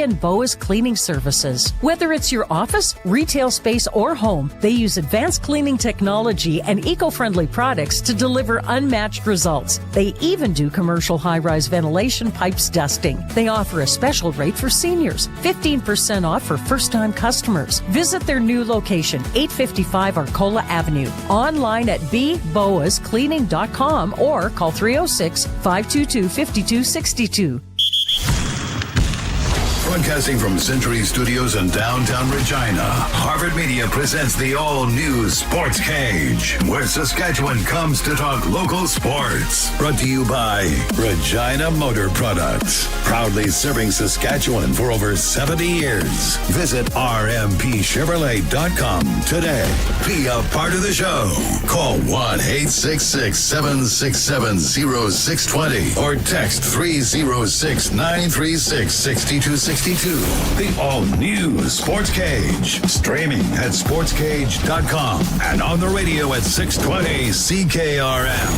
and Boa's Cleaning Services. Whether it's your office, retail space, or home, they use advanced cleaning technology and eco-friendly products to deliver unmatched results. They even do commercial high-rise ventilation pipes dusting. They offer a special rate for seniors, 15% off for first-time customers. Visit their new location, 855 Arcola Avenue, online at bboascleaning.com or call 306-522-5262. Broadcasting from Century Studios in downtown Regina, Harvard Media presents the all-new Sportscage, where Saskatchewan comes to talk local sports. Brought to you by Regina Motor Products, proudly serving Saskatchewan for over 70 years. Visit rmpchevrolet.com today. Be a part of the show. Call 1-866-767-0620 or text 306-936-6262. The all-new Sportscage. Streaming at sportscage.com and on the radio at 620 CKRM.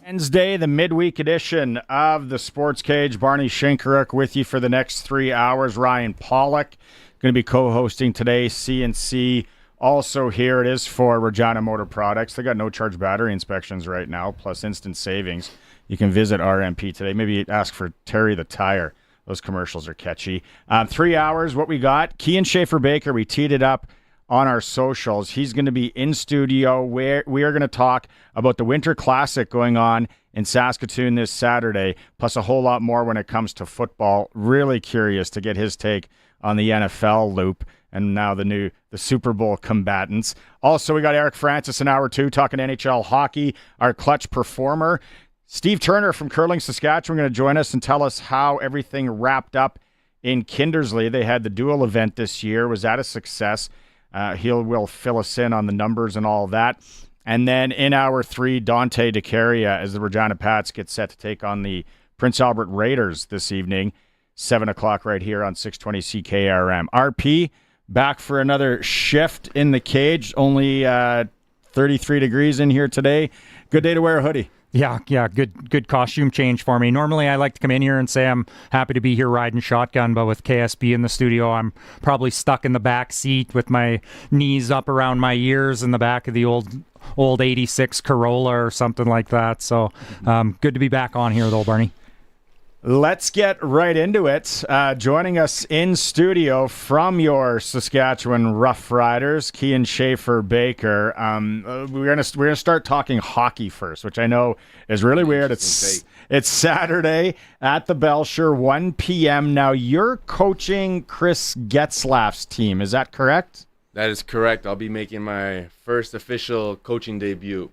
Wednesday, the midweek edition of the Sportscage. Barney Shinkaruk with you for the next 3 hours. Ryan Pollock going to be co-hosting today. CNC also here. It is for Regina Motor Products. They got no-charge battery inspections right now, plus instant savings. You can visit RMP today. Maybe ask for Terry the Tire. Those commercials are catchy. 3 hours, what we got. Kian Schaeffer-Baker, we teed it up on our socials. He's going to be in studio. Where we are going to talk about the Winter Classic going on in Saskatoon this Saturday, plus a whole lot more when it comes to football. Really curious to get his take on the NFL loop and now the Super Bowl combatants. Also, we got Eric Francis in hour 2 talking NHL hockey, our clutch performer. Steve Turner from Curling Saskatchewan going to join us and tell us how everything wrapped up in Kindersley. They had the dual event this year. Was that a success? Will fill us in on the numbers and all of that. And then in hour 3, Dante DeCaria as the Regina Pats get set to take on the Prince Albert Raiders this evening, 7 o'clock right here on 620 CKRM. RP, back for another shift in the cage. Only 33 degrees in here today. Good day to wear a hoodie. Yeah, good costume change for me. Normally, I like to come in here and say I'm happy to be here riding shotgun, but with KSB in the studio, I'm probably stuck in the back seat with my knees up around my ears in the back of the old 86 Corolla or something like that. So good to be back on here, though, Barney. Let's get right into it. Joining us in studio from your Saskatchewan Roughriders, Kian Schaeffer-Baker. We're gonna start talking hockey first, which I know is really weird. It's Saturday at the Belcher, 1 p.m. Now you're coaching Chris Getzlaff's team. Is that correct? That is correct. I'll be making my first official coaching debut.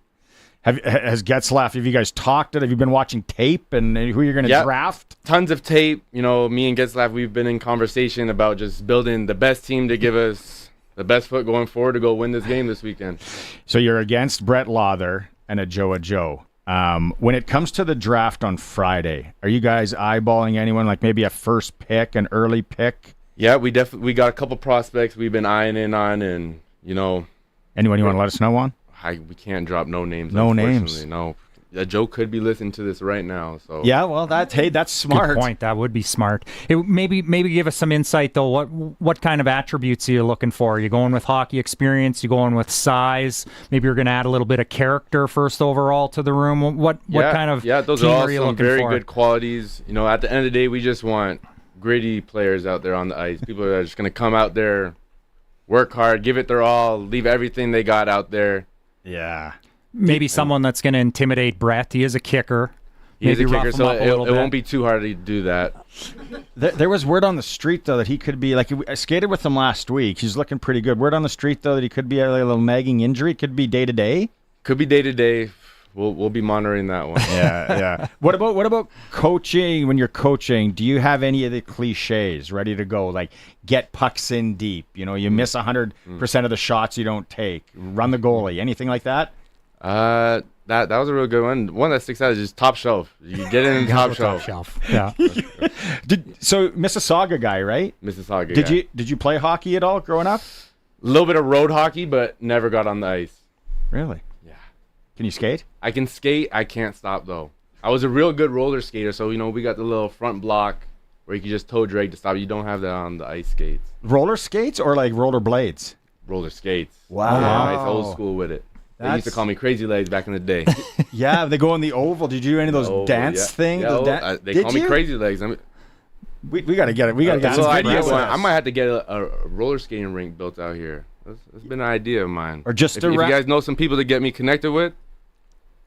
Has Getzlaff, have you guys talked? Have you been watching tape and who you're going to draft? Tons of tape. You know, me and Getzlaff, we've been in conversation about just building the best team to give us the best foot going forward to go win this game this weekend. So you're against Brett Lawther and a Joe. When it comes to the draft on Friday, are you guys eyeballing anyone, like maybe a first pick, an early pick? Yeah, we got a couple prospects we've been eyeing in on, and, you know. Anyone you want to let us know on? We can't drop no names. No names. No. Joe could be listening to this right now. So yeah, well, that's smart. Good point. That would be smart. Maybe give us some insight though. What kind of attributes are you looking for? Are you going with hockey experience? You going with size? Maybe you're going to add a little bit of character first overall to the room. What kind of those team are all are you some looking very for? Good qualities. You know, at the end of the day, we just want gritty players out there on the ice. People that are just going to come out there, work hard, give it their all, leave everything they got out there. Yeah. Maybe someone that's going to intimidate Brett. He is a kicker. He's a Maybe kicker, rough him so up a little it bit. won't be too hard to do that. There was word on the street, though, that he could be, like, I skated with him last week. He's looking pretty good. Word on the street, though, that he could be a little nagging injury. Could be day-to-day. Could be day-to-day. We'll be monitoring that one. Yeah. What about coaching? When you're coaching, do you have any of the cliches ready to go? Like, get pucks in deep. You know, you miss 100% of the shots you don't take. Run the goalie. Anything like that? That was a real good one. One that sticks out is just top shelf. You get in top shelf. Yeah. So Mississauga guy, right? Mississauga. Did you play hockey at all growing up? A little bit of road hockey, but never got on the ice. Really? Yeah. Can you skate? I can skate. I can't stop though. I was a real good roller skater, so we got the little front block where you can just toe drag to stop. You don't have that on the ice skates. Roller skates or like roller blades? Roller skates. Wow. It's old school with it. They used to call me Crazy Legs back in the day. Yeah, they go in the oval. Did you do any of those dance things? Yeah, they call me Crazy Legs. I mean, we got to get it. We got to get so some videos. I might have to get a roller skating rink built out here. That's been an idea of mine. Or just if you guys know some people to get me connected with,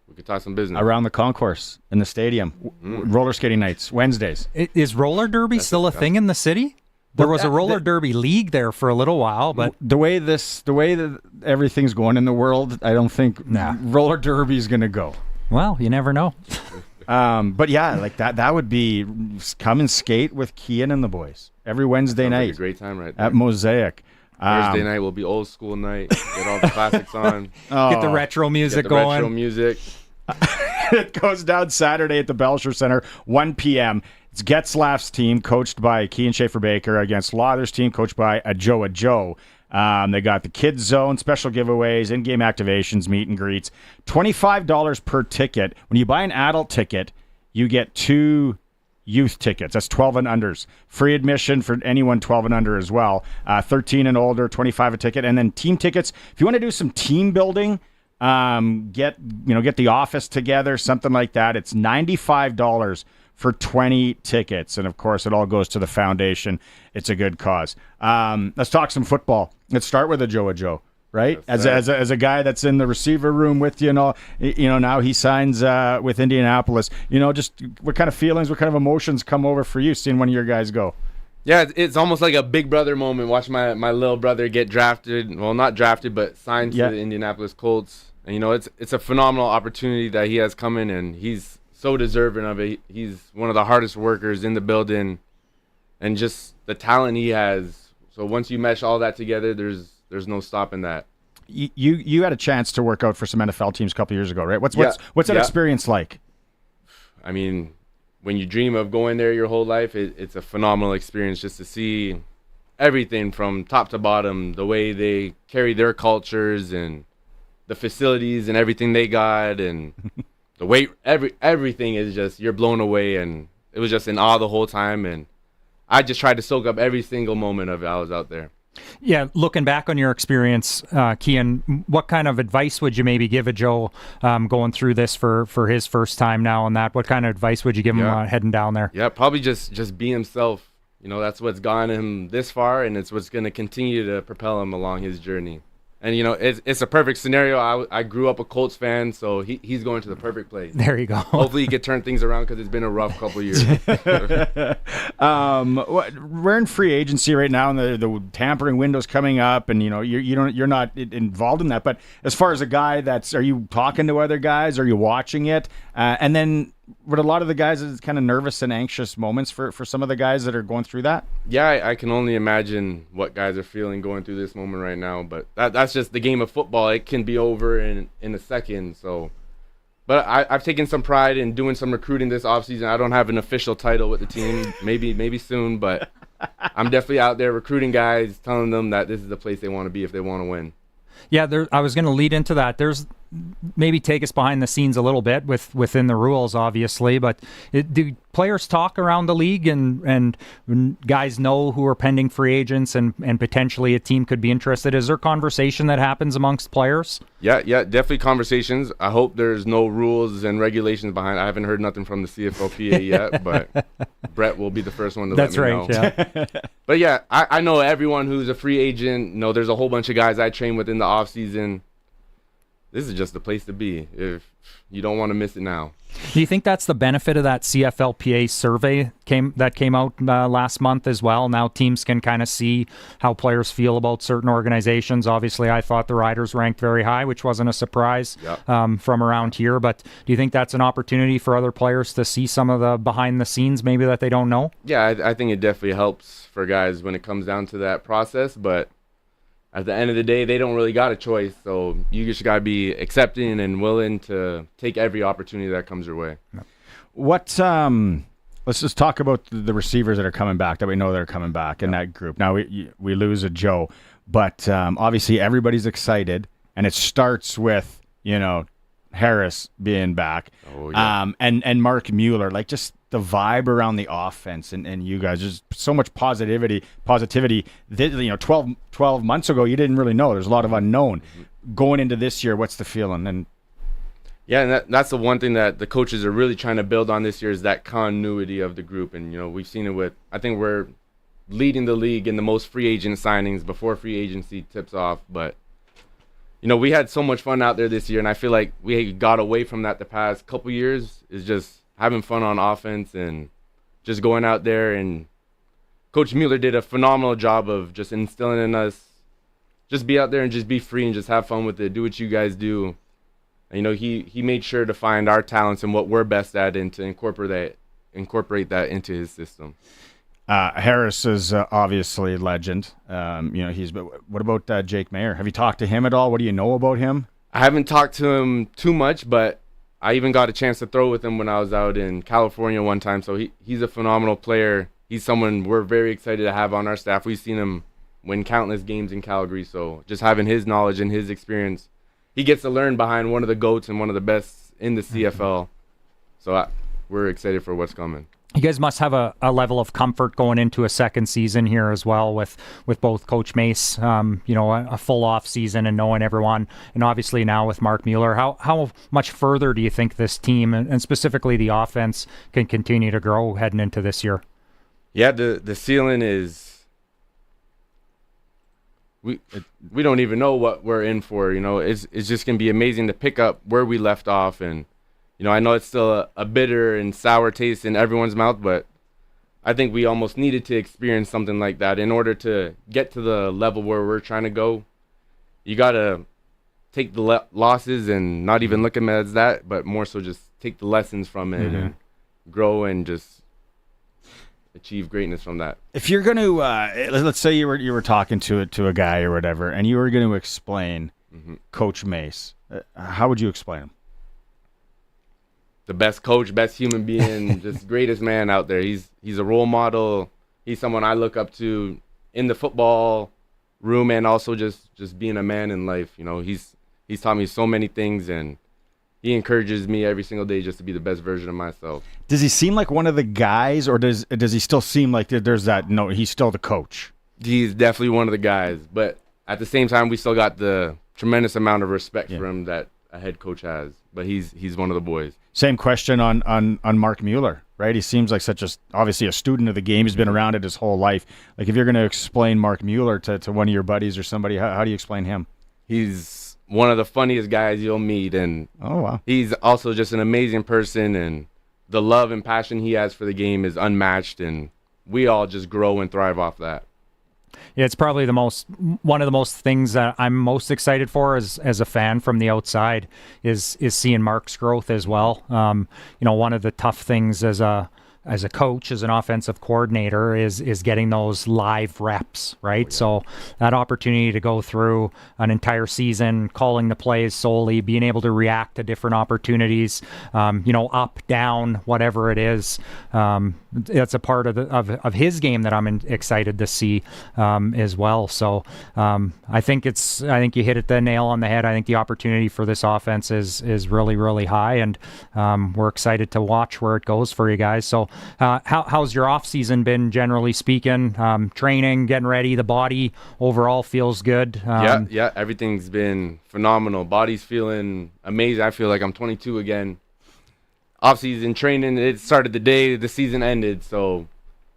we could talk some business. Around the concourse in the stadium. Roller skating nights, Wednesdays. Is roller derby still a thing in the city? There was a roller derby league there for a little while, but the way that everything's going in the world, I don't think roller derby is going to go. Well, you never know. But yeah, like that would be come and skate with Kian and the boys every Wednesday night. Like a great time right there. At Mosaic. Thursday night will be old school night. Get all the classics on. Get the retro music going. Retro music. It goes down Saturday at the Belcher Center, 1 p.m. It's Getzlaff's team, coached by Kian Schaeffer-Baker, against Lawther's team, coached by Joe. They got the kids zone, special giveaways, in-game activations, meet and greets. $25 per ticket. When you buy an adult ticket, you get 2 youth tickets. That's 12 and unders. Free admission for anyone 12 and under as well. 13 and older, 25 a ticket. And then team tickets. If you want to do some team building, get the office together, something like that. It's $95 for 20 tickets. And of course, it all goes to the foundation. It's a good cause. Let's talk some football. Let's start with a Joe. Right? As a guy that's in the receiver room with you and all, now he signs with Indianapolis. Just what kind of feelings, what kind of emotions come over for you seeing one of your guys go? Yeah, it's almost like a big brother moment. Watch my little brother get drafted. Well, not drafted, but signed to the Indianapolis Colts. And it's a phenomenal opportunity that he has coming, and he's so deserving of it. He's one of the hardest workers in the building, and just the talent he has. So once you mesh all that together, there's no stopping that. You had a chance to work out for some NFL teams a couple years ago, right? What's that experience like? I mean, when you dream of going there your whole life, it's a phenomenal experience just to see everything from top to bottom, the way they carry their cultures and the facilities and everything they got, and the way everything is just, you're blown away, and it was just in awe the whole time, and I just tried to soak up every single moment of it. I was out there. Yeah, looking back on your experience, Kian, what kind of advice would you maybe give a Joe going through this for his first time now on that? What kind of advice would you give him heading down there? Yeah, probably just be himself. That's what's gotten him this far, and it's what's going to continue to propel him along his journey. And, it's a perfect scenario. I grew up a Colts fan, so he's going to the perfect place. There you go. Hopefully he can turn things around because it's been a rough couple of years. We're in free agency right now, and the tampering window's coming up, and, you're not involved in that. But as far as a guy are you talking to other guys? Are you watching it? And then with a lot of the guys, it's kind of nervous and anxious moments for some of the guys that are going through that? Yeah, I can only imagine what guys are feeling going through this moment right now. But that's just the game of football. It can be over in a second. So, but I've taken some pride in doing some recruiting this offseason. I don't have an official title with the team. Maybe soon. But I'm definitely out there recruiting guys, telling them that this is the place they want to be if they want to win. Yeah, I was going to lead into that. There's maybe take us behind the scenes a little bit within the rules, obviously, but do players talk around the league and guys know who are pending free agents and potentially a team could be interested? Is there conversation that happens amongst players? Yeah, definitely conversations. I hope there's no rules and regulations behind it. I haven't heard nothing from the CFLPA yet, but Brett will be the first one to let me know. That's right, yeah. But yeah, I know everyone who's a free agent. There's a whole bunch of guys I train with in the offseason. This is just the place to be if you don't want to miss it now. Do you think that's the benefit of that CFLPA survey that came out last month as well? Now teams can kind of see how players feel about certain organizations. Obviously, I thought the Riders ranked very high, which wasn't a surprise from around here. But do you think that's an opportunity for other players to see some of the behind the scenes maybe that they don't know? Yeah, I think it definitely helps for guys when it comes down to that process. But at the end of the day, they don't really got a choice, so you just got to be accepting and willing to take every opportunity that comes your way. Let's just talk about the receivers that are coming back, that we know that are coming back in that group. Now, we lose a Joe, but obviously everybody's excited, and it starts with, Harris being back, and Mark Mueller, like just the vibe around the offense and you guys, just so much positivity. That, 12 months ago, you didn't really know. There's a lot of unknown. Going into this year, what's the feeling? And that's the one thing that the coaches are really trying to build on this year is that continuity of the group. And, we've seen it with, I think we're leading the league in the most free agent signings before free agency tips off. But, we had so much fun out there this year, and I feel like we got away from that the past couple years, is just having fun on offense and just going out there. And Coach Mueller did a phenomenal job of just instilling in us, just be out there and just be free and just have fun with it, do what you guys do. And, he made sure to find our talents and what we're best at and to incorporate that into his system. Harris is obviously a legend. What about Jake Mayer? Have you talked to him at all? What do you know about him? I haven't talked to him too much, but I even got a chance to throw with him when I was out in California one time. So he's a phenomenal player. He's someone we're very excited to have on our staff. We've seen him win countless games in Calgary. So just having his knowledge and his experience, he gets to learn behind one of the GOATs and one of the best in the CFL. So we're excited for what's coming. You guys must have a level of comfort going into a second season here as well with both Coach Mace, a full off season and knowing everyone, and obviously now with Mark Mueller. How much further do you think this team and specifically the offense can continue to grow heading into this year? Yeah, the ceiling is we don't even know what we're in for. It's just gonna be amazing to pick up where we left off. And I know it's still a bitter and sour taste in everyone's mouth, but I think we almost needed to experience something like that in order to get to the level where we're trying to go. You got to take the losses and not even look at them as that, but more so just take the lessons from it and grow and just achieve greatness from that. If you're going to, let's say you were talking to a guy or whatever, and you were going to explain Coach Mace, how would you explain him? The best coach, best human being, just greatest man out there. He's a role model. He's someone I look up to in the football room and also just being a man in life. He's taught me so many things, and he encourages me every single day just to be the best version of myself. Does he seem like one of the guys, or does he still seem like there's that? No, he's still the coach. He's definitely one of the guys, but at the same time, we still got the tremendous amount of respect for him that a head coach has. But he's one of the boys. Same question on Mark Mueller, right? He seems like obviously a student of the game. He's been around it his whole life. Like, if you're going to explain Mark Mueller to one of your buddies or somebody, how do you explain him? He's one of the funniest guys you'll meet, and he's also just an amazing person, and the love and passion he has for the game is unmatched, and we all just grow and thrive off that. Yeah, it's probably one of the most things that I'm most excited for as a fan from the outside is seeing Mark's growth as well. One of the tough things as a coach, as an offensive coordinator, is getting those live reps, right? So that opportunity to go through an entire season, calling the plays solely, being able to react to different opportunities, up, down, whatever it is. That's a part of his game that I'm excited to see as well. So I think you hit the nail on the head. I think the opportunity for this offense is really, really high, and we're excited to watch where it goes for you guys. So how's your off season been, generally speaking? Training, getting ready, the body overall feels good. Yeah, everything's been phenomenal. Body's feeling amazing. I feel like I'm 22 again. Off-season training, it started the day the season ended, so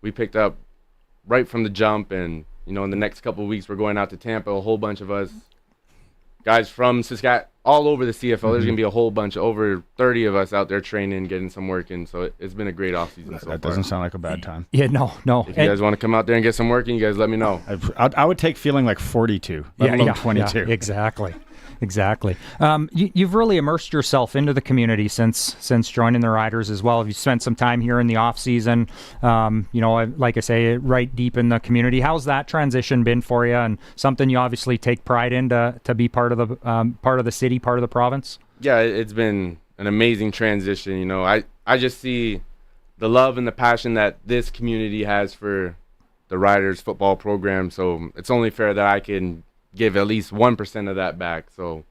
we picked up right from the jump, and in the next couple of weeks we're going out to Tampa, a whole bunch of us, guys from Saskatchewan, all over the CFL. There's going to be a whole bunch, over 30 of us out there training, getting some work in, so it's been a great off-season so far. That doesn't sound like a bad time. Yeah, no. If you guys want to come out there and get some work in, you guys let me know. I would take feeling like 42, let alone 22. Yeah, exactly. You've really immersed yourself into the community since joining the Riders as well. Have you spent some time here in the off season? Like I say, right deep in the community. How's that transition been for you? And something you obviously take pride in to be part of the city, part of the province. Yeah, it's been an amazing transition. I just see the love and the passion that this community has for the Riders football program. So it's only fair that I can give at least 1% of that back. So,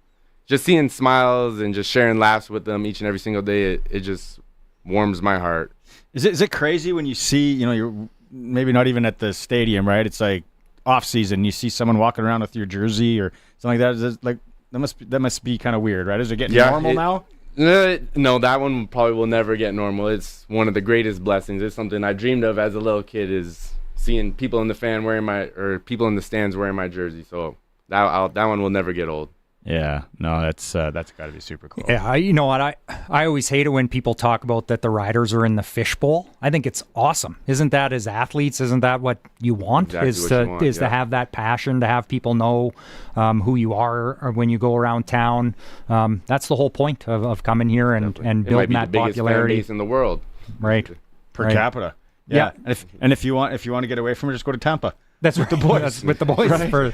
just seeing smiles and just sharing laughs with them each and every single day, it just warms my heart. Is it crazy when you see, you're maybe not even at the stadium, right? It's like off season, you see someone walking around with your jersey or something like that. Is it like that must be kind of weird, right? Is it getting normal now? No, that one probably will never get normal. It's one of the greatest blessings. It's something I dreamed of as a little kid, is seeing people in the people in the stands wearing my jersey. So that one will never get old. Yeah, no, that's got to be super cool. Yeah, you know what? I always hate it when people talk about that the Riders are in the fishbowl. I think it's awesome. Isn't that, as athletes, isn't that what you want? Exactly To have that passion, to have people know who you are or when you go around town. That's the whole point of coming here and building that popularity. Biggest fan base in the world, right? Per capita. Yeah. If you want to get away from it, just go to Tampa. That's with the boys. With the boys. Right.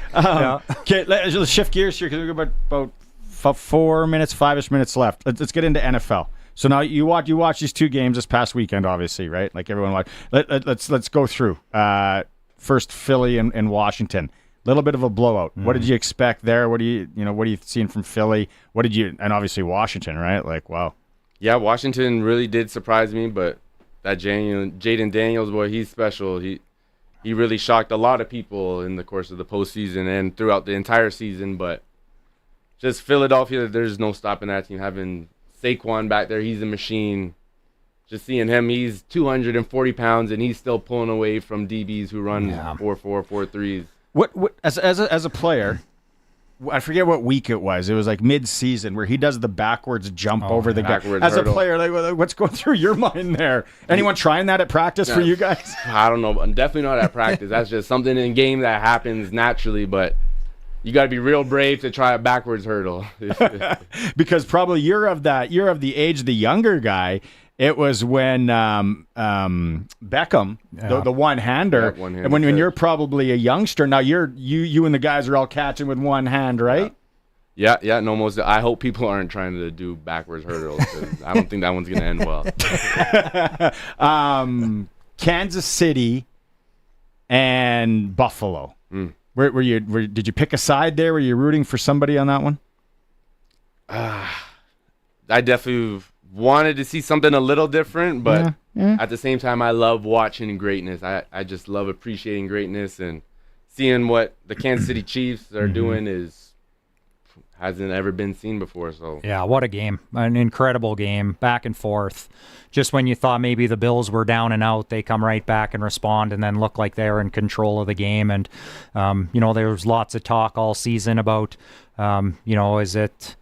Okay, let's shift gears here because we've got about 5-ish minutes left. Let's get into NFL. So now you watch these two games this past weekend, obviously, right? Like everyone watched. Let's go through. First, Philly and Washington. A little bit of a blowout. What did you expect there? What are you seeing from Philly? And obviously Washington, right? Like, wow. Yeah, Washington really did surprise me, but that Jaden Daniels, boy, he's special. He really shocked a lot of people in the course of the postseason and throughout the entire season. But just Philadelphia, there's no stopping that team. Having Saquon back there, he's a machine. Just seeing him, he's 240 pounds, and he's still pulling away from DBs who run 4.4, 4.3s. What as a player, I forget what week it was. It was like mid-season where he does the backwards jump over the guy. As hurdle. A player, like what's going through your mind there? Anyone trying that at practice for you guys? I don't know. Definitely not at practice. That's just something in game that happens naturally, but you got to be real brave to try a backwards hurdle. Because probably you're of the age, the younger guy. It was when Beckham, the one-hander, and when you're probably a youngster. Now you and the guys are all catching with one hand, right? Yeah. No, most. I hope people aren't trying to do backwards hurdles, 'cause I don't think that one's gonna end well. Kansas City and Buffalo. Did you pick a side there? Were you rooting for somebody on that one? I definitely wanted to see something a little different, but at the same time, I love watching greatness. I just love appreciating greatness, and seeing what the Kansas City Chiefs are doing hasn't ever been seen before. So yeah, what a game. An incredible game, back and forth. Just when you thought maybe the Bills were down and out, they come right back and respond and then look like they're in control of the game. And, there was lots of talk all season about, is it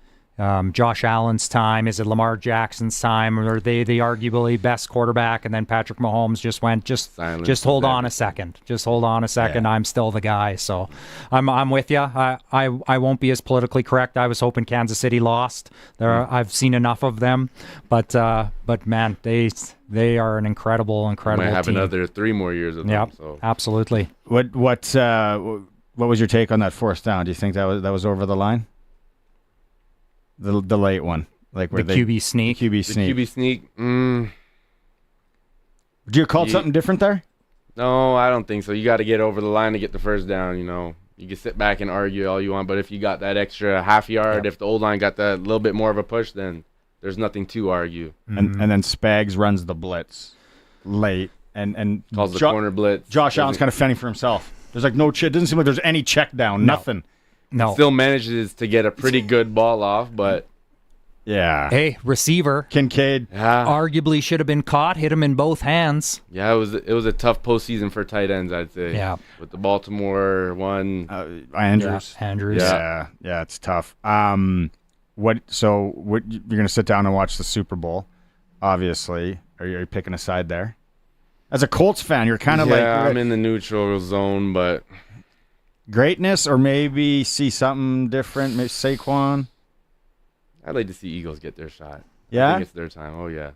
Josh Allen's time? Is it Lamar Jackson's time? Or are they the arguably best quarterback? And then Patrick Mahomes just went, just hold on a second. Just hold on a second. Yeah. I'm still the guy. So I'm with you. I won't be as politically correct. I was hoping Kansas City lost. I've seen enough of them. But man, they are an incredible might have team. Another 3 more years of them. So. Absolutely. What was your take on that fourth down? Do you think that was over the line? The late one, like where the QB sneak. The QB sneak. Do you call something different there? No, I don't think so. You got to get over the line to get the first down. You can sit back and argue all you want, but if you got that extra half yard, if the old line got that little bit more of a push, then there's nothing to argue. And then Spags runs the blitz late and calls the corner blitz. Josh Allen's kind of fending for himself. There's like no check. It doesn't seem like there's any check down. Nothing. No. Still manages to get a pretty good ball off, but yeah. Hey, receiver Kincaid arguably should have been caught. Hit him in both hands. Yeah, it was a tough postseason for tight ends, I'd say. Yeah, with the Baltimore one, Andrews. Yeah, Andrews. Yeah, it's tough. What you're gonna sit down and watch the Super Bowl? Obviously, are you picking a side there? As a Colts fan, you're kind of like I'm in the neutral zone, but. Greatness, or maybe see something different, maybe Saquon? I'd like to see Eagles get their shot. Yeah? I think it's their time. Oh, yeah.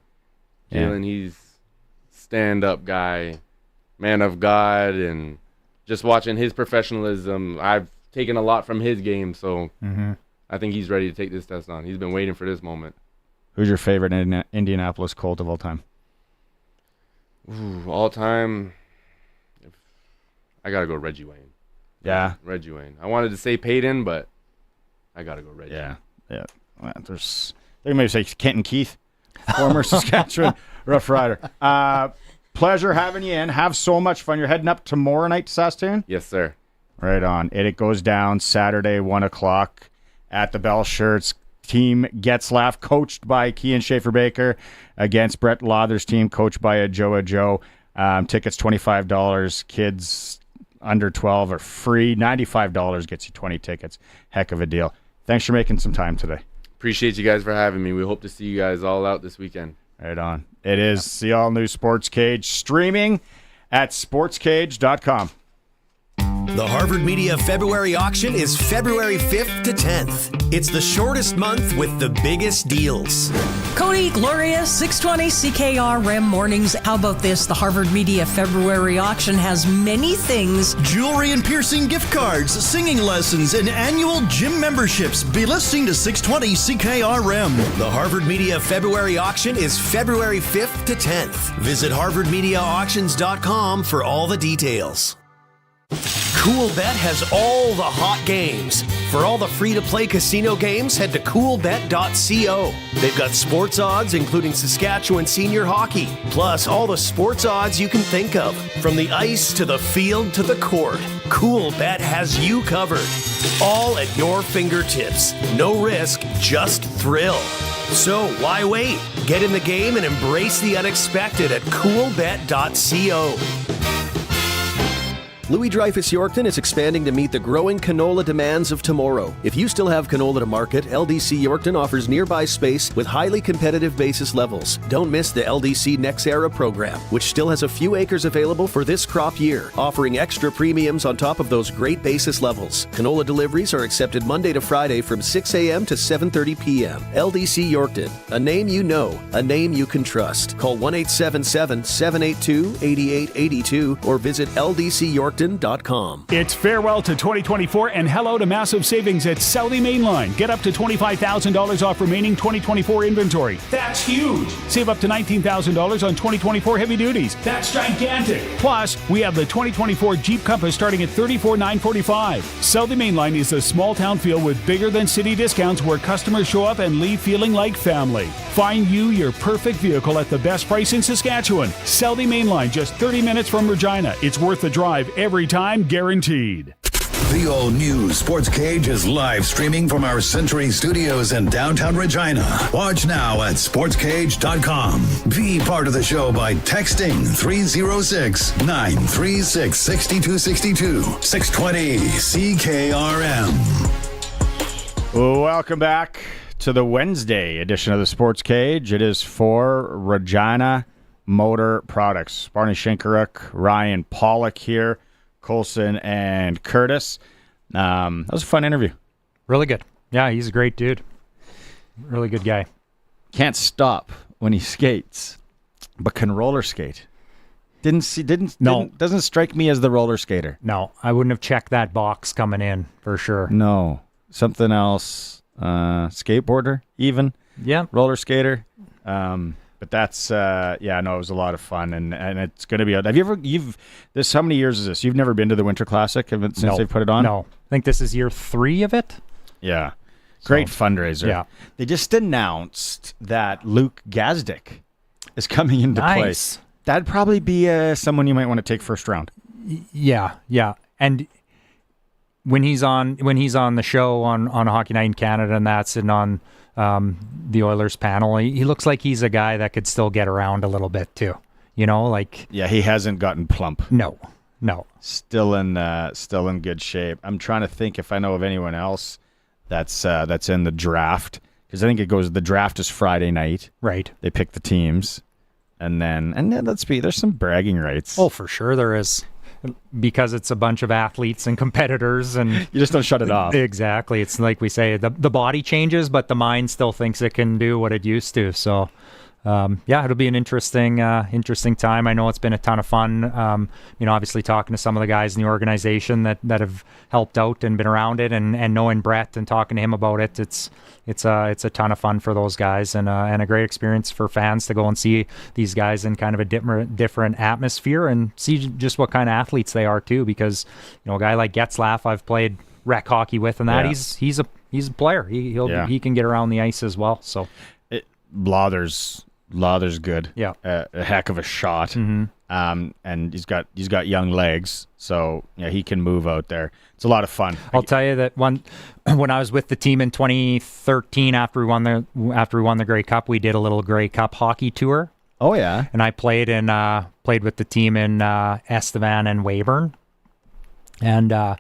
Jalen, he's stand-up guy, man of God, and just watching his professionalism, I've taken a lot from his game, so I think he's ready to take this test on. He's been waiting for this moment. Who's your favorite Indianapolis Colt of all time? All time, I got to go Reggie Wayne. Yeah. Reggie Wayne. I wanted to say Peyton, but I got to go Reggie. Yeah. Yeah, they may say Kent and Keith, former Saskatchewan Roughrider. Pleasure having you in. Have so much fun. You're heading up tomorrow night to Saskatoon? Yes, sir. Right on. It goes down Saturday, 1 o'clock at the Bell Shirts. Team Getzlaff, coached by Kian Schaeffer-Baker, against Brett Lother's team, coached by Joe. Tickets $25. Kids under 12 are free. $95 gets you 20 tickets. Heck of a deal. Thanks for making some time today. Appreciate you guys for having me. We hope to see you guys all out this weekend. Right on. It is the all-new Sports Cage, streaming at sportscage.com. The Harvard Media February auction is February 5th to 10th. It's the shortest month with the biggest deals. Cody, Gloria, 620 CKR REM mornings. How about this? The Harvard Media February auction has many things. Jewelry and piercing gift cards, singing lessons, and annual gym memberships. Be listening to 620 CKRM. The Harvard Media February auction is February 5th to 10th. Visit harvardmediaauctions.com for all the details. CoolBet has all the hot games. For all the free-to-play casino games, head to coolbet.co. They've got sports odds, including Saskatchewan senior hockey, plus all the sports odds you can think of. From the ice to the field to the court, CoolBet has you covered. All at your fingertips. No risk, just thrill. So why wait? Get in the game and embrace the unexpected at coolbet.co. Louis Dreyfus Yorkton is expanding to meet the growing canola demands of tomorrow. If you still have canola to market, LDC Yorkton offers nearby space with highly competitive basis levels. Don't miss the LDC Next Era program, which still has a few acres available for this crop year, offering extra premiums on top of those great basis levels. Canola deliveries are accepted Monday to Friday from 6 a.m. to 7:30 p.m. LDC Yorkton, a name you know, a name you can trust. Call 1-877-782-8882 or visit ldcyorkton.com. It's farewell to 2024 and hello to massive savings at Southie Mainline. Get up to $25,000 off remaining 2024 inventory. That's huge. Save up to $19,000 on 2024 heavy duties. That's gigantic. Plus, we have the 2024 Jeep Compass starting at $34,945. Southie Mainline is a small town feel with bigger than city discounts where customers show up and leave feeling like family. Find you your perfect vehicle at the best price in Saskatchewan. Southie Mainline, just 30 minutes from Regina. It's worth the drive every time, guaranteed. The all-new Sports Cage is live streaming from our Century Studios in downtown Regina. Watch now at sportscage.com. Be part of the show by texting 306-936-6262. 620 CKRM. Welcome back to the Wednesday edition of the Sports Cage. It is for Regina Motor Products. Barney Shinkaruk, Ryan Pollock here, Colson and Curtis. That was a fun interview. Really good. Yeah, he's a great dude. Really good guy. Can't stop when he skates, but can roller skate. Doesn't strike me as the roller skater. No, I wouldn't have checked that box coming in for sure. No, something else. Skateboarder, even. Yeah, roller skater. But that's it was a lot of fun, and it's going to be. Have you ever? How many years is this? You've never been to the Winter Classic since they put it on? No, I think this is year 3 of it. Yeah, great fundraiser. Yeah, they just announced that Luke Gazdick is coming into play. That'd probably be someone you might want to take first round. Yeah, and when he's on the show on Hockey Night in Canada and that's and on the Oilers panel, he looks like he's a guy that could still get around a little bit too. You know, like he hasn't gotten plump. No, still in good shape. I'm trying to think if I know of anyone else that's in the draft, because I think the draft is Friday night. Right. They pick the teams, and then there's some bragging rights. Oh, for sure there is. Because it's a bunch of athletes and competitors, and you just don't shut it off. Exactly. It's like we say, the body changes, but the mind still thinks it can do what it used to. So, it'll be an interesting time. I know it's been a ton of fun. Obviously talking to some of the guys in the organization that have helped out and been around it, and knowing Brett and talking to him about it, it's a ton of fun for those guys, and a great experience for fans to go and see these guys in kind of a different atmosphere and see just what kind of athletes they are too. Because a guy like Getzlaff, I've played rec hockey with, and that he's he's a player. He can get around the ice as well. So Lawther's good. Yeah, a heck of a shot. Mm-hmm. And he's got young legs, so yeah, he can move out there. It's a lot of fun. I'll tell you that when I was with the team in 2013, after we won the Grey Cup, we did a little Grey Cup hockey tour. Oh yeah, and I played with the team in Estevan and Weyburn. And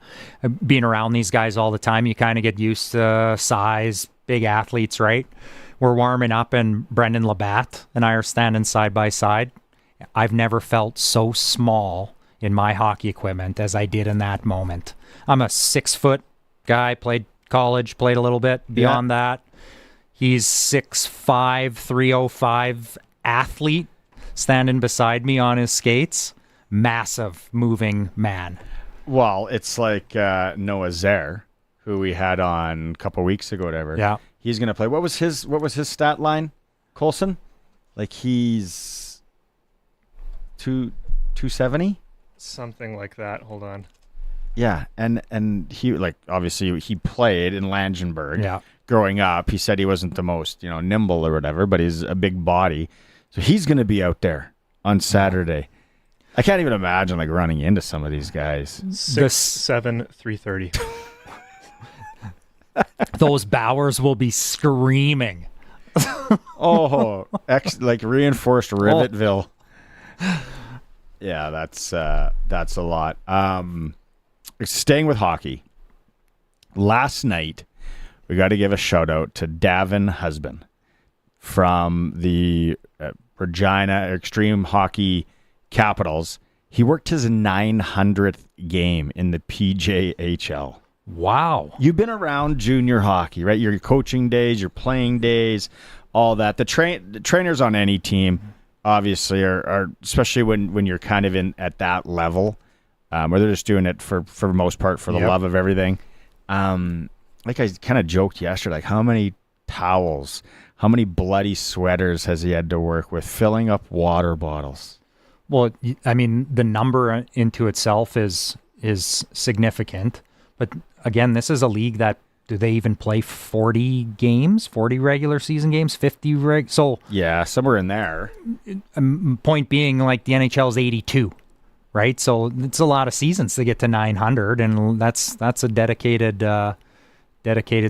being around these guys all the time, you kind of get used to size, big athletes, right? We're warming up, and Brendan Labatt and I are standing side by side. I've never felt so small in my hockey equipment as I did in that moment. I'm a 6-foot guy, played college, played a little bit beyond that. He's 6'5", 305 athlete standing beside me on his skates. Massive moving man. Well, it's like Noah Zare, who we had on a couple weeks ago, whatever. Yeah. He's going to play. What was his stat line, Colson? Like he's 270? Something like that. Hold on. Yeah, and he, like, obviously he played in Langenberg. Yeah. Growing up, he said he wasn't the most, nimble or whatever, but he's a big body. So he's going to be out there on Saturday. I can't even imagine like running into some of these guys. 6'7", 330. Those Bowers will be screaming. Like reinforced Rivetville. Yeah, that's a lot. Staying with hockey. Last night, we got to give a shout out to Davin Husband from the Regina Extreme Hockey Capitals. He worked his 900th game in the PJHL. Wow. You've been around junior hockey, right? Your coaching days, your playing days, all that. The trainers on any team, obviously, are especially when you're kind of in at that level, where they're just doing it for the most part for the love of everything. Like I kind of joked yesterday, like how many towels, how many bloody sweaters has he had to work with filling up water bottles? Well, I mean, the number into itself is significant, but again, this is a league that, do they even play 40 games, 40 regular season games, 50 so yeah, somewhere in there. Point being, like the NHL is 82, right? So it's a lot of seasons to get to 900, and that's a dedicated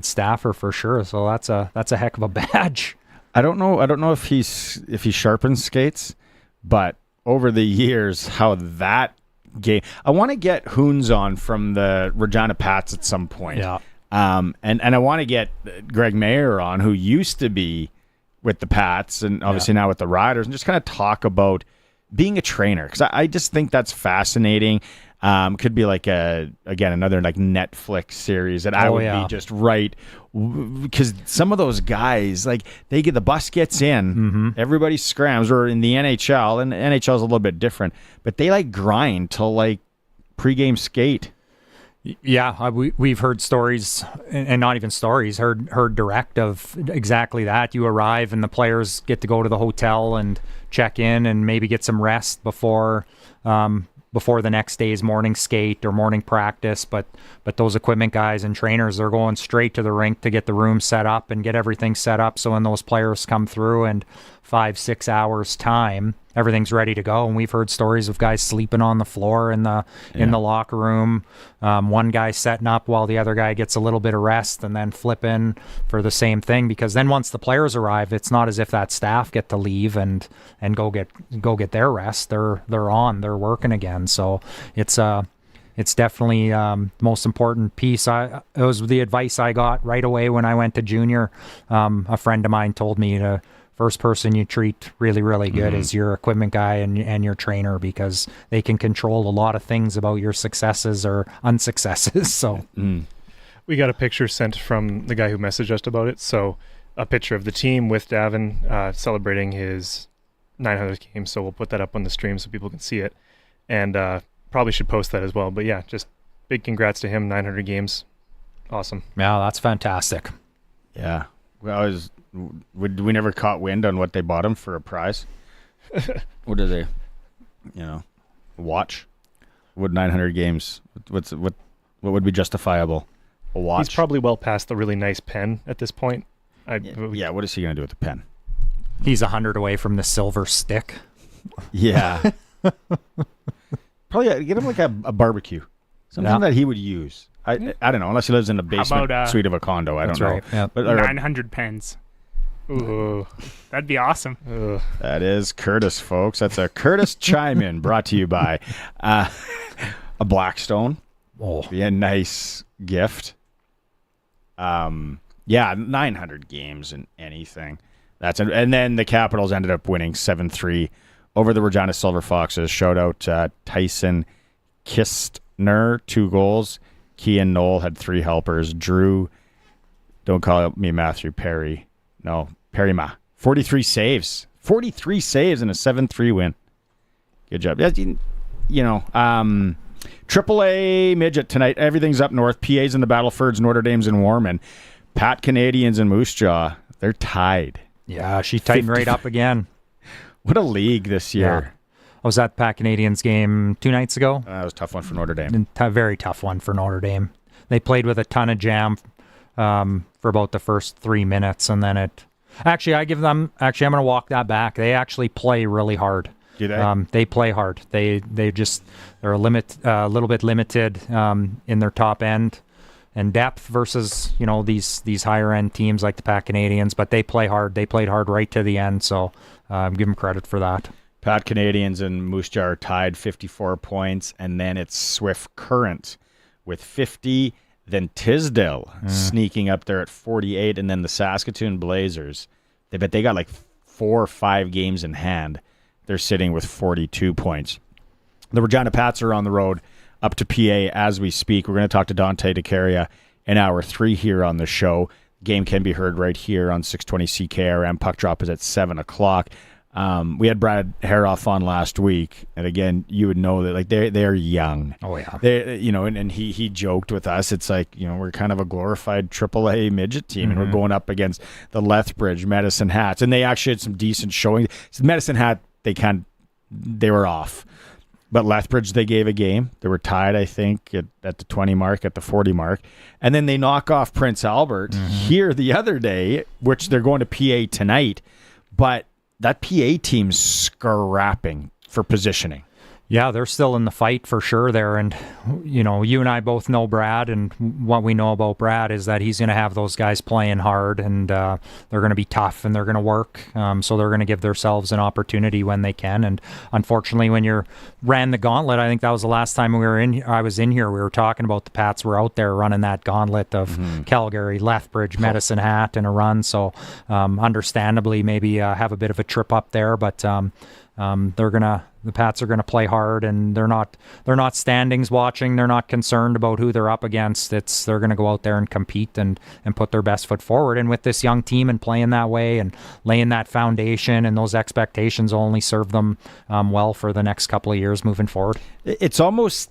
staffer for sure. So that's a heck of a badge. I don't know if he sharpens skates, but over the years, how that game. I want to get Hoons on from the Regina Pats at some point. Yeah. And I want to get Greg Mayer on, who used to be with the Pats and obviously now with the Riders, and just kind of talk about being a trainer, because I just think that's fascinating. Could be like another like Netflix series that I would be just right, because some of those guys, like, they get, the bus gets in, everybody scrams, or in the NHL, and NHL is a little bit different, but they like grind till like pregame skate. Yeah, we've heard stories, and not even stories, heard direct of exactly that. You arrive and the players get to go to the hotel and check in and maybe get some rest before the next day's morning skate or morning practice. But those equipment guys and trainers are going straight to the rink to get the room set up and get everything set up, so when those players come through and 5-6 hours time, everything's ready to go. And we've heard stories of guys sleeping on the floor in the locker room. One guy setting up while the other guy gets a little bit of rest, and then flipping for the same thing. Because then once the players arrive, it's not as if that staff get to leave and go get their rest. They're they're working again. So it's definitely the most important piece. It was the advice I got right away when I went to junior. A friend of mine told me to, first person you treat really, really good is your equipment guy and your trainer, because they can control a lot of things about your successes or unsuccesses. So we got a picture sent from the guy who messaged us about it. So a picture of the team with Davin celebrating his 900th game. So we'll put that up on the stream so people can see it, and probably should post that as well. But yeah, just big congrats to him. 900 games. Awesome. Yeah, that's fantastic. Yeah. Well, we never caught wind on what they bought him for a prize? What do they, watch? What 900 games? What would be justifiable? a watch. He's probably well past the really nice pen at this point. Yeah, what is he going to do with the pen? He's 100 away from the silver stick. Yeah. Probably get him like a barbecue. Something that he would use. I don't know, unless he lives in the basement suite of a condo. I don't know. Right. Yeah. But, 900 pens. Ooh, that'd be awesome. That is Curtis, folks. That's a Curtis chime-in brought to you by a Blackstone. Oh, be a nice gift. Yeah, 900 games in anything. And then the Capitals ended up winning 7-3 over the Regina Silver Foxes. Shout out Tyson Kistner, 2 goals. Kian Knoll had 3 helpers. Drew, don't call me Matthew Perry. No, Perryma. 43 saves. 43 saves in a 7-3 win. Good job. AAA midget tonight. Everything's up north. PA's in the Battlefords, Notre Dame's in Warman. Pat Canadians and Moose Jaw, they're tied. Yeah, she tightened right up again. What a league this year. Yeah. I was at the Pat Canadians game 2 nights ago. That was a tough one for Notre Dame. A very tough one for Notre Dame. They played with a ton of jam for about the first 3 minutes, and then it... Actually, I'm going to walk that back. They actually play really hard. Do they? They play hard. They're a little bit limited in their top end and depth versus these higher end teams like the Pat Canadians, but they play hard. They played hard right to the end, so give them credit for that. Pat Canadians and Moose Jaw are tied 54 points, and then it's Swift Current with 50, then Tisdale sneaking up there at 48, and then the Saskatchewan Blazers. They got like 4 or 5 games in hand. They're sitting with 42 points. The Regina Pats are on the road up to PA as we speak. We're going to talk to Dante DeCaria in hour 3 here on the show. Game can be heard right here on 620 CKRM. Puck drop is at 7 o'clock. We had Brad Haroff on last week, and again, you would know that they're young. Oh yeah, and he joked with us. It's like we're kind of a glorified AAA midget team, and we're going up against the Lethbridge, Medicine Hats, and they actually had some decent showing. Medicine Hat they were off, but Lethbridge they gave a game. They were tied, I think, at the 20 mark, at the 40 mark, and then they knock off Prince Albert here the other day, which they're going to PA tonight, but. That PA team's scrapping for positioning. Yeah, they're still in the fight for sure there. And, you and I both know Brad, and what we know about Brad is that he's going to have those guys playing hard, and they're going to be tough, and they're going to work. So they're going to give themselves an opportunity when they can. And unfortunately, when you ran the gauntlet, I think that was the last time I was in here, we were talking about the Pats were out there running that gauntlet of Calgary, Lethbridge, Medicine Hat in a run. So understandably, maybe have a bit of a trip up there, but the Pats are gonna play hard, and they're not standings watching. They're not concerned about who they're up against. They're gonna go out there and compete and put their best foot forward. And with this young team and playing that way and laying that foundation, and those expectations will only serve them well for the next couple of years moving forward. It's almost,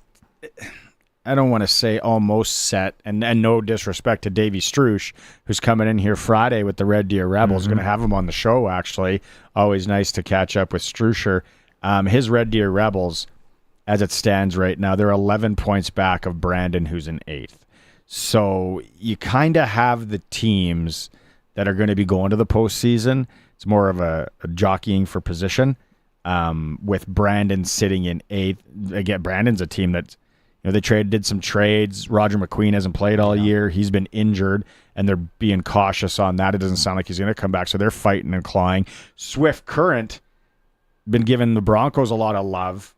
I don't want to say almost set, and no disrespect to Davey Strush, who's coming in here Friday with the Red Deer Rebels. Going to have him on the show, actually. Always nice to catch up with Strusher. His Red Deer Rebels, as it stands right now, they're 11 points back of Brandon, who's in 8th. So you kind of have the teams that are going to be going to the postseason. It's more of a jockeying for position, with Brandon sitting in 8th. Again, Brandon's a team that they did some trades. Roger McQueen hasn't played all year. He's been injured, and they're being cautious on that. It doesn't sound like he's going to come back, so they're fighting and clawing. Swift Current been giving the Broncos a lot of love.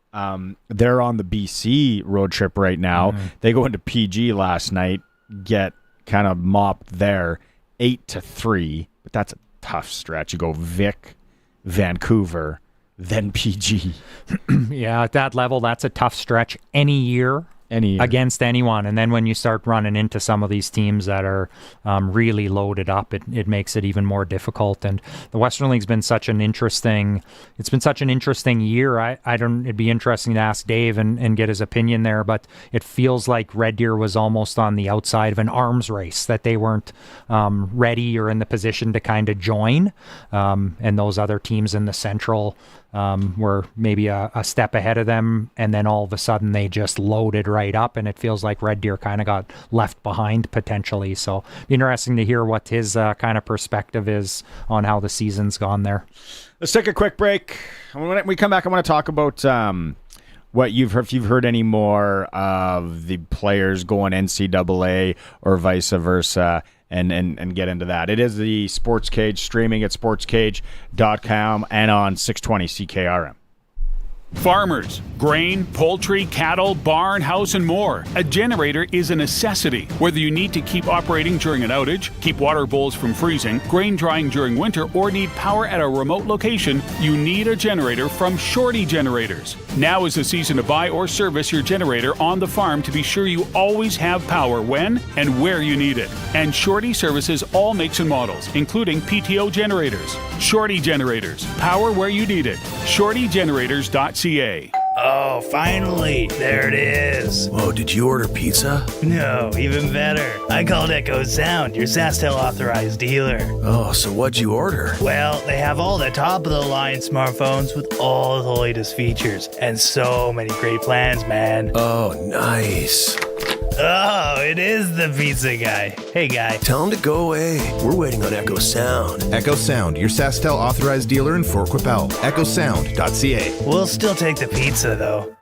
They're on the BC road trip right now. They go into PG last night, get kind of mopped there, 8-3. But that's a tough stretch. You go Vic, Vancouver, then PG. Yeah, at that level, that's a tough stretch any year. Against anyone. And then when you start running into some of these teams that are really loaded up, it makes it even more difficult. And the Western League's been such an interesting year. It'd be interesting to ask Dave and get his opinion there, but it feels like Red Deer was almost on the outside of an arms race, that they weren't ready or in the position to kind of join. And those other teams in the Central were maybe a step ahead of them, and then all of a sudden they just loaded right up, and it feels like Red Deer kind of got left behind potentially. So interesting to hear what his kind of perspective is on how the season's gone there. Let's take a quick break. When we come back, I want to talk about what you've heard, if you've heard any more of the players going NCAA or vice versa, and get into that. It is the Sports Cage, streaming at sportscage.com and on 620 CKRM. Farmers, grain, poultry, cattle, barn, house, and more. A generator is a necessity. Whether you need to keep operating during an outage, keep water bowls from freezing, grain drying during winter, or need power at a remote location, you need a generator from Shorty Generators. Now is the season to buy or service your generator on the farm to be sure you always have power when and where you need it. And Shorty services all makes and models, including PTO generators. Shorty Generators. Power where you need it. ShortyGenerators.ca. Oh, finally. There it is. Whoa, did you order pizza? No, even better. I called Echo Sound, your SaskTel authorized dealer. Oh, so what'd you order? Well, they have all the top-of-the-line smartphones with all the latest features. And so many great plans, man. Oh, nice. Oh, it is the pizza guy. Hey, guy. Tell him to go away. We're waiting on Echo Sound. Echo Sound, your SaskTel authorized dealer in Fort Qu'Appelle. EchoSound.ca. We'll still take the pizza, though.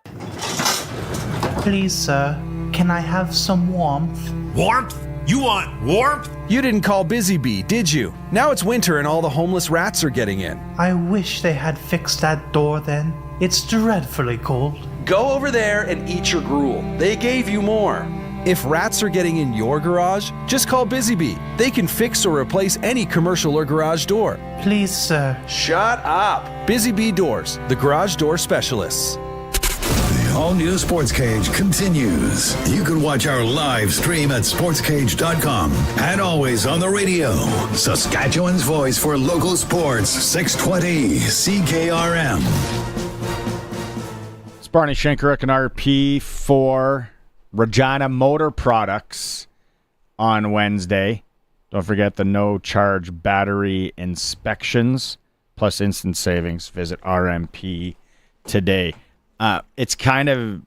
Please, sir, can I have some warmth? Warmth? You want warmth? You didn't call Busy Bee, did you? Now it's winter and all the homeless rats are getting in. I wish they had fixed that door then. It's dreadfully cold. Go over there and eat your gruel. They gave you more. If rats are getting in your garage, just call Busy Bee. They can fix or replace any commercial or garage door. Please, sir. Shut up. Busy Bee Doors, the garage door specialists. The all-new Sports Cage continues. You can watch our live stream at sportscage.com and always on the radio. Saskatchewan's voice for local sports, 620 CKRM. It's Barney Shankaruk and RP for Regina Motor Products on Wednesday. Don't forget the no-charge battery inspections plus instant savings. Visit RMP today. It's kind of,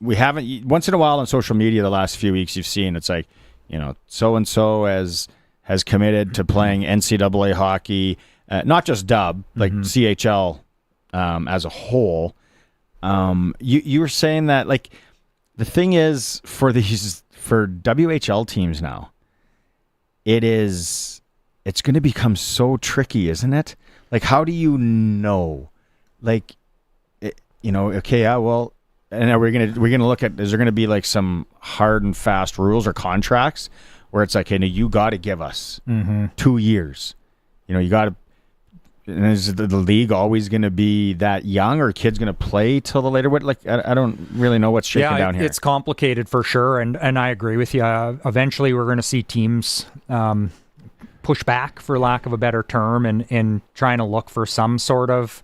we haven't, once in a while on social media the last few weeks you've seen, it's like, you know, so-and-so has committed to playing NCAA hockey, not just dub, like CHL as a whole. You were saying that, like, the thing is, for WHL teams now, it's going to become so tricky, isn't it? Like, how do you know? Like, okay, yeah, well, and are we're gonna look at, is there going to be like some hard and fast rules or contracts where it's like, hey, no, you got to give us 2 years. You got to. And is the league always going to be that young, or kids going to play till the later? What, like, I don't really know what's shaking down here. It's complicated for sure, and I agree with you. Eventually, we're going to see teams push back, for lack of a better term, and trying to look for some sort of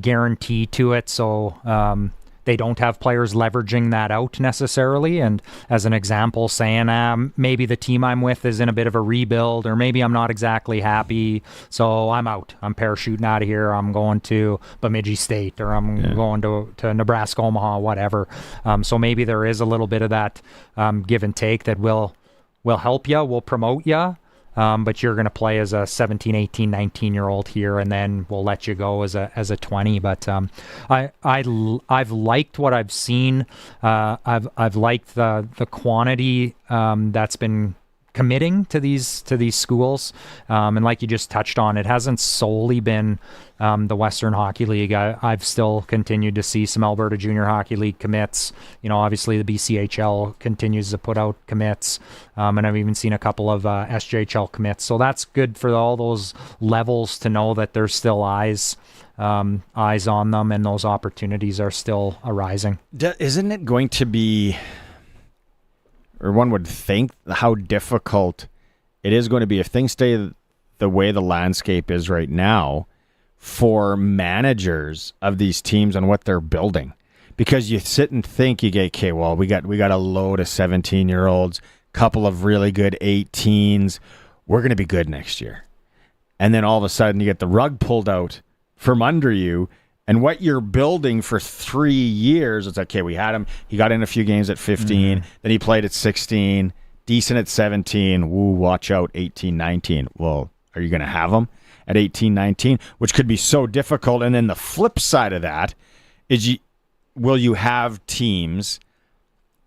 guarantee to it. So they don't have players leveraging that out necessarily. And as an example, saying maybe the team I'm with is in a bit of a rebuild, or maybe I'm not exactly happy, so I'm out. I'm parachuting out of here. I'm going to Bemidji State, or I'm going to Nebraska, Omaha, whatever. So maybe there is a little bit of that give and take that will help you, will promote you. But you're going to play as a 17, 18, 19-year-old here, and then we'll let you go as a 20. But I've liked what I've seen. I've liked the quantity that's been committing to these schools, and like you just touched on, it hasn't solely been the Western Hockey League. I've still continued to see some Alberta Junior Hockey League commits. Obviously the BCHL continues to put out commits, and I've even seen a couple of SJHL commits. So that's good for all those levels to know that there's still eyes on them, and those opportunities are still arising. Isn't it going to be, or one would think, how difficult it is going to be if things stay the way the landscape is right now for managers of these teams on what they're building? Because you sit and think, you get, okay, well, we got a load of 17-year-olds, couple of really good 18s. We're going to be good next year. And then all of a sudden you get the rug pulled out from under you, And what you're building for 3 years, it's okay, we had him. He got in a few games at 15. Then he played at 16, decent at 17. Woo, watch out, 18, 19. Well, are you going to have him at 18, 19? Which could be so difficult. And then the flip side of that is will you have teams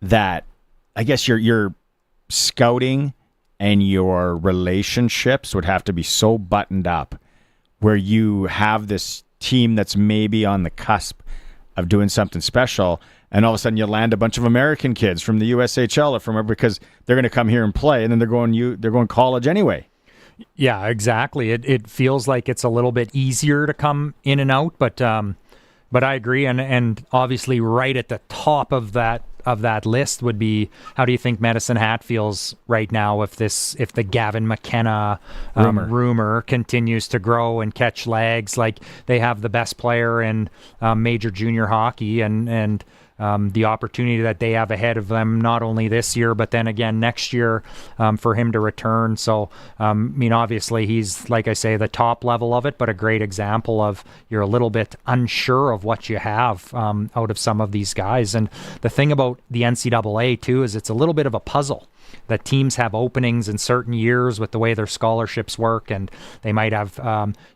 that, I guess your scouting and your relationships would have to be so buttoned up where you have this team that's maybe on the cusp of doing something special, and all of a sudden you land a bunch of American kids from the USHL or from wherever because they're going to come here and play, and then they're going college anyway. Yeah, exactly. It feels like it's a little bit easier to come in and out, but I agree, and obviously right at the top of that list would be, how do you think Medicine Hat feels right now if the Gavin McKenna rumor continues to grow and catch legs? Like, they have the best player in major junior hockey, and the opportunity that they have ahead of them, not only this year, but then again next year, for him to return. So, obviously he's, like I say, the top level of it, but a great example of you're a little bit unsure of what you have out of some of these guys. And the thing about the NCAA too is it's a little bit of a puzzle. That teams have openings in certain years with the way their scholarships work, and they might have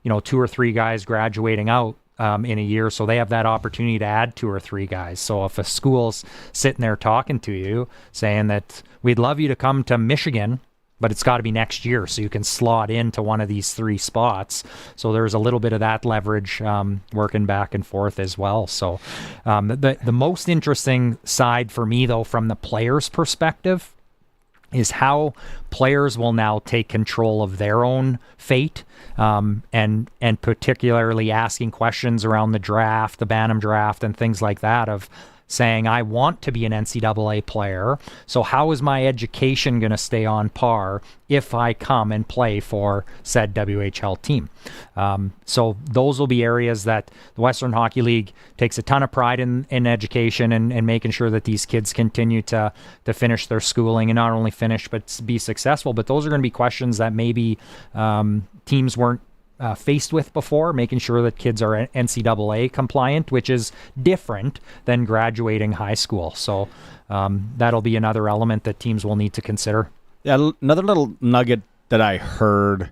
2 or 3 guys graduating out in a year, so they have that opportunity to add 2 or 3 guys. So if a school's sitting there talking to you saying that we'd love you to come to Michigan, but it's got to be next year so you can slot into one of these 3 spots. So there's a little bit of that leverage working back and forth as well. So the most interesting side for me, though, from the player's perspective, is how players will now take control of their own fate, and particularly asking questions around the draft, the Bantam draft, and things like that, of saying, I want to be an NCAA player, so how is my education going to stay on par if I come and play for said WHL team? So those will be areas that the Western Hockey League takes a ton of pride in education and making sure that these kids continue to finish their schooling, and not only finish but be successful. But those are going to be questions that maybe teams weren't faced with before, making sure that kids are NCAA compliant, which is different than graduating high school. So that'll be another element that teams will need to consider. Yeah, another little nugget that I heard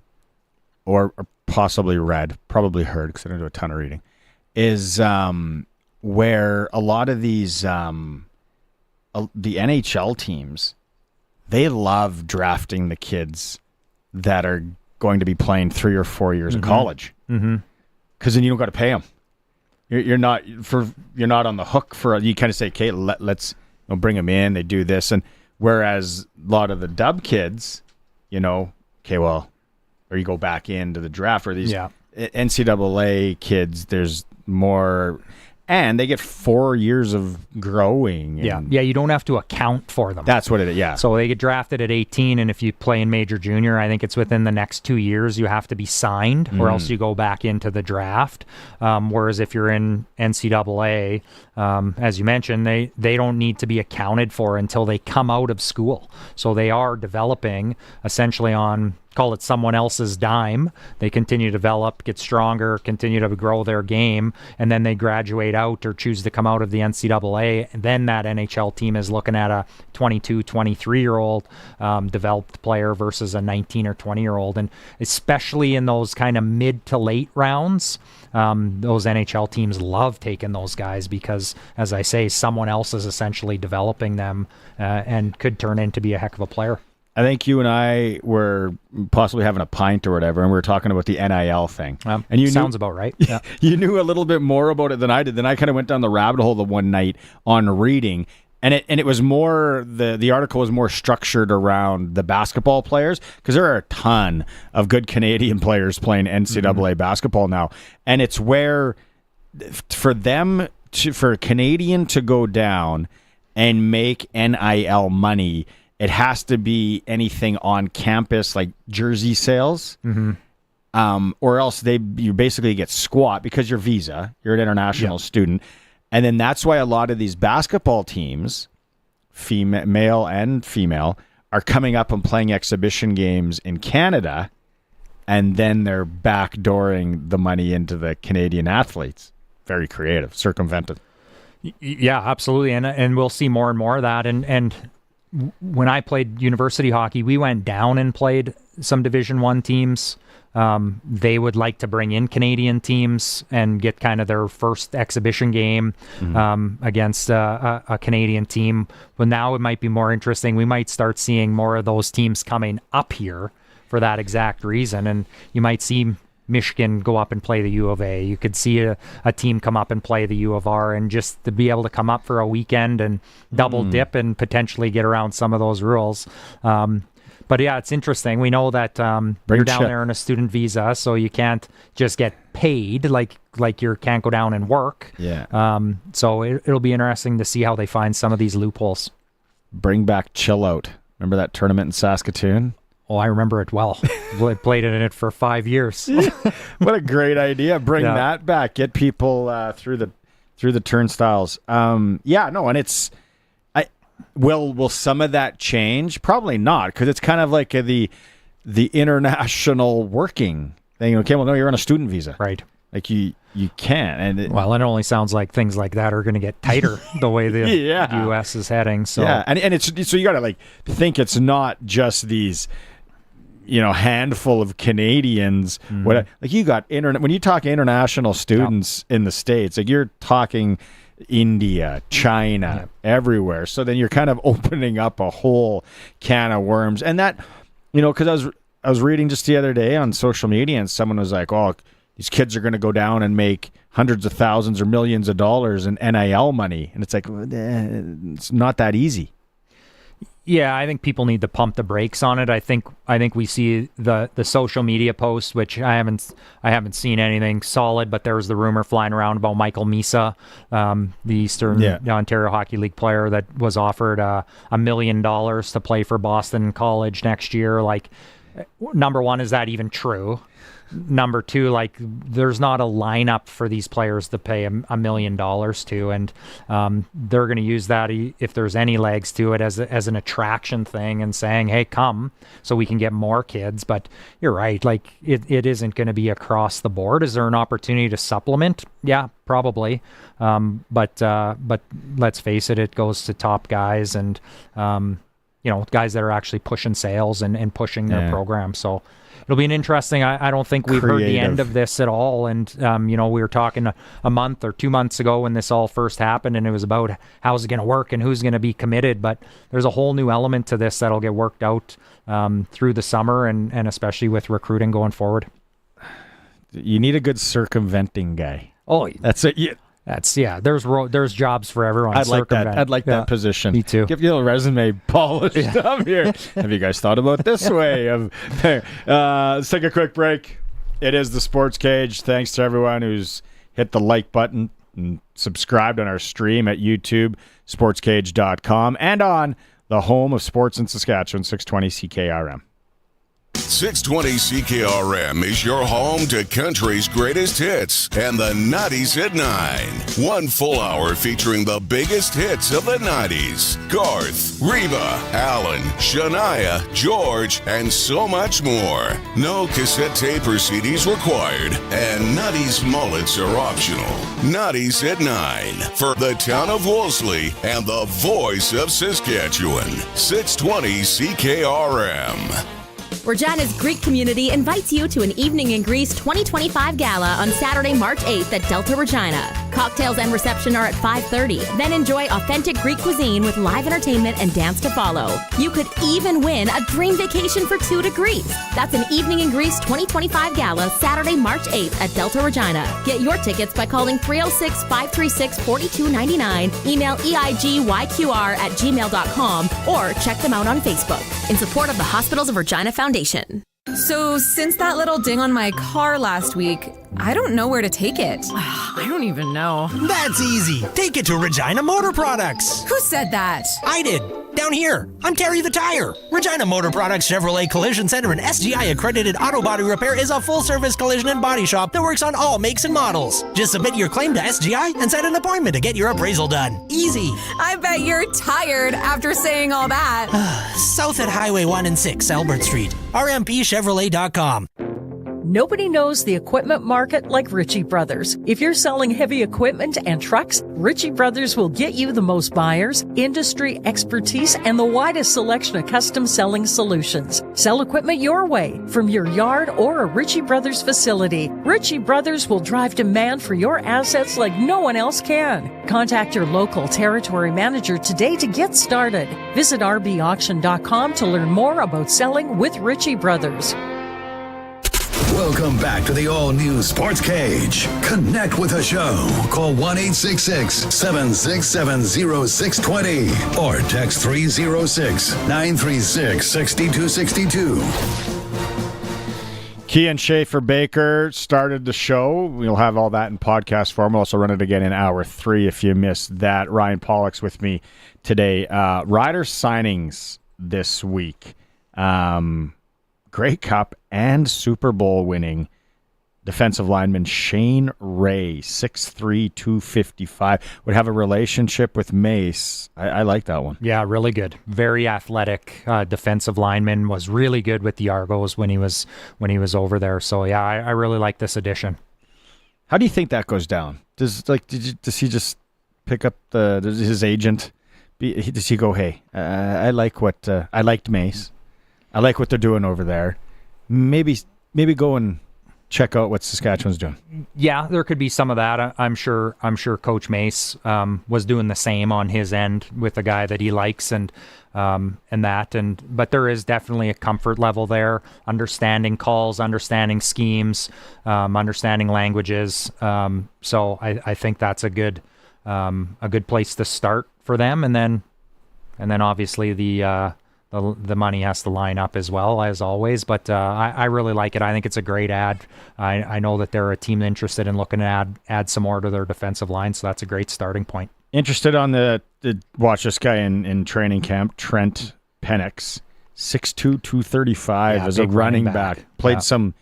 or possibly read, probably heard because I don't do a ton of reading, is where a lot of these the NHL teams, they love drafting the kids that are going to be playing 3 or 4 years of college, because then you don't got to pay them. You're not on the hook for. You kind of say, okay, let's bring them in. They do this, and whereas a lot of the dub kids, okay, well, or you go back into the draft, or these NCAA kids, there's more. And they get 4 years of growing. And you don't have to account for them. That's what it is, yeah. So they get drafted at 18, and if you play in major junior, I think it's within the next 2 years you have to be signed, or else you go back into the draft. Whereas if you're in NCAA, as you mentioned, they don't need to be accounted for until they come out of school. So they are developing essentially on, call it someone else's dime. They continue to develop, get stronger, continue to grow their game, and then they graduate out or choose to come out of the NCAA. And then that NHL team is looking at a 22, 23-year-old developed player versus a 19 or 20-year-old. And especially in those kind of mid to late rounds, those NHL teams love taking those guys because, as I say, someone else is essentially developing them and could turn into be a heck of a player. I think you and I were possibly having a pint or whatever, and we were talking about the NIL thing. And you sounds about right. Yeah. You knew a little bit more about it than I did. Then I kind of went down the rabbit hole the one night on reading, and it was more, the article was more structured around the basketball players, because there are a ton of good Canadian players playing NCAA basketball now, and it's where for a Canadian to go down and make NIL money, it has to be anything on campus, like jersey sales, or else you basically get squat because you're visa. You're an international student. And then that's why a lot of these basketball teams, male and female, are coming up and playing exhibition games in Canada, and then they're backdooring the money into the Canadian athletes. very creative, circumvented. Yeah, absolutely, and we'll see more and more of that. And when I played university hockey, we went down and played some Division I teams. They would like to bring in Canadian teams and get kind of their first exhibition game against a Canadian team. But now it might be more interesting. We might start seeing more of those teams coming up here for that exact reason. And you might see Michigan go up and play the U of A. You could see a team come up and play the U of R, and just to be able to come up for a weekend and double dip and potentially get around some of those rules. But yeah, it's interesting. We know that you're down there on a student visa, so you can't just get paid like you can't go down and work. Yeah. So it'll be interesting to see how they find some of these loopholes. Bring back Chill Out. Remember that tournament in Saskatoon? Oh, I remember it well. I played in it for 5 years. What a great idea! Bring that back. Get people through the turnstiles. And it's. Will some of that change? Probably not, because it's kind of like the international working thing. Okay, well, no, you're on a student visa, right? Like you can't. And it only sounds like things like that are going to get tighter the way the U.S. is heading. So and it's so you got to think it's not just these. Handful of Canadians. You got when you talk international students in the States, you're talking India, China, everywhere. So then you're kind of opening up a whole can of worms. And that, because I was reading just the other day on social media, and someone was like, "Oh, these kids are going to go down and make hundreds of thousands or millions of dollars in NIL money," and it's like it's not that easy. Yeah, I think people need to pump the brakes on it. I think we see the social media posts, which I haven't seen anything solid, but there was the rumor flying around about Michael Misa, the Eastern Ontario Hockey League player that was offered $1 million to play for Boston College next year. Like, number one, is that even true? Number two, there's not a lineup for these players to pay $1 million to, and they're going to use that, if there's any legs to it, as an attraction thing and saying, "Hey, come," so we can get more kids. But you're right, it isn't going to be across the board. Is there an opportunity to supplement? Yeah, probably. But let's face it, it goes to top guys and guys that are actually pushing sales and pushing their program. So it'll be an interesting. I don't think we've heard the end of this at all. And we were talking a month or 2 months ago when this all first happened, and it was about how's it going to work and who's going to be committed. But there's a whole new element to this that'll get worked out through the summer and especially with recruiting going forward. You need a good circumventing guy. Oh, that's it. Yeah. There's jobs for everyone. I'd like that. I'd like that position. Me too. Give you a little resume polished up here. Have you guys thought about this way of? Let's take a quick break. It is the Sports Cage. Thanks to everyone who's hit the like button and subscribed on our stream at YouTube, sportscage.com, and on the home of sports in Saskatchewan, 620 CKRM. 620 CKRM is your home to country's greatest hits and the 90s at 9. 1 full hour featuring the biggest hits of the 90s. Garth, Reba, Alan, Shania, George, and so much more. No cassette tape or CDs required, and 90s mullets are optional. 90s at 9 for the town of Wolseley and the voice of Saskatchewan. 620 CKRM. Regina's Greek community invites you to an Evening in Greece 2025 gala on Saturday, March 8th at Delta Regina. Cocktails and reception are at 5:30. Then enjoy authentic Greek cuisine with live entertainment and dance to follow. You could even win a dream vacation for 2 to Greece. That's an Evening in Greece 2025 gala Saturday, March 8th at Delta Regina. Get your tickets by calling 306-536-4299, email eigYQR@gmail.com, or check them out on Facebook. In support of the Hospitals of Regina Foundation. So, since that little ding on my car last week, I don't know where to take it. I don't even know. That's easy. Take it to Regina Motor Products. Who said that? I did. Down here. I'm Terry the Tire. Regina Motor Products Chevrolet Collision Center and SGI accredited auto body repair is a full-service collision and body shop that works on all makes and models. Just submit your claim to SGI and set an appointment to get your appraisal done. Easy. I bet you're tired after saying all that. South at Highway 1 and 6, Albert Street. RMPChevrolet.com. Nobody knows the equipment market like Ritchie Brothers. If you're selling heavy equipment and trucks, Ritchie Brothers will get you the most buyers, industry expertise, and the widest selection of custom selling solutions. Sell equipment your way from your yard or a Ritchie Brothers facility. Ritchie Brothers will drive demand for your assets like no one else can. Contact your local territory manager today to get started. Visit rbauction.com to learn more about selling with Ritchie Brothers. Welcome back to the all-new Sports Cage. Connect with the show. Call 1-866-767-0620 or text 306-936-6262. Kian Schaeffer-Baker started the show. We'll have all that in podcast form. We'll also run it again in hour 3 if you missed that. Ryan Pollock's with me today. Rider signings this week. Grey Cup and Super Bowl winning defensive lineman Shane Ray, 6'3", 255, would have a relationship with Mace. I like that one. Yeah, really good. Very athletic defensive lineman. Was really good with the Argos when he was over there. So yeah, I really like this addition. How do you think that goes down? Does he just pick up does his agent? Does he go, hey, I liked Mace. I like what they're doing over there. Maybe go and check out what Saskatchewan's doing. Yeah, there could be some of that. I'm sure Coach Mace was doing the same on his end with a guy that he likes but there is definitely a comfort level there, understanding calls, understanding schemes, understanding languages. So I think that's a good place to start for them, and then obviously the money has to line up as well, as always. But I really like it. I think it's a great ad. I know that they're a team interested in looking to add some more to their defensive line, so that's a great starting point. Interested on watch this guy in training camp, Trent Penix, 6'2", 235 as a running back. Played some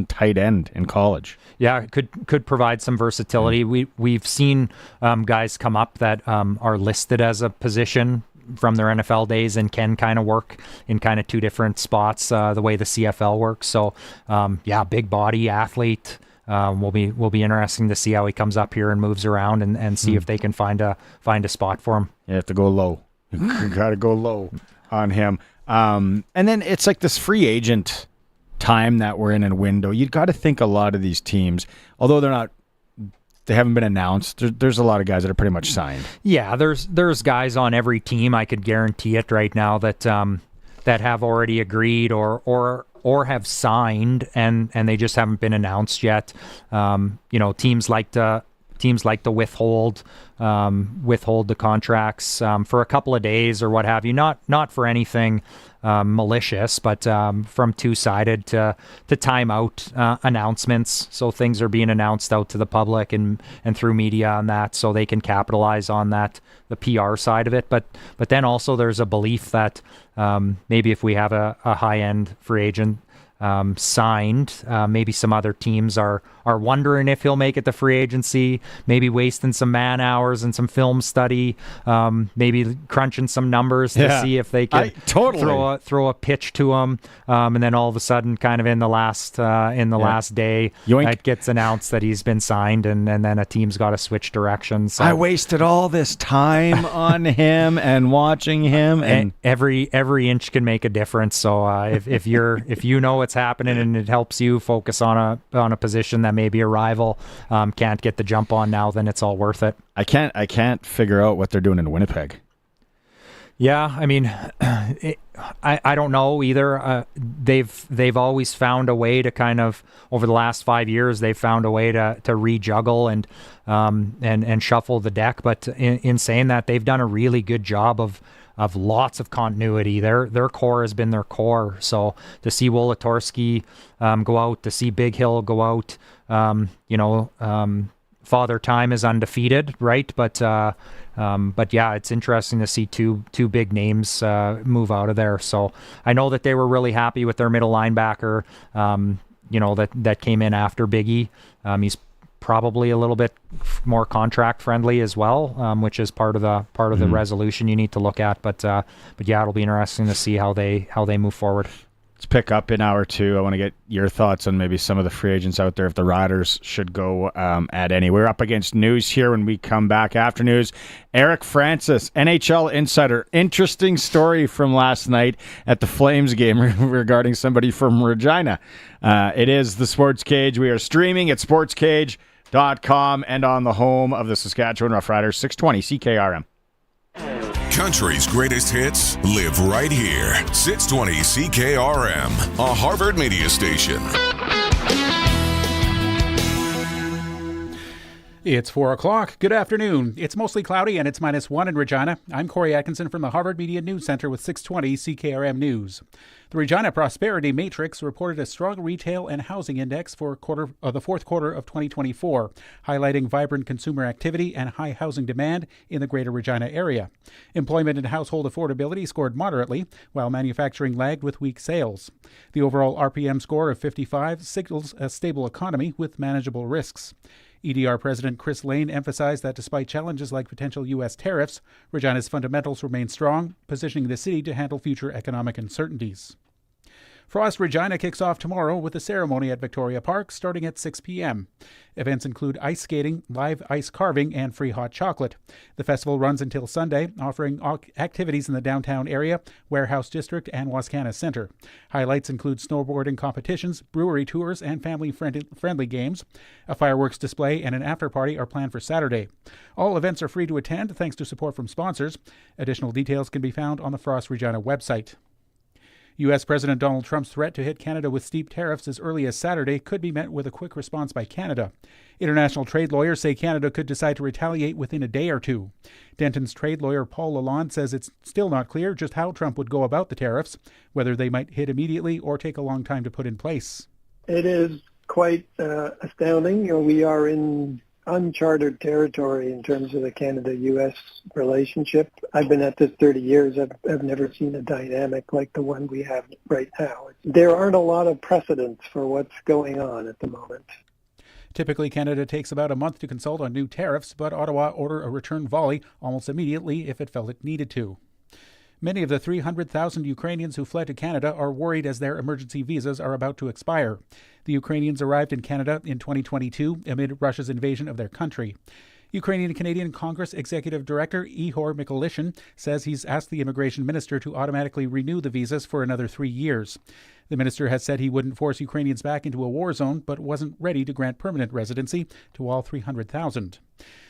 tight end in college. Yeah, could provide some versatility. We've seen guys come up that are listed as a position from their NFL days and can kind of work in kind of two different spots, the way the CFL works. So, big body athlete. Will be interesting to see how he comes up here and moves around and see if they can find a spot for him. You have to go low. You got to go low on him. And then it's like this free agent time that we're in a window. You've got to think a lot of these teams, although they haven't been announced, there's a lot of guys that are pretty much signed. Yeah, there's guys on every team, I could guarantee it right now, that have already agreed or have signed and they just haven't been announced yet. Teams like to withhold the contracts for a couple of days or what have you. Not for anything malicious, but from two-sided to time out announcements. So things are being announced out to the public and through media on that, so they can capitalize on that, the PR side of it. But then also there's a belief that maybe if we have a high-end free agent signed, maybe some other teams are wondering if he'll make it to free agency, maybe wasting some man hours and some film study, maybe crunching some numbers to see if they can throw a pitch to him, and then all of a sudden, kind of in the last day, it gets announced that he's been signed, and then a team's got to switch directions. So. I wasted all this time on him and watching him, and every inch can make a difference. So if you know what's happening and it helps you focus on a position that maybe a rival can't get the jump on now, then it's all worth it. I can't figure out what they're doing in Winnipeg. Yeah, I mean, I don't know either. They've always found a way to kind of, over the last 5 years, they've found a way to rejuggle and shuffle the deck. But in saying that, they've done a really good job of lots of continuity. Their core has been their core. So to see Wolatorsky go out, to see Big Hill go out, Father Time is undefeated, right? But yeah, it's interesting to see two big names move out of there. So I know that they were really happy with their middle linebacker, that came in after Biggie. He's probably a little bit more contract friendly as well, which is part of the resolution you need to look at. But yeah, it'll be interesting to see how they move forward. Let's pick up in hour two. I want to get your thoughts on maybe some of the free agents out there, if the Riders should go at any. We're up against news here when we come back. After news, Eric Francis, NHL insider. Interesting story from last night at the Flames game regarding somebody from Regina. It is the Sports Cage. We are streaming at sportscage.com and on the home of the Saskatchewan Roughriders, 620 CKRM. Country's greatest hits live right here. 620 CKRM, a Harvard media station. It's 4 o'clock. Good afternoon. It's mostly cloudy and it's -1 in Regina. I'm Corey Atkinson from the Harvard Media News Center with 620 CKRM News. The Regina Prosperity Matrix reported a strong retail and housing index for the fourth quarter of 2024, highlighting vibrant consumer activity and high housing demand in the greater Regina area. Employment and household affordability scored moderately, while manufacturing lagged with weak sales. The overall RPM score of 55 signals a stable economy with manageable risks. EDR President Chris Lane emphasized that despite challenges like potential U.S. tariffs, Regina's fundamentals remain strong, positioning the city to handle future economic uncertainties. Frost Regina kicks off tomorrow with a ceremony at Victoria Park starting at 6 p.m. Events include ice skating, live ice carving, and free hot chocolate. The festival runs until Sunday, offering activities in the downtown area, Warehouse District, and Wascana Center. Highlights include snowboarding competitions, brewery tours, and family-friendly games. A fireworks display and an after-party are planned for Saturday. All events are free to attend thanks to support from sponsors. Additional details can be found on the Frost Regina website. U.S. President Donald Trump's threat to hit Canada with steep tariffs as early as Saturday could be met with a quick response by Canada. International trade lawyers say Canada could decide to retaliate within a day or two. Denton's trade lawyer Paul Lalonde says it's still not clear just how Trump would go about the tariffs, whether they might hit immediately or take a long time to put in place. It is quite astounding. We are in uncharted territory in terms of the Canada-U.S. relationship. I've been at this 30 years. I've never seen a dynamic like the one we have right now. There aren't a lot of precedents for what's going on at the moment. Typically, Canada takes about a month to consult on new tariffs, but Ottawa ordered a return volley almost immediately if it felt it needed to. Many of the 300,000 Ukrainians who fled to Canada are worried as their emergency visas are about to expire. The Ukrainians arrived in Canada in 2022 amid Russia's invasion of their country. Ukrainian-Canadian Congress Executive Director Ihor Mikolishin says he's asked the immigration minister to automatically renew the visas for another 3 years. The minister has said he wouldn't force Ukrainians back into a war zone, but wasn't ready to grant permanent residency to all 300,000.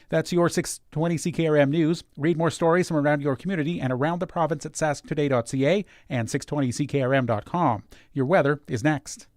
That's your 620 CKRM News. Read more stories from around your community and around the province at sasktoday.ca and 620ckrm.com. Your weather is next.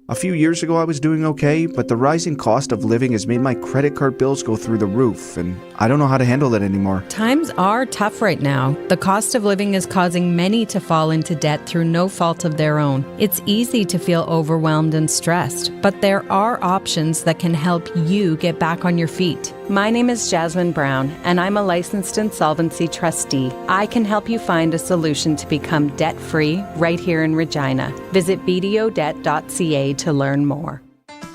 A few years ago I was doing okay, but the rising cost of living has made my credit card bills go through the roof, and I don't know how to handle it anymore. Times are tough right now. The cost of living is causing many to fall into debt through no fault of their own. It's easy to feel overwhelmed and stressed, but there are options that can help you get back on your feet. My name is Jasmine Brown, and I'm a licensed insolvency trustee. I can help you find a solution to become debt-free right here in Regina. Visit bdodebt.ca to learn more.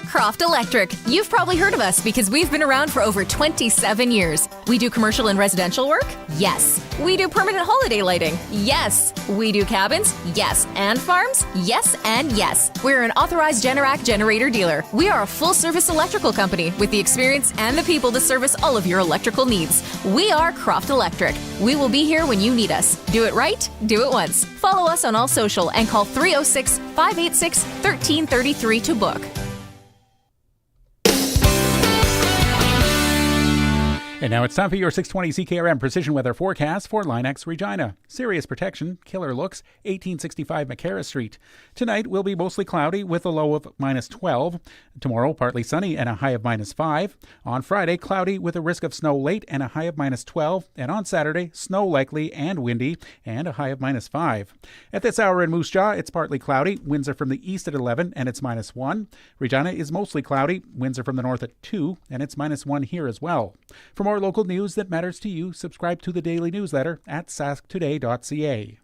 Croft Electric. You've probably heard of us because we've been around for over 27 years. We do commercial and residential work? Yes. We do permanent holiday lighting? Yes. We do cabins? Yes. And farms? Yes and yes. We're an authorized Generac generator dealer. We are a full-service electrical company with the experience and the people to service all of your electrical needs. We are Croft Electric. We will be here when you need us. Do it right, do it once. Follow us on all social and call 306-586-1333 to book. And now it's time for your 620 CKRM Precision Weather Forecast for Linex Regina. Sirius Protection, killer looks, 1865 McCarra Street. Tonight will be mostly cloudy with a low of -12. Tomorrow, partly sunny and a high of -5. On Friday, cloudy with a risk of snow late and a high of -12. And on Saturday, snow likely and windy and a high of -5. At this hour in Moose Jaw, it's partly cloudy. Winds are from the east at 11 and it's -1. Regina is mostly cloudy. Winds are from the north at 2 and it's -1 here as well. For more local news that matters to you, subscribe to the daily newsletter at sasktoday.ca.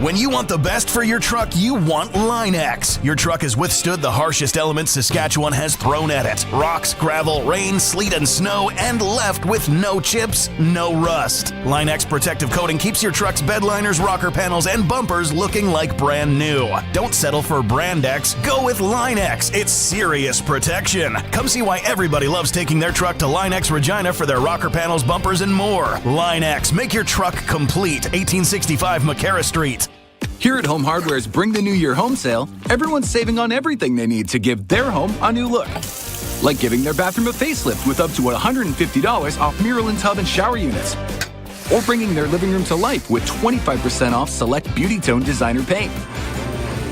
When you want the best for your truck, you want Line-X. Your truck has withstood the harshest elements Saskatchewan has thrown at it. Rocks, gravel, rain, sleet, and snow, and left with no chips, no rust. Line-X protective coating keeps your truck's bed liners, rocker panels, and bumpers looking like brand new. Don't settle for Brand X. Go with Line-X. It's serious protection. Come see why everybody loves taking their truck to Line-X Regina for their rocker panels, bumpers, and more. Line-X. Make your truck complete. 1865 McCarra Street. Here at Home Hardware's Bring the New Year home sale, everyone's saving on everything they need to give their home a new look. Like giving their bathroom a facelift with up to $150 off mural and tub and shower units. Or bringing their living room to life with 25% off select Beauty Tone designer paint.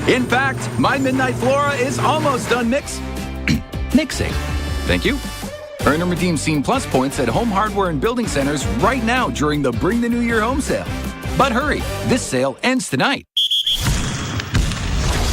In fact, my Midnight Flora is almost done mixing. Thank you. Earn and redeem Scene Plus points at Home Hardware and Building Centers right now during the Bring the New Year home sale. But hurry, this sale ends tonight.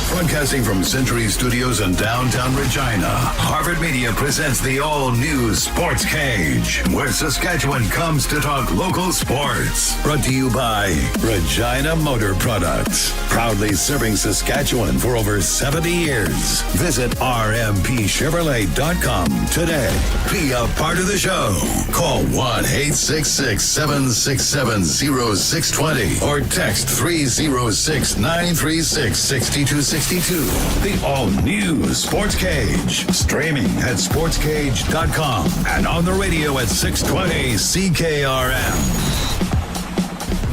Broadcasting from Century Studios in downtown Regina, Harvard Media presents the all-new Sports Cage, where Saskatchewan comes to talk local sports. Brought to you by Regina Motor Products, proudly serving Saskatchewan for over 70 years. Visit rmpchevrolet.com today. Be a part of the show. Call 1-866-767-0620 or text 306-936-6262. The all-new Sports Cage. Streaming at sportscage.com and on the radio at 620 CKRM.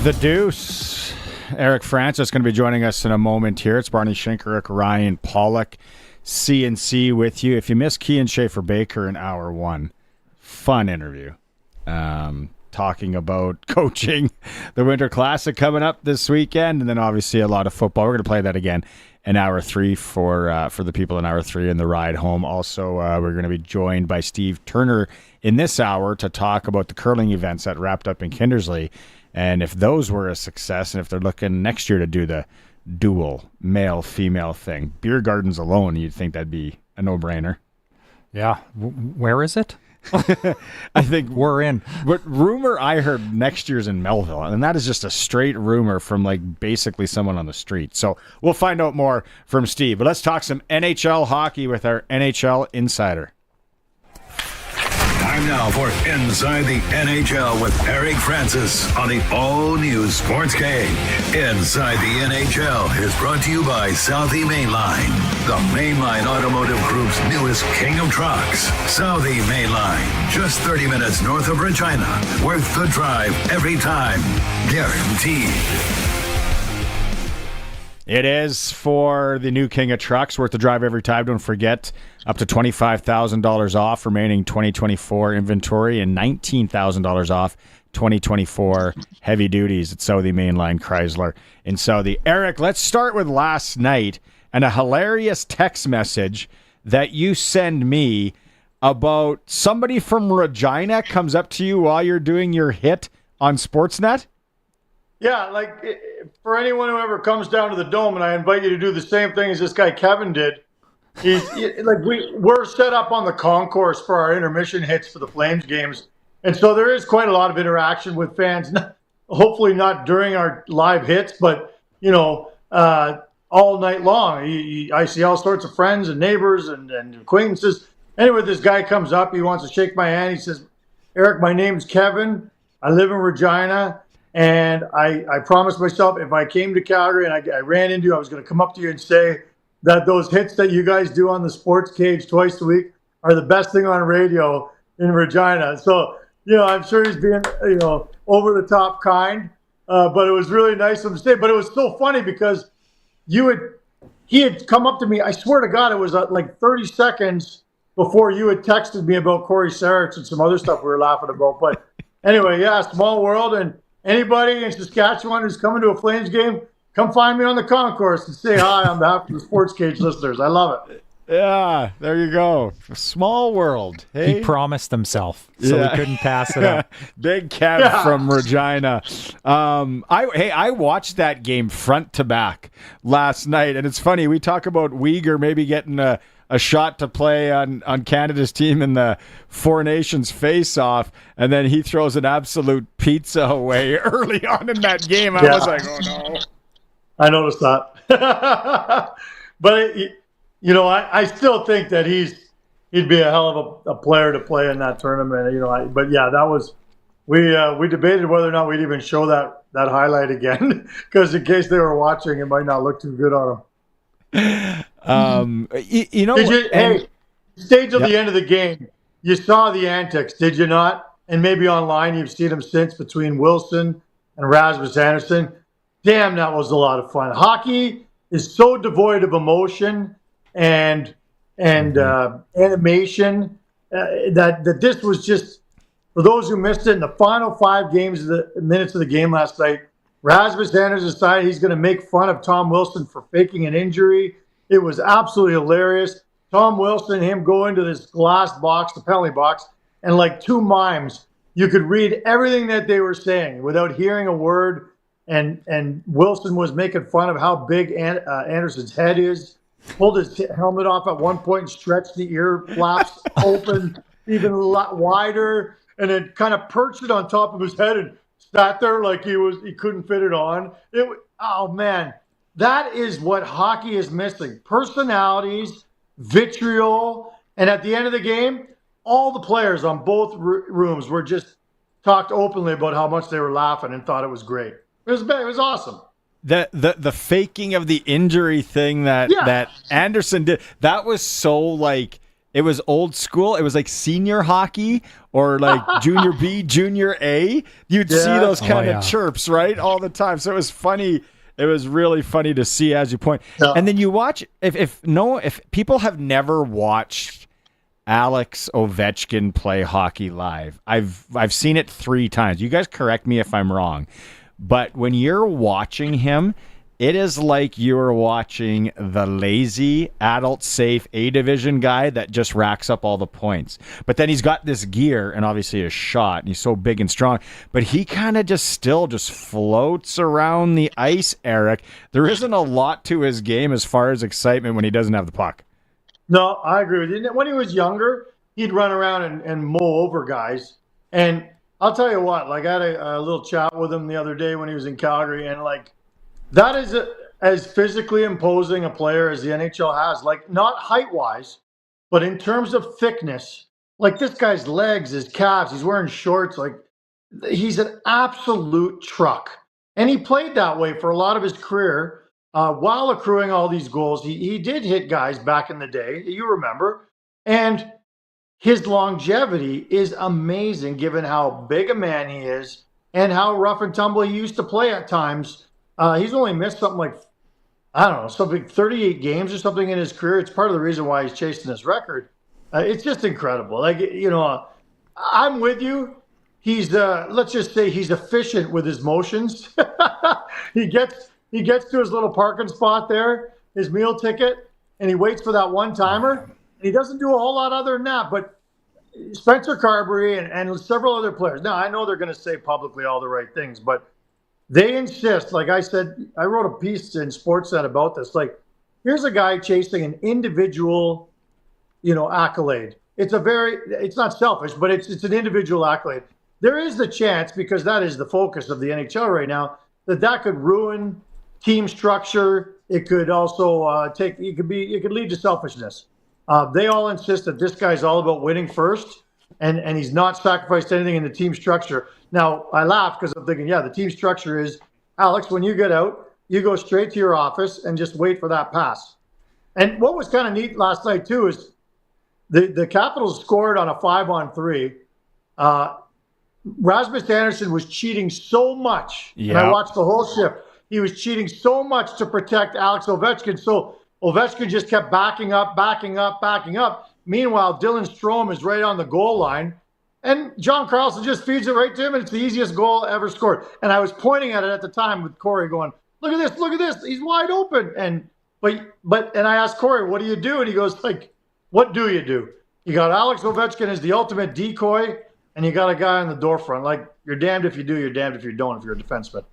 The Deuce. Eric Francis going to be joining us in a moment here. It's Barney Schaeffer, Ryan Pollock, CNC with you. If you missed Kian Schaeffer-Baker in hour one, fun interview. Talking about coaching the Winter Classic coming up this weekend, and then obviously a lot of football. We're going to play that again in hour three for the people in hour three in the ride home. Also, we're going to be joined by Steve Turner in this hour to talk about the curling events that wrapped up in Kindersley, and if those were a success, and if they're looking next year to do the dual male-female thing. Beer gardens alone, you'd think that'd be a no-brainer. Yeah. Where is it? I think we're in. But rumor I heard next year's in Melville, and that is just a straight rumor from like basically someone on the street. So we'll find out more from Steve. But let's talk some NHL hockey with our NHL insider. Time now for Inside the NHL with Eric Francis on the all-new Sports Cage. Inside the NHL is brought to you by Southie Mainline, the Mainline Automotive Group's newest king of trucks. Southie Mainline, just 30 minutes north of Regina. Worth the drive every time. Guaranteed. It is for the new king of trucks, worth the drive every time. Don't forget, up to $25,000 off remaining 2024 inventory and $19,000 off 2024 heavy duties at Southie Mainline Chrysler in Southie. Eric, let's start with last night and a hilarious text message that you send me about somebody from Regina comes up to you while you're doing your hit on Sportsnet. Yeah, like for anyone who ever comes down to the Dome, and I invite you to do the same thing as this guy Kevin did. We're set up on the concourse for our intermission hits for the Flames games, and so there is quite a lot of interaction with fans. Hopefully not during our live hits, but all night long. I see all sorts of friends and neighbors and acquaintances. Anyway, this guy comes up. He wants to shake my hand. He says, "Eric, my name's Kevin. I live in Regina. And I promised myself if I came to Calgary and I ran into you, I was going to come up to you and say that those hits that you guys do on the Sports Cage twice a week are the best thing on radio in Regina." So, I'm sure he's being, over the top kind, but it was really nice of him to say. But it was so funny because he had come up to me. I swear to God, it was like 30 seconds before you had texted me about Corey Sarich and some other stuff we were laughing about. But anyway, yeah, small world. And anybody in Saskatchewan who's coming to a Flames game, come find me on the concourse and say hi on behalf of the Sports Cage listeners. I love it. Yeah, there you go. Small world. Hey? He promised himself, so we couldn't pass it up. Big Kev from Regina. I watched that game front to back last night, and it's funny. We talk about Uyghur maybe getting a shot to play on Canada's team in the Four Nations face-off, and then he throws an absolute pizza away early on in that game. I was like, oh no. I noticed that. But, I still think that he'd be a hell of a player to play in that tournament. But yeah, that was we debated whether or not we'd even show that highlight again because in case they were watching, it might not look too good on them. Stayed till the end of the game. You saw the antics, did you not? And maybe online you've seen them since between Wilson and Rasmus Anderson. Damn, that was a lot of fun. Hockey is so devoid of emotion and animation that this was just, for those who missed it, in the final 5 minutes of the game last night, Rasmus Anderson decided he's going to make fun of Tom Wilson for faking an injury. It was absolutely hilarious. Tom Wilson, him go into this glass box, the penalty box, and like 2 mimes, you could read everything that they were saying without hearing a word. And Wilson was making fun of how big Anderson's head is, pulled his helmet off at one point and stretched the ear flaps open even a lot wider, and then kind of perched it on top of his head and sat there like he couldn't fit it on. Oh man, that is what hockey is missing: personalities, vitriol, and at the end of the game, all the players on both rooms were just talked openly about how much they were laughing and thought it was great. It was awesome. The faking of the injury thing that Anderson did, that was so like, it was old school. It was like senior hockey or like junior B, junior A. You'd see those kind of chirps, right, all the time. So it was funny. It was really funny to see, as you point. Yeah. And then you watch, if people have never watched Alex Ovechkin play hockey live, I've seen it 3 times. You guys correct me if I'm wrong. But when you're watching him, it is like you're watching the lazy, adult safe A division guy that just racks up all the points. But then he's got this gear and obviously a shot, and he's so big and strong. But he kind of just floats around the ice, Eric. There isn't a lot to his game as far as excitement when he doesn't have the puck. No, I agree with you. When he was younger, he'd run around and mow over guys. And I'll tell you what, like I had a little chat with him the other day when he was in Calgary, and like that is as physically imposing a player as the NHL has. Like not height-wise, but in terms of thickness. Like this guy's legs, his calves, he's wearing shorts. Like he's an absolute truck. And he played that way for a lot of his career while accruing all these goals. He did hit guys back in the day, you remember. And his longevity is amazing given how big a man he is and how rough and tumble he used to play at times. He's only missed something like, I don't know, something 38 games or something in his career. It's part of the reason why he's chasing this record. It's just incredible. Like, I'm with you. He's, let's just say he's efficient with his motions. He gets to his little parking spot there, his meal ticket, and he waits for that one-timer. He doesn't do a whole lot other than that, but Spencer Carberry and several other players. Now, I know they're going to say publicly all the right things, but they insist. Like I said, I wrote a piece in Sportsnet about this. Like, here's a guy chasing an individual, accolade. It's not selfish, but it's an individual accolade. There is the chance, because that is the focus of the NHL right now, that could ruin team structure. It could also it could lead to selfishness. They all insist that this guy's all about winning first, and he's not sacrificed anything in the team structure. Now, I laugh because I'm thinking, the team structure is, Alex, when you get out, you go straight to your office and just wait for that pass. And what was kind of neat last night, too, is the Capitals scored on a 5-on-3. Rasmus Anderson was cheating so much, and I watched the whole shift. He was cheating so much to protect Alex Ovechkin, so Ovechkin just kept backing up. Meanwhile, Dylan Strome is right on the goal line, and John Carlson just feeds it right to him, and it's the easiest goal ever scored. And I was pointing at it at the time with Corey going, look at this, he's wide open. And I asked Corey, what do you do? And he goes, like, what do you do? You got Alex Ovechkin as the ultimate decoy, and you got a guy on the door front. Like, you're damned if you do, you're damned if you don't if you're a defenseman.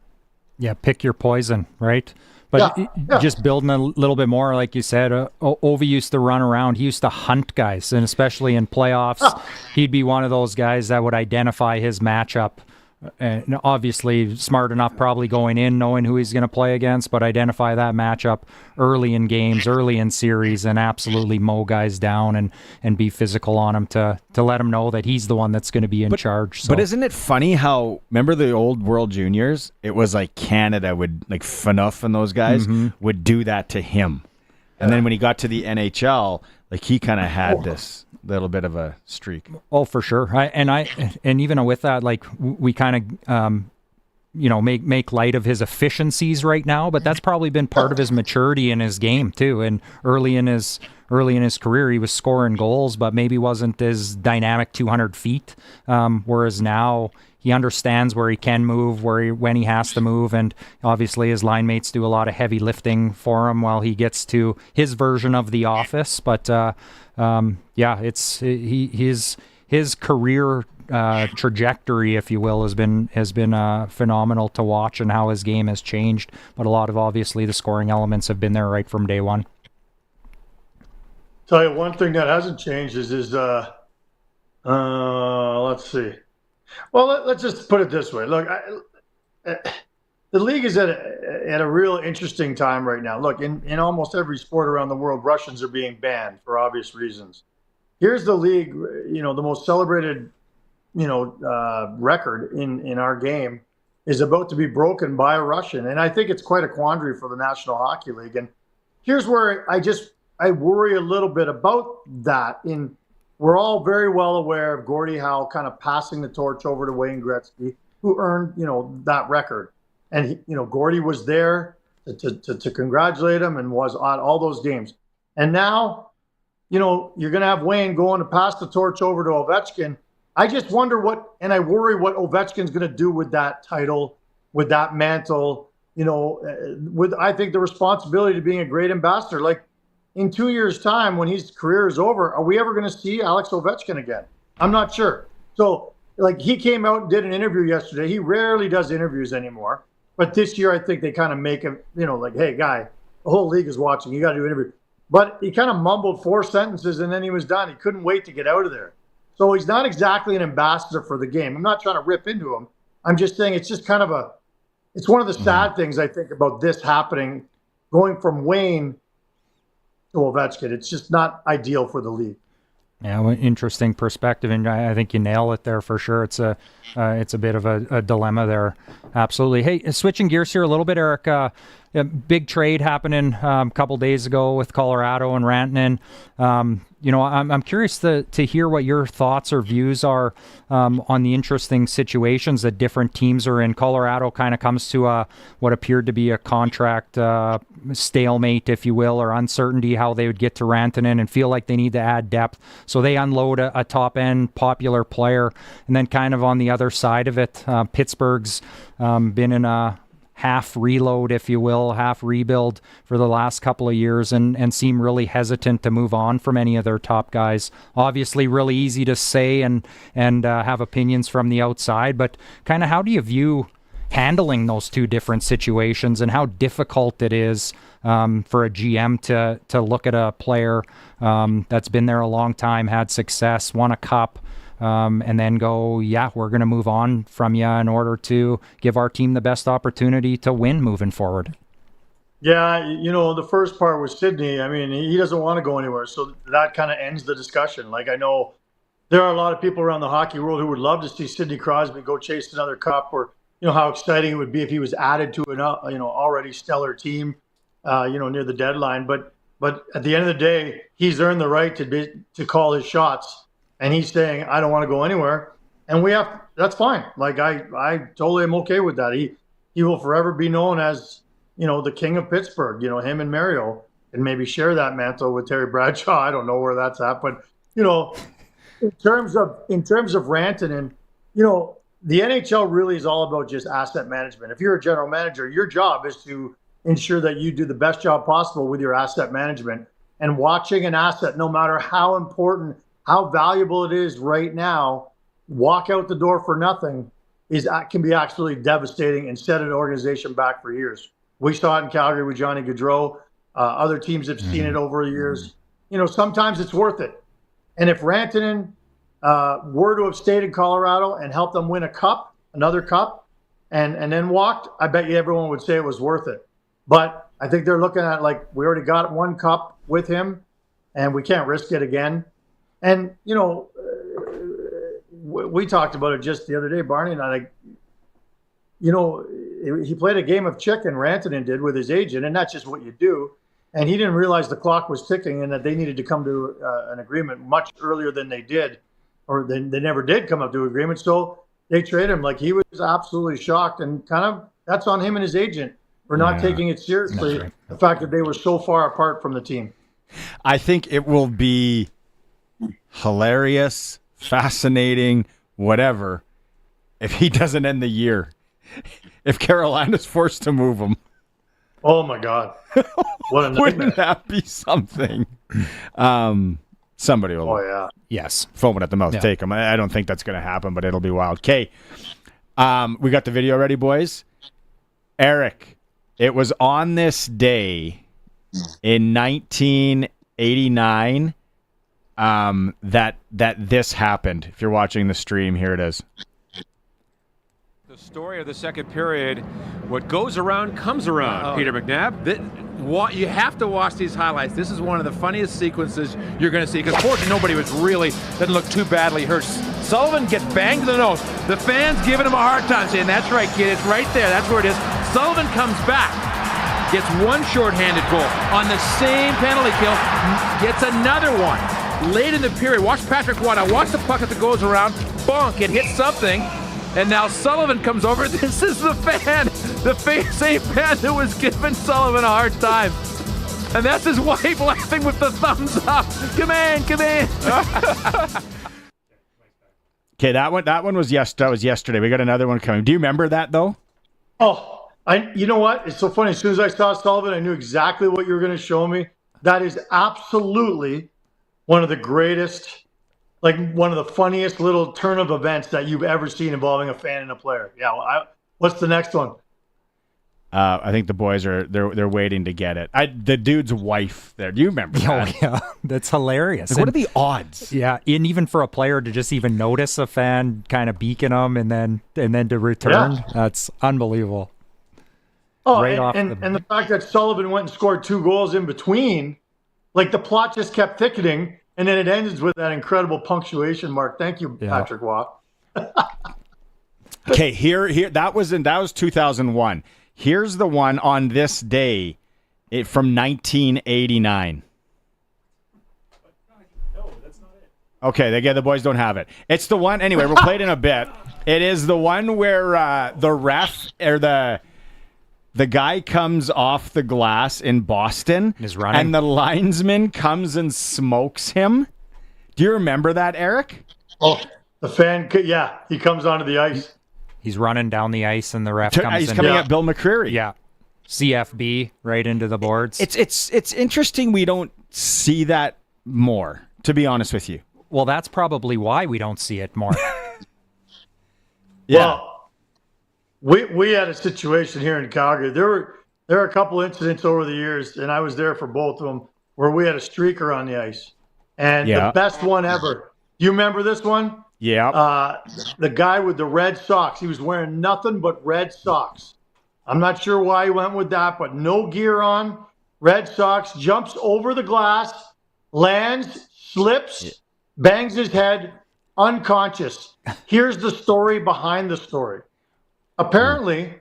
Yeah, pick your poison, right? But just building a little bit more, like you said, Ovi used to run around. He used to hunt guys, and especially in playoffs, he'd be one of those guys that would identify his matchup and obviously smart enough probably going in knowing who he's going to play against, but identify that matchup early in games, early in series, and absolutely mow guys down and be physical on him to let him know that he's the one that's going to be in charge. So. But isn't it funny how, remember the old World Juniors? It was like Canada would, like Phaneuf and those guys would do that to him. And then when he got to the NHL, like he kind of had this little bit of a streak. Oh, for sure. And even with that, like we kind of, make light of his efficiencies right now, but that's probably been part of his maturity in his game too. And early in his career, he was scoring goals, but maybe wasn't as dynamic 200 feet. Whereas now he understands where he can move, when he has to move, and obviously his line mates do a lot of heavy lifting for him while he gets to his version of the office. But it's his career trajectory, if you will, has been phenomenal to watch, and how his game has changed. But a lot of obviously the scoring elements have been there right from day one. Tell you one thing that hasn't changed is his. Let's see. Well, let's just put it this way. Look, the league is at a real interesting time right now. Look, in almost every sport around the world, Russians are being banned for obvious reasons. Here's the league, the most celebrated, record in our game is about to be broken by a Russian. And I think it's quite a quandary for the National Hockey League. And here's where I worry a little bit about that. We're all very well aware of Gordie Howe kind of passing the torch over to Wayne Gretzky, who earned, that record. And, Gordie was there to congratulate him and was on all those games. And now, you're going to have Wayne going to pass the torch over to Ovechkin. I just wonder I worry what Ovechkin's going to do with that title, with that mantle, with, I think, the responsibility to being a great ambassador. Like, in 2 years' time, when his career is over, are we ever going to see Alex Ovechkin again? I'm not sure. So, he came out and did an interview yesterday. He rarely does interviews anymore. But this year, I think they kind of make him, hey, guy, the whole league is watching. You got to do an interview. But he kind of mumbled 4 sentences, and then he was done. He couldn't wait to get out of there. So he's not exactly an ambassador for the game. I'm not trying to rip into him. I'm just saying it's just kind of it's one of the sad things, I think, about this happening, going from Wayne to Ovechkin. It's just not ideal for the league. Yeah, well, interesting perspective, and I think you nail it there for sure. It's a bit of a dilemma there. Absolutely. Hey, switching gears here a little bit, Eric. A big trade happening a couple days ago with Colorado and Rantanen. I'm curious to hear what your thoughts or views are on the interesting situations that different teams are in. Colorado kind of comes to what appeared to be a contract stalemate, if you will, or uncertainty how they would get to Rantanen and feel like they need to add depth. So they unload a top-end popular player. And then kind of on the other side of it, Pittsburgh's been in a half reload, if you will, half rebuild for the last couple of years and seem really hesitant to move on from any of their top guys. Obviously really easy to say and have opinions from the outside, but kind of how do you view handling those two different situations and how difficult it is for a GM to look at a player that's been there a long time, had success, won a cup, and then go, we're going to move on from you in order to give our team the best opportunity to win moving forward. Yeah, the first part was Sidney. I mean, he doesn't want to go anywhere, so that kind of ends the discussion. Like, I know there are a lot of people around the hockey world who would love to see Sidney Crosby go chase another cup, or how exciting it would be if he was added to an already stellar team, near the deadline. But at the end of the day, he's earned the right to call his shots. And he's saying, I don't want to go anywhere. And that's fine. Like, I totally am okay with that. He will forever be known as, the king of Pittsburgh, him and Mario, and maybe share that mantle with Terry Bradshaw. I don't know where that's at. But, in terms of Rantanen, the NHL really is all about just asset management. If you're a general manager, your job is to ensure that you do the best job possible with your asset management. And watching an asset, no matter how important, how valuable it is right now, walk out the door for nothing can be absolutely devastating and set an organization back for years. We saw it in Calgary with Johnny Gaudreau. Other teams have seen it over the years. Sometimes it's worth it. And if Rantanen were to have stayed in Colorado and helped them win a cup, another cup and then walked, I bet you everyone would say it was worth it. But I think they're looking at, like, we already got one cup with him, and we can't risk it again. And, you know, we talked about it just the other day, Barney and I, like, you know, he played a game of chicken, Rantanen did, with his agent, and that's just what you do. And he didn't realize the clock was ticking and that they needed to come to an agreement much earlier than they did, or they never did come up to an agreement. So they traded him. Like, he was absolutely shocked, and kind of that's on him and his agent for not taking it seriously, right. The fact that they were so far apart from the team. I think it will be hilarious, fascinating, whatever, if he doesn't end the year. If Carolina's forced to move him. Oh, my God. What a nightmare. Wouldn't that be something? Somebody will. Oh, yeah. Yes. Foaming at the mouth. Yeah. Take him. I don't think that's going to happen, but it'll be wild. Okay. We got the video ready, boys. Eric, it was on this day in 1989 that this happened. If you're watching the stream, here it is. The story of the second period, what goes around comes around, Peter McNabb. You have to watch these highlights. This is one of the funniest sequences you're going to see, because fortunately nobody doesn't look too badly hurt. Sullivan gets banged in the nose. The fans giving him a hard time, saying, that's right, kid, it's right there, that's where it is. Sullivan comes back, gets one shorthanded goal. On the same penalty kill, gets another one. Late in the period, watch Patrick Watt. Now watch the puck as it goes around, bonk, it hits something. And now Sullivan comes over. This is the fan, same fan that was giving Sullivan a hard time. And that's his wife laughing with the thumbs up. Come in. Okay, that one was yesterday. We got another one coming. Do you remember that, though? Oh, you know what? It's so funny. As soon as I saw Sullivan, I knew exactly what you were going to show me. That is absolutely one of the greatest, like one of the funniest little turn of events that you've ever seen involving a fan and a player. Yeah. Well, what's the next one? I think the boys they're waiting to get it. The dude's wife there. Do you remember that? Oh, yeah. That's hilarious. Like, what are the odds? Yeah. And even for a player to just even notice a fan kind of beaking them and then to return, that's unbelievable. Oh, and the fact that Sullivan went and scored 2 goals in between, like, the plot just kept thickening. And then it ends with that incredible punctuation mark. Thank you, Patrick Watt. Okay, here that was 2001. Here's the one on this day, from 1989. No, that's not it. Okay, the boys don't have it. It's the one. Anyway, we'll play it in a bit. It is the one where the ref or the guy comes off the glass in Boston, is running, and the linesman comes and smokes him. Do you remember that, Eric? Oh, the fan, he comes onto the ice. He's running down the ice, and the ref comes in. He's coming at Bill McCreary. Yeah, CFB right into the boards. It's interesting we don't see that more, to be honest with you. Well, that's probably why we don't see it more. Yeah. Well, we had a situation here in Calgary. There are a couple incidents over the years, and I was there for both of them, where we had a streaker on the ice. And the best one ever. Do you remember this one? Yeah. The guy with the red socks. He was wearing nothing but red socks. I'm not sure why he went with that, but no gear on, red socks, jumps over the glass, lands, slips, bangs his head, unconscious. Here's the story behind the story. Apparently,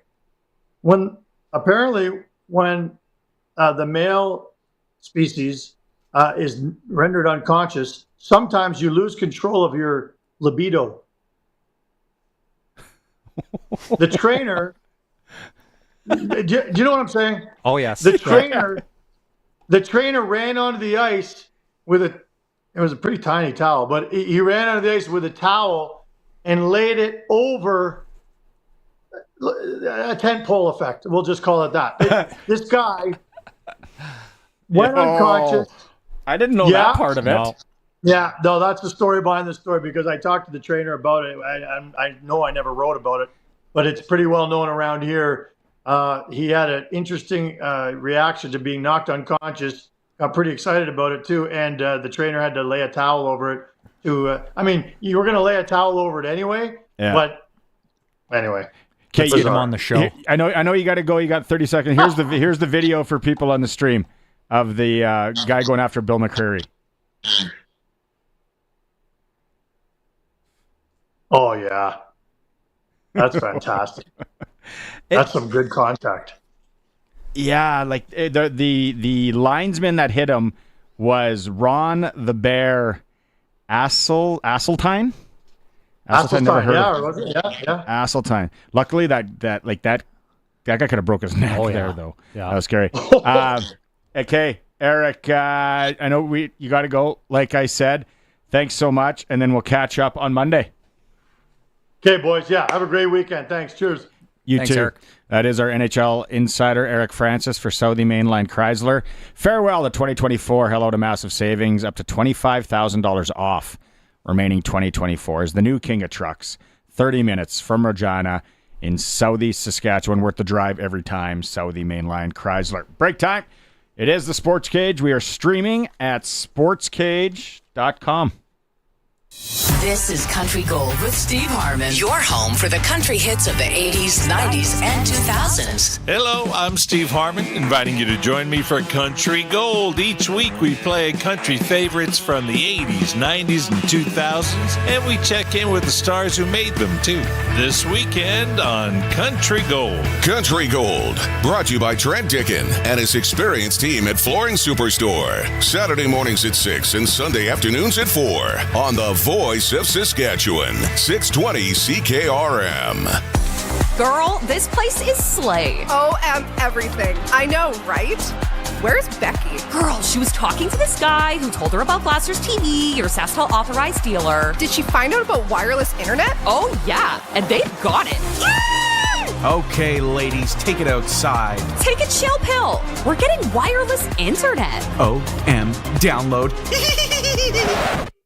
when the male species is rendered unconscious, sometimes you lose control of your libido. The trainer, do you know what I'm saying? Oh, yes. The trainer ran onto the ice it was a pretty tiny towel, but he ran onto the ice with a towel and laid it over a tent pole effect. We'll just call it that. This guy went unconscious. I didn't know that part of it. No. Yeah, no, that's the story behind the story, because I talked to the trainer about it. I know I never wrote about it, but it's pretty well known around here. He had an interesting reaction to being knocked unconscious. Got pretty excited about it too, and the trainer had to lay a towel over it. You were going to lay a towel over it anyway, but Anyway. Okay, get him on the show. I know you got to go. You got 30 seconds. Here's the video for people on the stream of the guy going after Bill McCreary. Oh yeah, that's fantastic. That's some good contact. Yeah, like the linesman that hit him was Ron the Bear Asseltine. Never heard of him. Yeah. Asseltine. Luckily, that guy could have broke his neck there, though. Yeah. That was scary. Okay, Eric, I know you got to go. Like I said, thanks so much, and then we'll catch up on Monday. Okay, boys. Yeah, have a great weekend. Thanks. Cheers. Thanks, too. Eric. That is our NHL insider, Eric Francis, for Southie Mainline Chrysler. Farewell to 2024. Hello to massive savings, up to $25,000 off. Remaining 2024 is the new king of trucks. 30 minutes from Regina in Southie, Saskatchewan. Worth the drive every time. Southie Mainline Chrysler. Break time. It is the Sports Cage. We are streaming at sportscage.com. This is Country Gold with Steve Harmon, your home for the country hits of the 80s, 90s, and 2000s. Hello, I'm Steve Harmon, inviting you to join me for Country Gold. Each week we play country favorites from the 80s, 90s, and 2000s, and we check in with the stars who made them, too. This weekend on Country Gold. Country Gold, brought to you by Trent Dickin and his experienced team at Flooring Superstore. Saturday mornings at 6 and Sunday afternoons at 4 on the Voice of Saskatchewan, 620 CKRM. Girl, this place is slay. Everything. I know, right? Where's Becky? Girl, she was talking to this guy who told her about Glasser's TV, your SaskTel authorized dealer. Did she find out about wireless internet? Oh, yeah, and they've got it. Okay, ladies, take it outside. Take a chill pill. We're getting wireless internet. Download.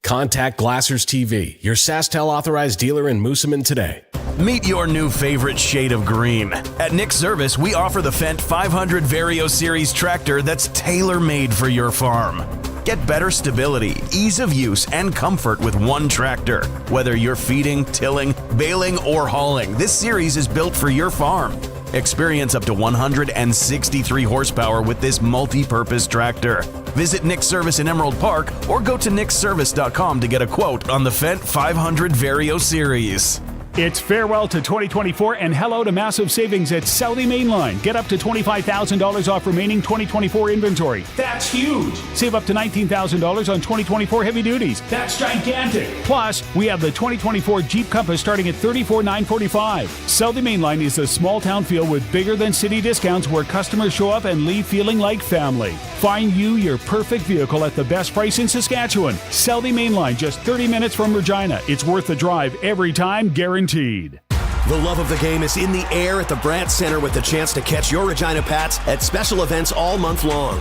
Contact Glasser's TV, your SaskTel authorized dealer in Moosomin today. Meet your new favorite shade of green. At Nick Service, we offer the Fendt 500 Vario Series tractor that's tailor-made for your farm. Get better stability, ease of use, and comfort with one tractor. Whether you're feeding, tilling, baling, or hauling, this series is built for your farm. Experience up to 163 horsepower with this multi-purpose tractor. Visit Nick's Service in Emerald Park or go to nickservice.com to get a quote on the Fendt 500 Vario Series. It's farewell to 2024 and hello to massive savings at Southie Mainline. Get up to $25,000 off remaining 2024 inventory. That's huge. Save up to $19,000 on 2024 heavy duties. That's gigantic. Plus, we have the 2024 Jeep Compass starting at $34,945. Southie Mainline is a small town feel with bigger than city discounts where customers show up and leave feeling like family. Find you your perfect vehicle at the best price in Saskatchewan. Southie Mainline, just 30 minutes from Regina. It's worth the drive every time, guaranteed. The love of the game is in the air at the Brandt Center with the chance to catch your Regina Pats at special events all month long.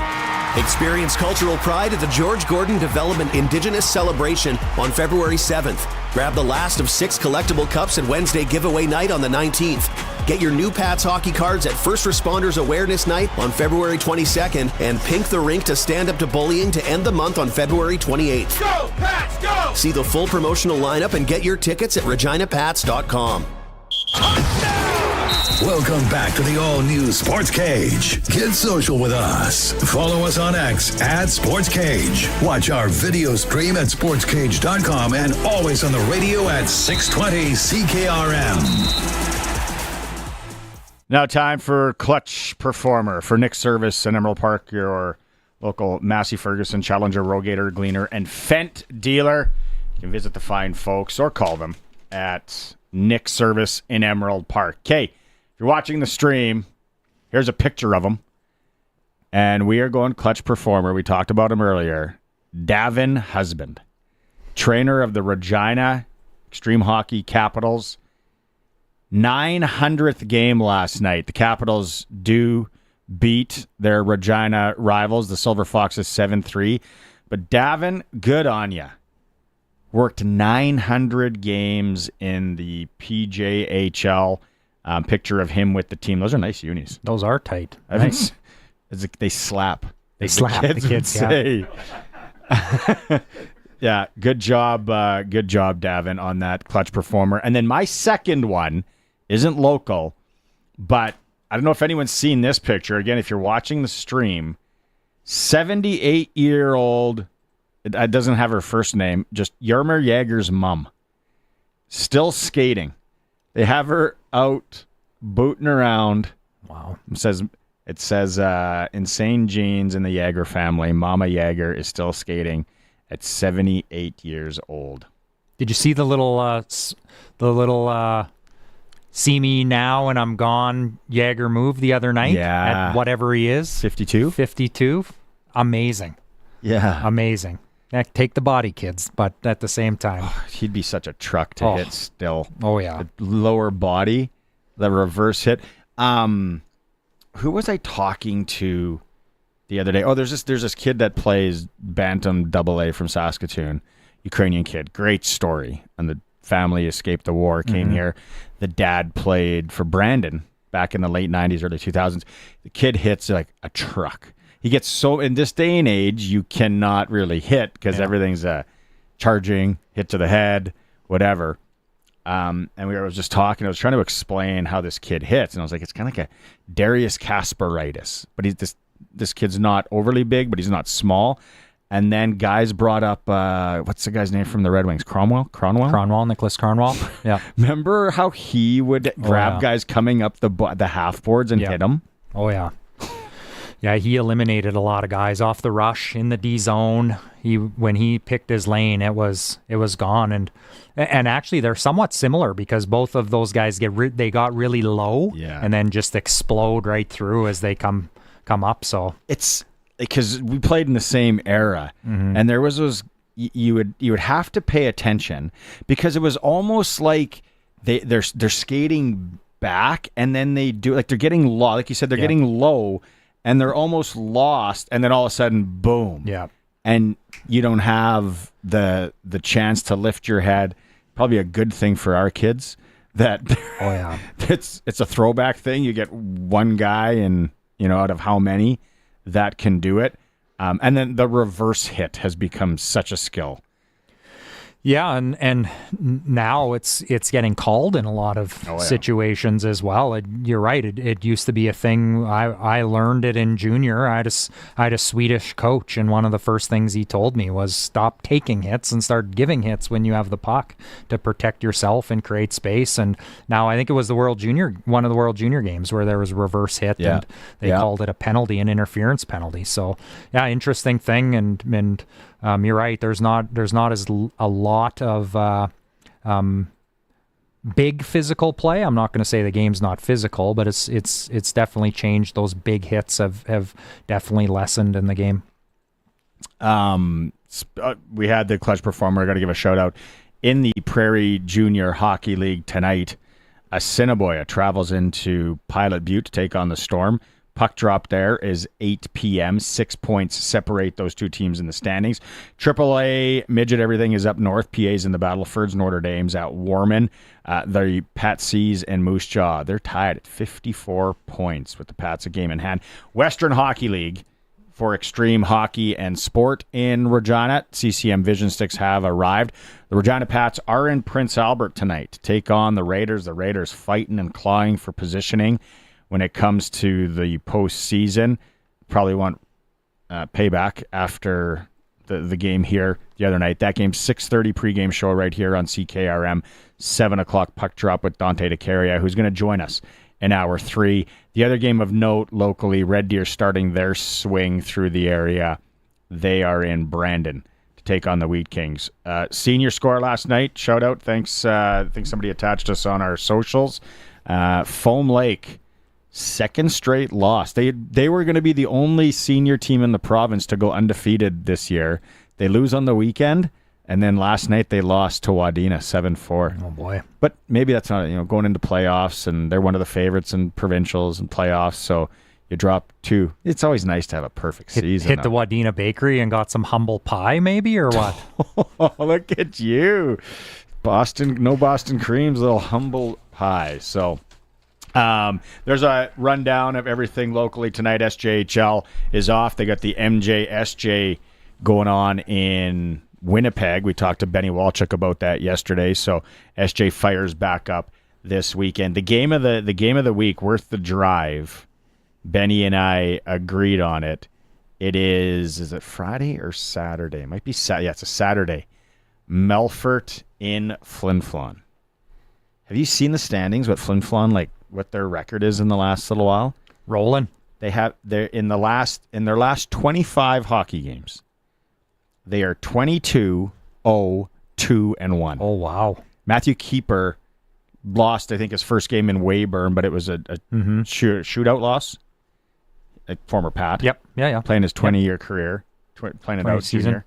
Experience cultural pride at the George Gordon Development Indigenous Celebration on February 7th. Grab the last of 6 collectible cups at Wednesday giveaway night on the 19th. Get your new Pats hockey cards at First Responders Awareness Night on February 22nd and pink the rink to stand up to bullying to end the month on February 28th. Go, Pats, go! See the full promotional lineup and get your tickets at reginapats.com. Welcome back to the all-new Sports Cage. Get social with us. Follow us on X at Sports Cage. Watch our video stream at sportscage.com and always on the radio at 620 CKRM. Now time for Clutch Performer for Nick Service in Emerald Park, your local Massey Ferguson, Challenger, Rogator, Gleaner, and Fendt dealer. You can visit the fine folks or call them at Nick Service in Emerald Park. Okay, if you're watching the stream, here's a picture of him. And we are going Clutch Performer. We talked about him earlier. Davin Husband, trainer of the Regina Extreme Hockey Capitals. 900th game last night. The Capitals do beat their Regina rivals, the Silver Foxes, 7-3. But Davin, good on ya. Worked 900 games in the PJHL. Picture of him with the team. Those are nice unis. Those are tight. Nice. They slap. They slap. The kids say. Yeah, good job, Davin, on that Clutch Performer. And then my second one isn't local, but I don't know if anyone's seen this picture. Again, if you're watching the stream, 78-year-old, it doesn't have her first name, just Jaromir Jagr's mom, still skating. They have her out booting around. Wow. It says insane genes in the Jagr family. Mama Jagr is still skating at 78 years old. Did you see the little see me now and I'm gone Jagr move the other night? Yeah. At whatever he is. 52? 52. Amazing. Yeah. Amazing. Take the body, kids, but at the same time. He'd be such a truck to hit still. Oh, yeah. The lower body, the reverse hit. Who was I talking to the other day? Oh, there's this kid that plays Bantam AA from Saskatchewan, Ukrainian kid. Great story. And the family escaped the war, came here. The dad played for Brandon back in the late 90s, early 2000s. The kid hits like a truck. He gets so, in this day and age, you cannot really hit because everything's charging, hit to the head, whatever. And we were just talking. I was trying to explain how this kid hits, and I was like, it's kind of like a Darius Kasperitis, but this kid's not overly big, but he's not small. And then guys brought up what's the guy's name from the Red Wings? Cromwell, Nicholas Cromwell. Yeah. Remember how he would grab guys coming up the half boards and hit them? Oh yeah. Yeah, he eliminated a lot of guys off the rush in the D zone. When he picked his lane, it was gone. And actually, they're somewhat similar because both of those guys they got really low and then just explode right through as they come up. So it's because we played in the same era, and there was those you would have to pay attention because it was almost like they're skating back and then they do like they're getting low, like you said, they're getting low. And they're almost lost, and then all of a sudden, boom. Yeah. And you don't have the chance to lift your head. Probably a good thing for our kids that it's a throwback thing. You get one guy and out of how many that can do it. And then the reverse hit has become such a skill. Yeah, and now it's getting called in a lot of situations as well. You're right. It used to be a thing. I learned it in junior. I had a Swedish coach, and one of the first things he told me was stop taking hits and start giving hits when you have the puck to protect yourself and create space. And now I think it was one of the World Junior games where there was a reverse hit, and they called it a penalty, an interference penalty. So yeah, interesting thing. And you're right. There's not as a lot of big physical play. I'm not going to say the game's not physical, but it's definitely changed. Those big hits have definitely lessened in the game. We had the clutch performer. I got to give a shout out in the Prairie Junior Hockey League tonight. Assiniboia travels into Pilot Butte to take on the Storm. Puck drop there is 8 p.m. 6 points separate those two teams in the standings. AAA midget everything is up north. PA's in the Battlefords. Notre Dame's at Warman. The Patsies and Moose Jaw, they're tied at 54 points with the Pats a game in hand. Western Hockey League for extreme hockey and sport in Regina. CCM Vision Sticks have arrived. The Regina Pats are in Prince Albert tonight to take on the Raiders. The Raiders fighting and clawing for positioning. When it comes to the postseason, probably want payback after the game here the other night. That game, 6:30 pregame show right here on CKRM. 7 o'clock puck drop with Dante DeCaria, who's going to join us in hour 3. The other game of note locally, Red Deer starting their swing through the area. They are in Brandon to take on the Wheat Kings. Senior score last night. Shout out. Thanks. I think somebody attached us on our socials. Foam Lake. Second straight loss. They were going to be the only senior team in the province to go undefeated this year. They lose on the weekend, and then last night they lost to Wadena 7-4. Oh boy! But maybe that's not going into playoffs, and they're one of the favorites in provincials and playoffs. So you drop 2. It's always nice to have a perfect season. Hit the Wadena Bakery and got some humble pie, maybe, or what? Look at you, no Boston creams, little humble pie. So. There's a rundown of everything locally tonight. SJHL is off. They got the MJSJ going on in Winnipeg. We talked to Benny Walchuk about that yesterday. So SJ fires back up this weekend. The game of the week, worth the drive. Benny and I agreed on it. It is it Friday or Saturday? It might be Saturday. Yeah, it's a Saturday. Melfort in Flin Flon. Have you seen the standings? What Flin Flon, like what their record is in the last little while? Rolling. They're in their last 25 hockey games. They are 22-0-2-1. Oh wow. Matthew Keeper lost, I think, his first game in Weyburn, but it was a shootout loss. A former Pat. Yep. Yeah. Playing his 20-year career, playing it out season.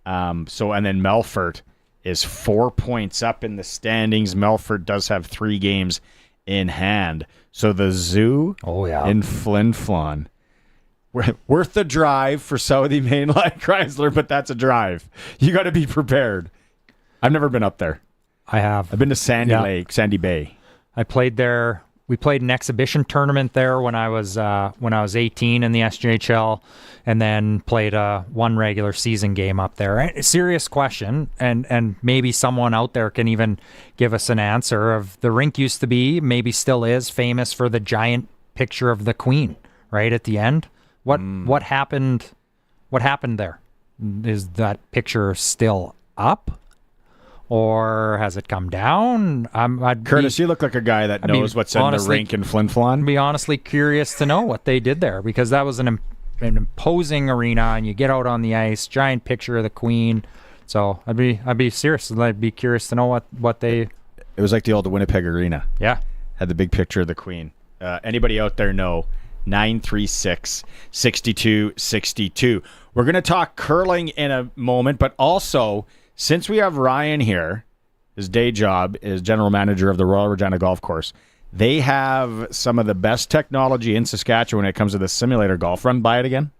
And then Melfort is 4 points up in the standings. Melfort does have 3 games in hand. So the Zoo in Flin Flon, worth the drive for Southie Mainline Chrysler, but that's a drive. You got to be prepared. I've never been up there. I have. I've been to Sandy Bay. I played there. We played an exhibition tournament there when I was 18 in the SJHL, and then played one regular season game up there. A serious question, and maybe someone out there can even give us an answer. Of the rink used to be, maybe still is, famous for the giant picture of the Queen right at the end. What happened? What happened there? Is that picture still up? Or has it come down? Curtis, you look like a guy that knows what's in the rink in Flin Flon. I'd be honestly curious to know what they did there, because that was an imposing arena, and you get out on the ice, giant picture of the Queen. So I'd be serious. I'd be curious to know what they. It was like the old Winnipeg Arena. Yeah, had the big picture of the Queen. Anybody out there know? 936-6262. We're going to talk curling in a moment, but also, since we have Ryan here, his day job is general manager of the Royal Regina Golf Course. They have some of the best technology in Saskatchewan when it comes to the simulator golf. Run by it again.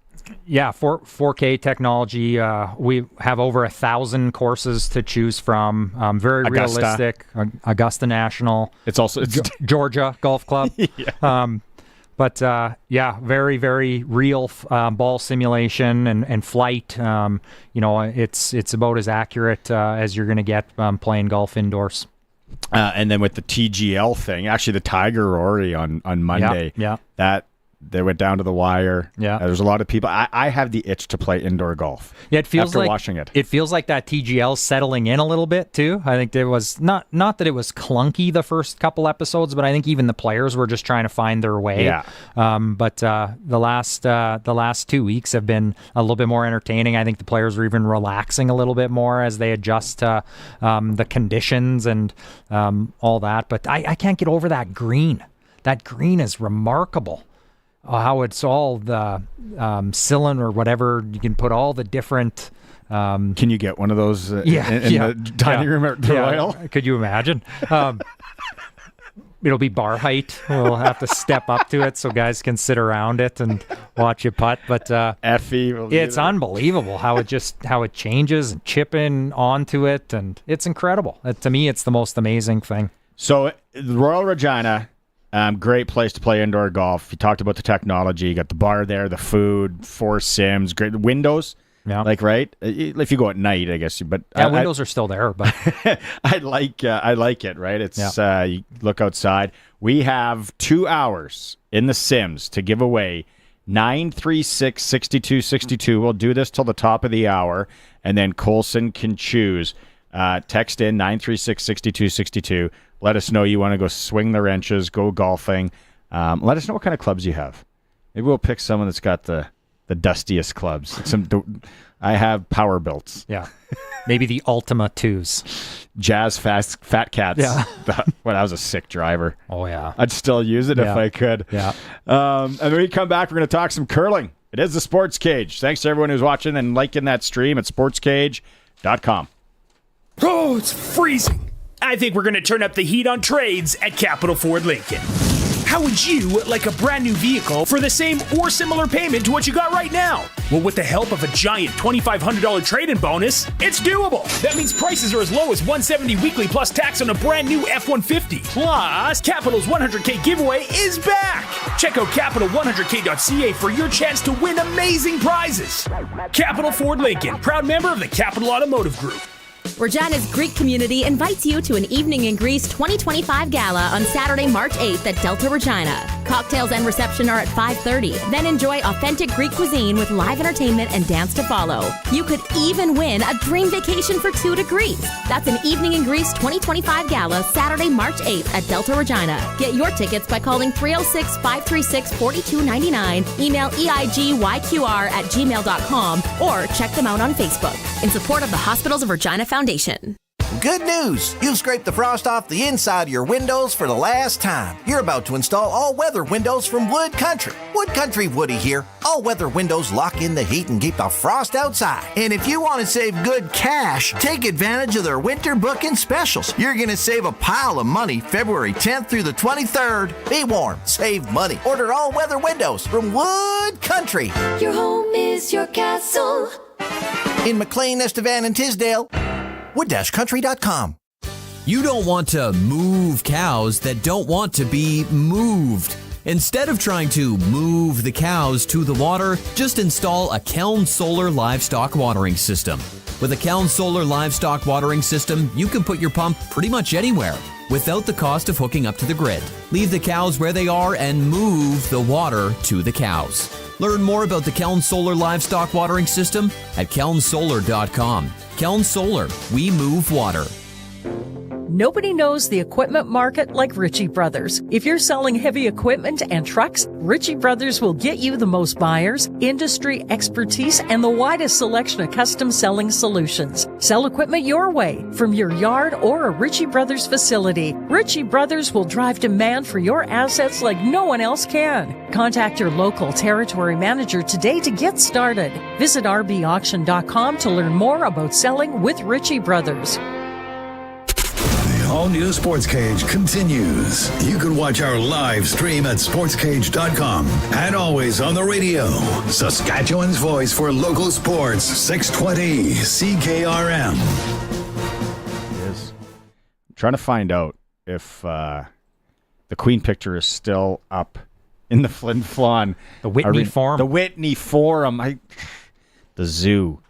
Yeah, 4K technology. We have over 1,000 courses to choose from. Very realistic. Augusta National. It's also Georgia Golf Club. Yeah. But very, very real ball simulation and flight. It's about as accurate as you're going to get playing golf indoors. And then with the TGL thing, actually the Tiger Rory on Monday, that they went down to the wire. Yeah, there's a lot of people. I have the itch to play indoor golf. Yeah, it feels after like watching it. It feels like that TGL settling in a little bit too. I think there was not that it was clunky the first couple episodes, but I think even the players were just trying to find their way. Yeah. But the last 2 weeks have been a little bit more entertaining. I think the players were even relaxing a little bit more as they adjust to the conditions and all that. But I can't get over that green. That green is remarkable. How it's all the cylinder or whatever. You can put all the different. Can you get one of those in the dining room at the Royal? Could you imagine? It'll be bar height. We'll have to step up to it so guys can sit around it and watch you putt. But Effie, it's unbelievable how it changes and chipping onto it, and it's incredible. To me, it's the most amazing thing. So the Royal Regina. Great place to play indoor golf. You talked about the technology. You got the bar there, the food, 4 sims, great windows. Yeah, right. If you go at night, I guess. But windows are still there. But I like it. Right. It's you look outside. We have 2 hours in the sims to give away. 936-6262. We'll do this till the top of the hour, and then Colson can choose. Text in 936-6262. Let us know you want to go swing the wrenches, go golfing. Let us know what kind of clubs you have. Maybe we'll pick someone that's got the dustiest clubs. I have power builts. Yeah. Maybe the Ultima 2s. Jazz Fat Cats. Yeah. When I was a sick driver. Oh, yeah. I'd still use it if I could. Yeah. And when we come back, we're going to talk some curling. It is the Sports Cage. Thanks to everyone who's watching and liking that stream at sportscage.com. Oh, it's freezing. I think we're going to turn up the heat on trades at Capital Ford Lincoln. How would you like a brand new vehicle for the same or similar payment to what you got right now? Well, with the help of a giant $2,500 trade-in bonus, it's doable. That means prices are as low as $170 weekly plus tax on a brand new F-150. Plus, Capital's 100K giveaway is back. Check out Capital100K.ca for your chance to win amazing prizes. Capital Ford Lincoln, proud member of the Capital Automotive Group. Regina's Greek community invites you to an Evening in Greece 2025 gala on Saturday, March 8th at Delta Regina. Cocktails and reception are at 5:30. Then enjoy authentic Greek cuisine with live entertainment and dance to follow. You could even win a dream vacation for 2 to Greece. That's an Evening in Greece 2025 gala Saturday, March 8th at Delta Regina. Get your tickets by calling 306-536-4299, email eigYQR@gmail.com, or check them out on Facebook. In support of the Hospitals of Regina Foundation. Good news! You've scraped the frost off the inside of your windows for the last time. You're about to install all-weather windows from Wood Country. Wood Country Woody here. All-weather windows lock in the heat and keep the frost outside. And if you want to save good cash, take advantage of their winter booking specials. You're going to save a pile of money February 10th through the 23rd. Be warm, save money. Order all-weather windows from Wood Country. Your home is your castle. In McLean, Estevan, and Tisdale, wood-country.com. You don't want to move cows that don't want to be moved. Instead of trying to move the cows to the water, just install a Keln Solar Livestock Watering System. With a Keln Solar Livestock Watering System, you can put your pump pretty much anywhere without the cost of hooking up to the grid. Leave the cows where they are and move the water to the cows. Learn more about the Keln Solar Livestock Watering System at kelnsolar.com. Keln Solar, we move water. Nobody knows the equipment market like Ritchie Brothers. If you're selling heavy equipment and trucks, Ritchie Brothers will get you the most buyers, industry expertise, and the widest selection of custom selling solutions. Sell equipment your way, from your yard or a Ritchie Brothers facility. Ritchie Brothers will drive demand for your assets like no one else can. Contact your local territory manager today to get started. Visit rbauction.com to learn more about selling with Ritchie Brothers. All-new Sports Cage continues. You can watch our live stream at sportscage.com and always on the radio. Saskatchewan's voice for local sports, 620 CKRM. Yes. I'm trying to find out if the Queen picture is still up in the Flin Flon. The Whitney Forum. The Whitney Forum. The zoo.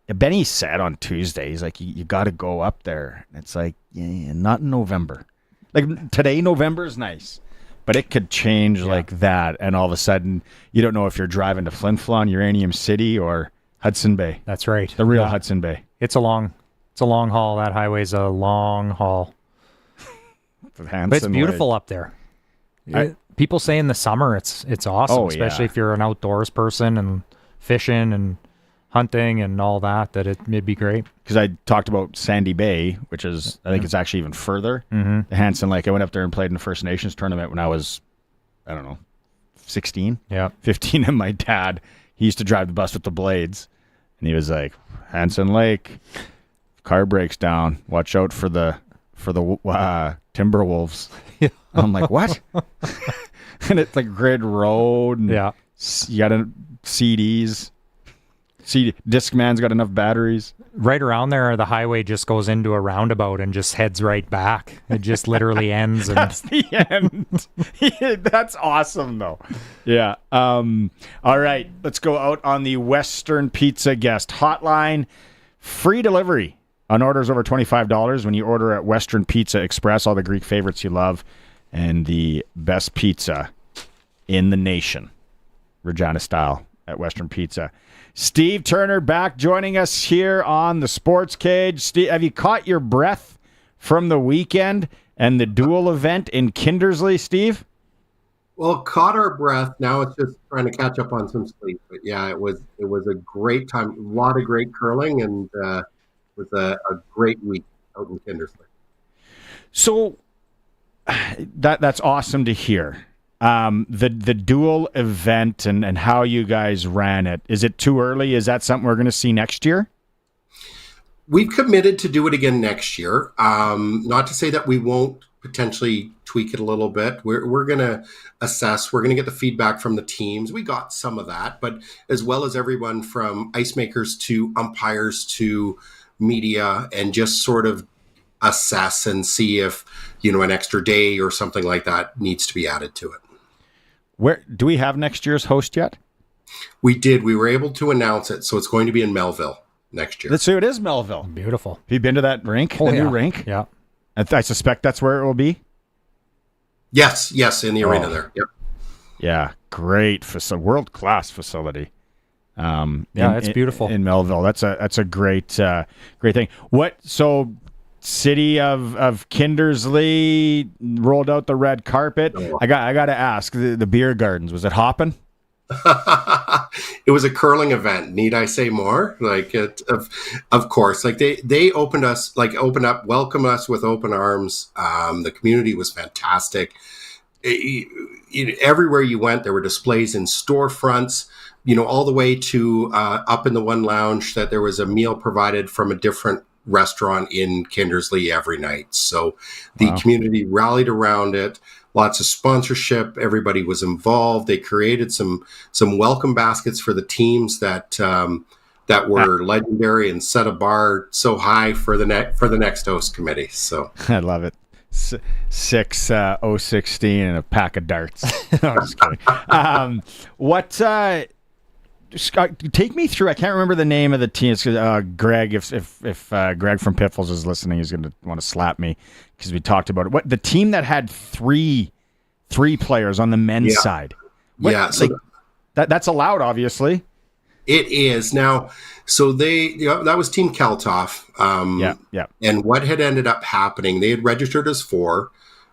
Benny said on Tuesday, he's like, you got to go up there. It's like, yeah, not in November. Like today, November is nice, but it could change like that. And all of a sudden, you don't know if you're driving to Flin Flon, Uranium City, or Hudson Bay. That's right. The real Hudson Bay. It's a long haul. That highway's a long haul. But it's beautiful up there. People say in the summer it's awesome, especially if you're an outdoors person and fishing and hunting and all that it'd be great. Because I talked about Sandy Bay, which is, I think it's actually even further. The Hanson Lake. I went up there and played in the First Nations tournament when I was, 16, 15. And my dad, he used to drive the bus with the blades. And he was like, Hanson Lake, car breaks down. Watch out for the Timberwolves. I'm like, what? And it's like grid road. And you got CDs. Discman's got enough batteries. Right around there, the highway just goes into a roundabout and just heads right back. It just literally ends. And that's the end. That's awesome, though. Yeah. All right. Let's go out on the Western Pizza guest hotline. Free delivery on orders over $25 when you order at Western Pizza Express. All the Greek favorites you love and the best pizza in the nation. Regina style at Western Pizza. Steve Turner back joining us here on the Sports Cage. Steve, have you caught your breath from the weekend and the dual event in Kindersley, Steve? Well, caught our breath. Now it's just trying to catch up on some sleep. But yeah, it was a great time. A lot of great curling, and it was a great week out in Kindersley. So that's awesome to hear. The dual event and how you guys ran it. Is it too early? Is that something we're going to see next year? We've committed to do it again next year. Not to say that we won't potentially tweak it a little bit. We're going to assess. We're going to get the feedback from the teams. We got some of that, but as well as everyone from ice makers to umpires to media, and just sort of assess and see if, an extra day or something like that needs to be added to it. Where do we have next year's host yet? We did. We were able to announce it, so it's going to be in Melville. next year. So it is Melville. Beautiful. Have you been to that rink? The new rink? Yeah. I suspect that's where it will be. Yes, in the arena there. Yep. Yeah, great facility, world-class facility. It's beautiful in Melville. That's a great thing. So city of Kindersley rolled out the red carpet. I got to ask, the beer gardens, was it hopping? It was a curling event. Need I say more? Of course. Like they opened up, welcomed us with open arms. The community was fantastic. Everywhere you went, there were displays in storefronts. All the way to up in the one lounge that there was a meal provided from a different restaurant in Kindersley every night. So the community rallied around it. Lots of sponsorship. Everybody was involved. They created some welcome baskets for the teams that were legendary and set a bar so high for the next host committee. So I love it. 6 016 and a pack of darts. No, I'm just kidding. Take me through. I can't remember the name of the team. It's Greg. If Greg from Piffles is listening, he's going to want to slap me because we talked about it. What the team that had three players on the men's side? That's allowed, obviously. It is now. So that was Team Kaltoff. And what had ended up happening? They had registered as 4.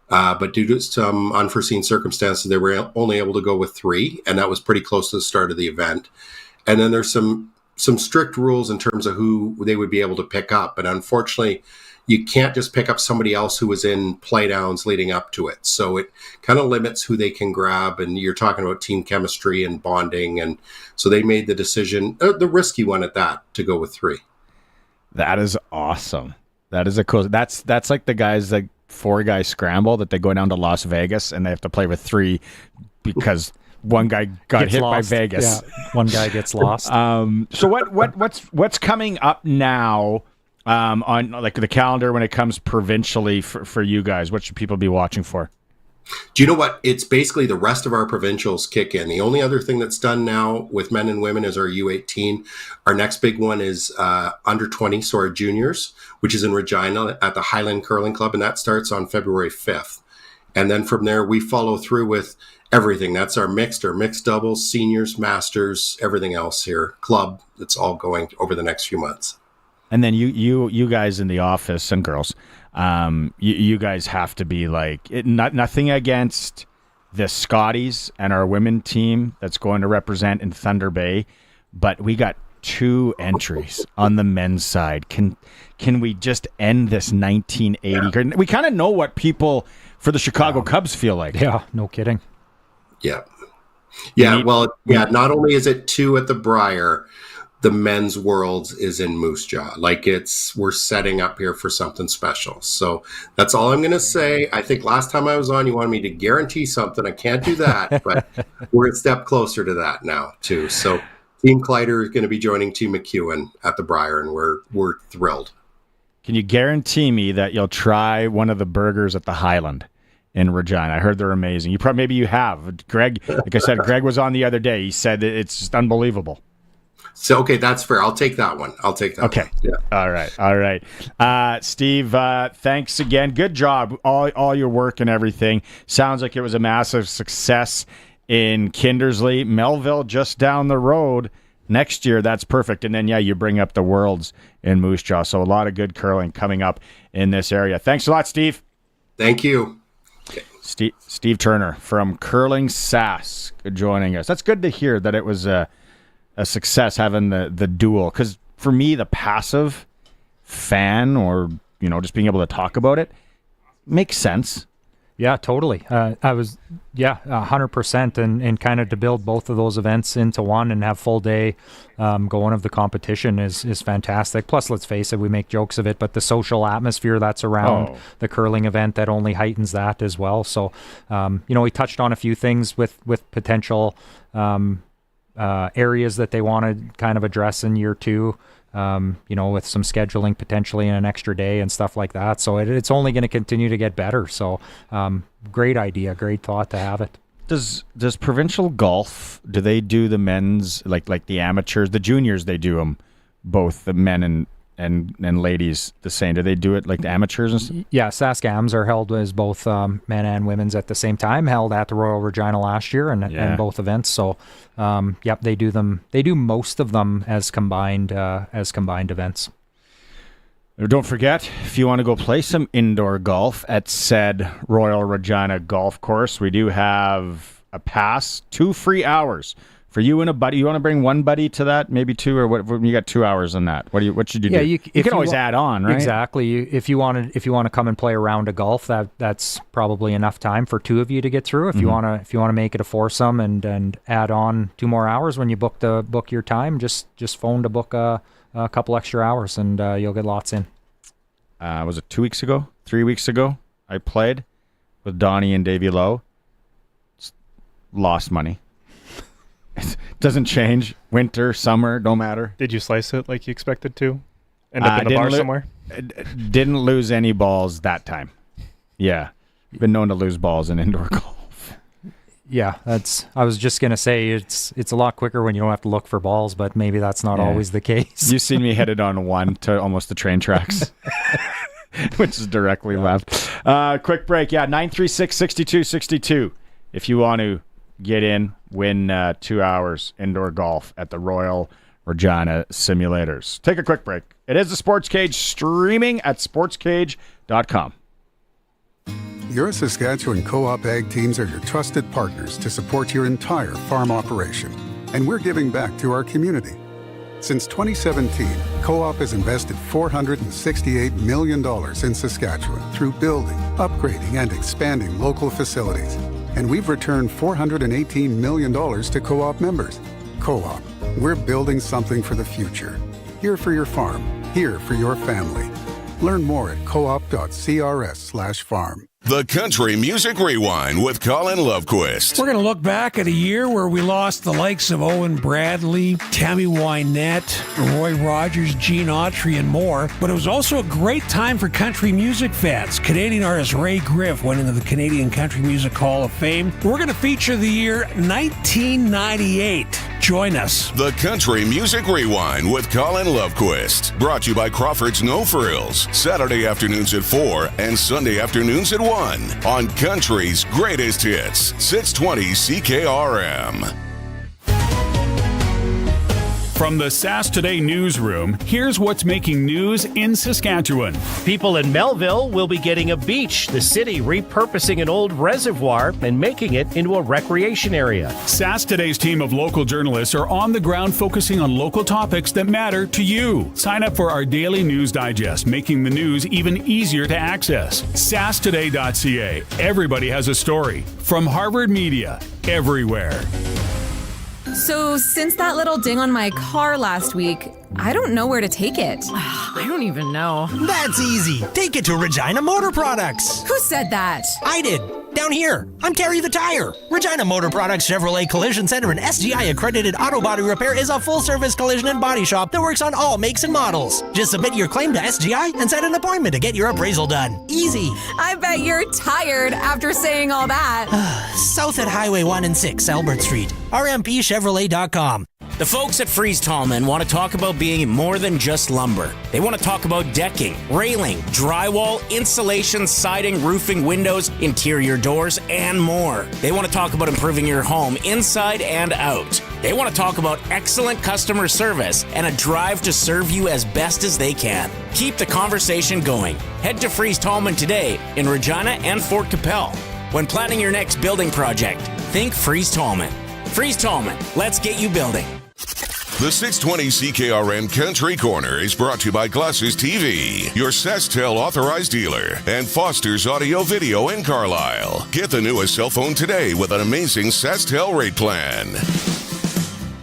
But due to some unforeseen circumstances, they were only able to go with 3, and that was pretty close to the start of the event. And then there's some strict rules in terms of who they would be able to pick up. And unfortunately, you can't just pick up somebody else who was in playdowns leading up to it. So it kind of limits who they can grab. And you're talking about team chemistry and bonding. And so they made the decision, the risky one at that, to go with 3. That is awesome. That is that's like the guys that 4-guy scramble that they go down to Las Vegas and they have to play with 3 because one guy got hit by Vegas. Yeah, one guy gets lost. So what's coming up now on like the calendar when it comes provincially for you guys? What should people be watching for? Do you know what? It's basically the rest of our provincials kick in. The only other thing that's done now with men and women is our U18. Our next big one is under 20, so our juniors, which is in Regina at the Highland Curling Club, and that starts on February 5th. And then from there, we follow through with everything. That's our mixed doubles, seniors, masters, everything else here. Club, it's all going over the next few months. And then you guys in the office and girls, you guys have to be like nothing against the Scotties and our women team that's going to represent in Thunder Bay, but we got 2 entries on the men's side. Can we just end this 1980? We kind of know what people for the Chicago Cubs feel like. Yeah, no kidding. Yeah. Not only is it 2 at the Briar, the men's world is in Moose Jaw. We're setting up here for something special. So that's all I'm going to say. I think last time I was on, you wanted me to guarantee something. I can't do that, but we're a step closer to that now too. So Team Kleider is going to be joining Team McEwen at the Briar, and we're thrilled. Can you guarantee me that you'll try one of the burgers at the Highland in Regina? I heard they're amazing. Maybe you have. Greg, like I said, Greg was on the other day. He said that it's just unbelievable. So, okay, that's fair. I'll take that one. Okay. One. Yeah. All right. Steve, thanks again. Good job. All your work and everything. Sounds like it was a massive success in Kindersley. Melville just down the road. Next year, that's perfect. And then, you bring up the Worlds in Moose Jaw. So a lot of good curling coming up in this area. Thanks a lot, Steve. Thank you. Steve Turner from CURLSASK joining us. That's good to hear that it was a success having the duel, because for me, the passive fan or just being able to talk about it makes sense. Yeah, totally. I was 100%, and kind of to build both of those events into one and have full day going of the competition is fantastic. Plus, let's face it, we make jokes of it, but the social atmosphere that's around the curling event, that only heightens that as well. So we touched on a few things with potential areas that they want to kind of address in year 2, with some scheduling potentially in an extra day and stuff like that. So it's only going to continue to get better. So great idea, great thought to have it. Does provincial golf, do they do the men's, like the amateurs, the juniors, they do them both the men and ladies the same? Do they do it like the amateurs and stuff? Yeah, Saskams are held as both men and women's at the same time, held at the Royal Regina last year and both events. So, they do them. They do most of them as combined events. Don't forget, if you want to go play some indoor golf at said Royal Regina Golf Course, we do have a pass, 2 free hours for you and a buddy. You want to bring one buddy to that, maybe 2, or what? You got 2 hours on that. What should you do? You can always add on, right? Exactly. If you want to come and play a round of golf, that's probably enough time for 2 of you to get through. If you want to make it a foursome and add on 2 more hours when you book your time, just phone to book a couple extra hours and you'll get lots in. Was it 2 weeks ago? 3 weeks ago? I played with Donnie and Davey Lowe. Lost money. It doesn't change. Winter, summer, don't matter. Did you slice it like you expected to? End up in a bar somewhere? Didn't lose any balls that time. Yeah. Been known to lose balls in indoor golf. Yeah, I was just going to say it's a lot quicker when you don't have to look for balls, but maybe that's not always the case. You've seen me headed on one to almost the train tracks, which is directly left. Quick break. Yeah, 936-6262. If you want to get in, win 2 hours indoor golf at the Royal Regina Simulators. Take a quick break. It is the Sports Cage, streaming at sportscage.com. Your Saskatchewan Co-op Ag teams are your trusted partners to support your entire farm operation. And we're giving back to our community. Since 2017, Co-op has invested $468 million in Saskatchewan through building, upgrading, and expanding local facilities. And we've returned $418 million to Co-op members. Co-op, we're building something for the future. Here for your farm, here for your family. Learn more at coop.crs/farm. The Country Music Rewind with Colin Lovequist. We're going to look back at a year where we lost the likes of Owen Bradley, Tammy Wynette, Roy Rogers, Gene Autry, and more. But it was also a great time for country music fans. Canadian artist Ray Griff went into the Canadian Country Music Hall of Fame. We're going to feature the year 1998. Join us. The Country Music Rewind with Colin Lovequist. Brought to you by Crawford's No Frills. Saturday afternoons at 4 and Sunday afternoons at 1 on Country's Greatest Hits. 620 CKRM. From the SAS Today newsroom, here's what's making news in Saskatchewan. People in Melville will be getting a beach, the city repurposing an old reservoir and making it into a recreation area. SAS Today's team of local journalists are on the ground focusing on local topics that matter to you. Sign up for our daily news digest, making the news even easier to access. SAStoday.ca. Everybody has a story. From Harvard Media, everywhere. So, since that little ding on my car last week, I don't know where to take it. I don't even know. That's easy. Take it to Regina Motor Products. Who said that? I did. Down here. I'm Terry the Tire. Regina Motor Products Chevrolet Collision Center and SGI accredited auto body repair is a full-service collision and body shop that works on all makes and models. Just submit your claim to SGI and set an appointment to get your appraisal done. Easy. I bet you're tired after saying all that. South at Highway 1 and 6, Albert Street. RMPChevrolet.com. The folks at Fries Tallman want to talk about being more than just lumber. They want to talk about decking, railing, drywall, insulation, siding, roofing, windows, interior doors, and more. They want to talk about improving your home inside and out. They want to talk about excellent customer service and a drive to serve you as best as they can. Keep the conversation going. Head to Fries Tallman today in Regina and Fort Capel. When planning your next building project, think Fries Tallman. Fries Tallman, let's get you building. The 620 CKRM Country Corner is brought to you by Glasses TV, your SaskTel authorized dealer, and Foster's Audio Video in Carlisle. Get the newest cell phone today with an amazing SaskTel rate plan.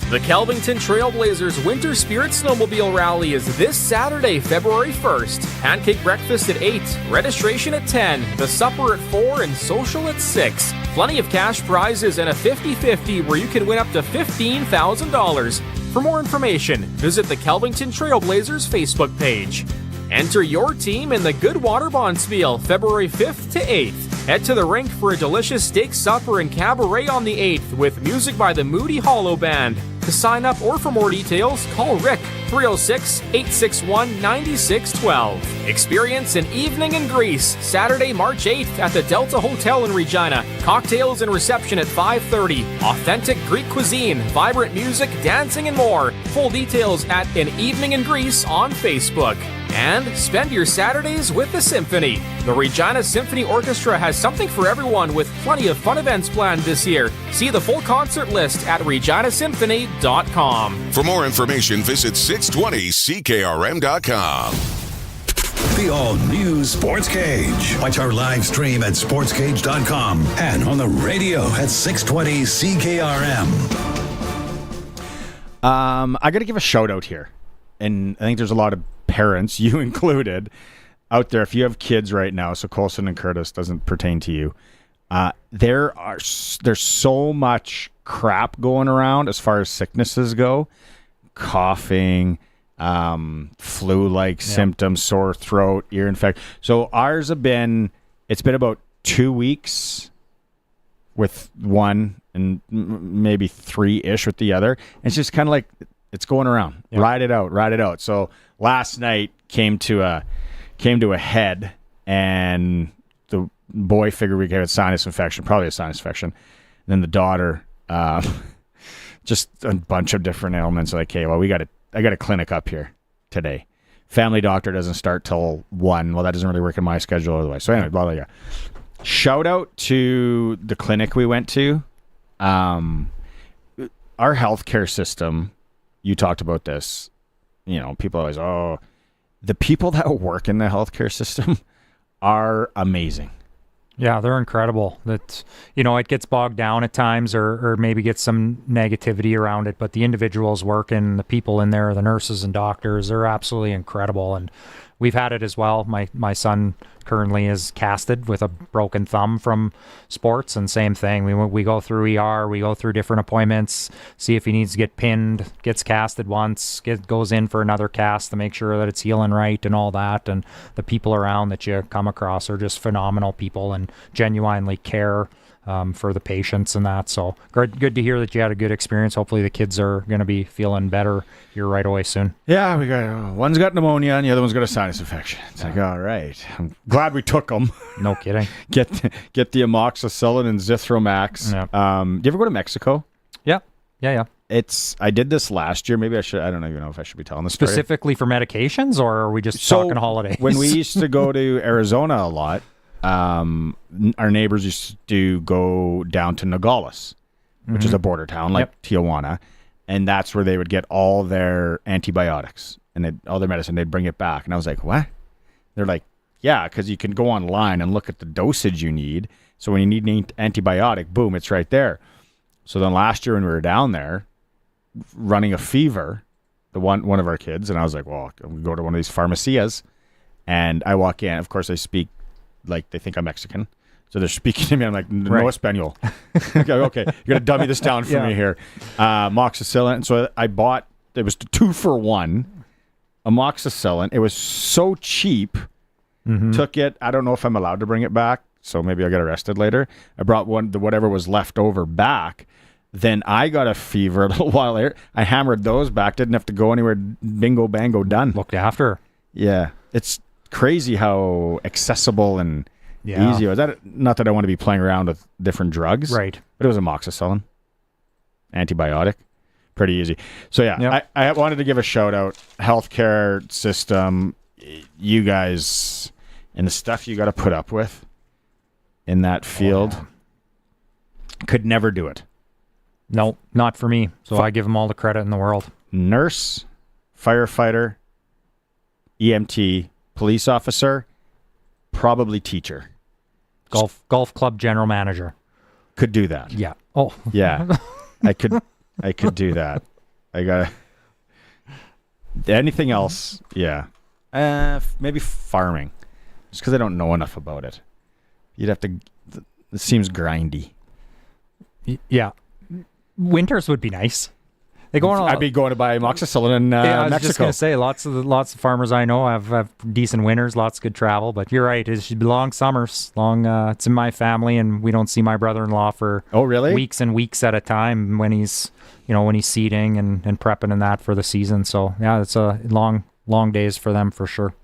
The Kelvington Trailblazers Winter Spirit Snowmobile Rally is this Saturday, February 1st. Pancake breakfast at 8, registration at 10, the supper at 4, and social at 6. Plenty of cash prizes and a 50-50 where you can win up to $15,000. For more information, visit the Kelvington Trailblazers Facebook page. Enter your team in the Goodwater Bonspiel, February 5th to 8th. Head to the rink for a delicious steak supper and cabaret on the 8th with music by the Moody Hollow Band. To sign up or for more details, call Rick 306-861-9612. Experience an evening in Greece, Saturday, March 8th at the Delta Hotel in Regina. Cocktails and reception at 5:30. Authentic Greek cuisine, vibrant music, dancing, and more. Full details at An Evening in Greece on Facebook. And spend your Saturdays with the Symphony. The Regina Symphony Orchestra has something for everyone with plenty of fun events planned this year. See the full concert list at reginasymphony.com. For more information, visit 620ckrm.com. The all-new Sports Cage. Watch our live stream at sportscage.com and on the radio at 620 CKRM. I got to give a shout out here. And I think there's a lot of parents, you included, out there. If you have kids right now, so Colson and Curtis doesn't pertain to you. There's so much crap going around as far as sicknesses go. Coughing, flu-like symptoms, sore throat, ear infection. So ours it's been about 2 weeks with one and maybe 3-ish with the other. And it's just kind of like, it's going around. Yep. Ride it out. So last night came to a head, and the boy figured we had a sinus infection, probably a sinus infection. And then the daughter, just a bunch of different ailments. Like, hey, well, I got a clinic up here today. Family doctor doesn't start till 1. Well, that doesn't really work in my schedule otherwise. So anyway, blah, blah, blah. Shout out to the clinic we went to. Our healthcare system, you talked about this, people always, the people that work in the healthcare system are amazing. Yeah, they're incredible. That, it gets bogged down at times or maybe gets some negativity around it, but the individuals working, the people in there, the nurses and doctors, they're absolutely incredible. And we've had it as well. My son currently is casted with a broken thumb from sports, and same thing. We go through ER, we go through different appointments, see if he needs to get pinned, gets casted once, goes in for another cast to make sure that it's healing right and all that. And the people around that you come across are just phenomenal people and genuinely care for the patients and that. So good to hear that you had a good experience. Hopefully the kids are going to be feeling better here right away soon. Yeah, we got one's got pneumonia and the other one's got a sinus infection. It's like, all right. I'm glad we took them. No kidding. Get the amoxicillin and Zithromax. Yeah. Do you ever go to Mexico? Yeah. I did this last year. Maybe I should. I don't even know if I should be telling the story. Specifically for medications, or are we just talking holidays? When we used to go to Arizona a lot, our neighbors used to go down to Nogales, which is a border town like Tijuana, and that's where they would get all their antibiotics and all their medicine. They'd bring it back, and I was like, "What?" They're like, "Yeah, because you can go online and look at the dosage you need. So when you need an antibiotic, boom, it's right there." So then last year when we were down there, running a fever, one of our kids, and I was like, "Well, we go to one of these pharmacias," and I walk in. Of course, I speak like they think I'm Mexican. So they're speaking to me. I'm like, no Espanol. okay, you're going to dummy this down for me here. Amoxicillin. So I bought, it was 2 for 1, amoxicillin. It was so cheap. Took it. I don't know if I'm allowed to bring it back, so maybe I'll get arrested later. I brought whatever was left over back. Then I got a fever a little while later. I hammered those back. Didn't have to go anywhere. Bingo, bango, done. Looked after. Yeah. It's crazy how accessible and easy it was. Not that I want to be playing around with different drugs. Right. But it was amoxicillin. Antibiotic. Pretty easy. So I wanted to give a shout out. Healthcare system, you guys, and the stuff you got to put up with in that field, could never do it. No, not for me. So I give them all the credit in the world. Nurse, firefighter, EMT, police officer, probably teacher. Golf club general manager. Could do that. Yeah. Oh. Yeah. I could do that. I got anything else? Yeah. Maybe farming. Just because I don't know enough about it. You'd have to. It seems grindy. Yeah. Winters would be nice. I'd be going to buy amoxicillin in I was Mexico. just going to say, lots of farmers I know have decent winters, lots of good travel. But you're right, it should be long summers. It's in my family, and we don't see my brother-in-law for weeks and weeks at a time when he's seeding and prepping and that for the season. So yeah, it's a long days for them for sure.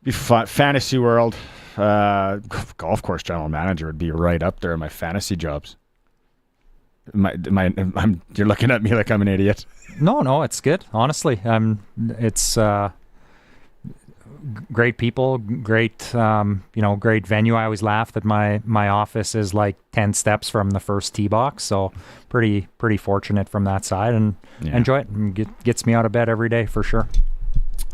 Be fun. Fantasy world. Golf course general manager would be right up there in my fantasy jobs. You're looking at me like I'm an idiot. No, it's good. Honestly, it's great people, great great venue. I always laugh that my office is like 10 steps from the first tee box, so pretty fortunate from that side, and enjoy it. And gets me out of bed every day for sure.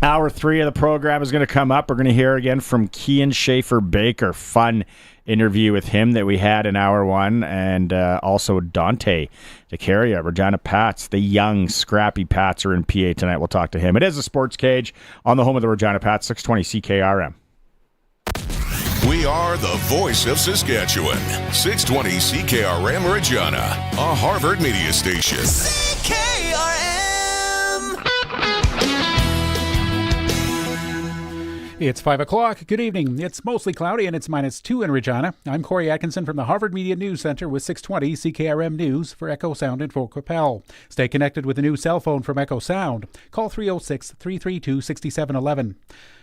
Hour 3 of the program is going to come up. We're going to hear again from Kian Schaeffer-Baker. Fun interview with him that we had in hour 1, and also Dante DeCaria, Regina Pats. The young, scrappy Pats are in PA tonight. We'll talk to him. It is a Sports Cage on the home of the Regina Pats, 620 CKRM. We are the voice of Saskatchewan. 620 CKRM Regina, a Harvard media station. It's 5 o'clock. Good evening. It's mostly cloudy and it's -2 in Regina. I'm Corey Atkinson from the Harvard Media News Center with 620 CKRM News for Echo Sound in Fort Qu'Appelle. Stay connected with the new cell phone from Echo Sound. Call 306-332-6711.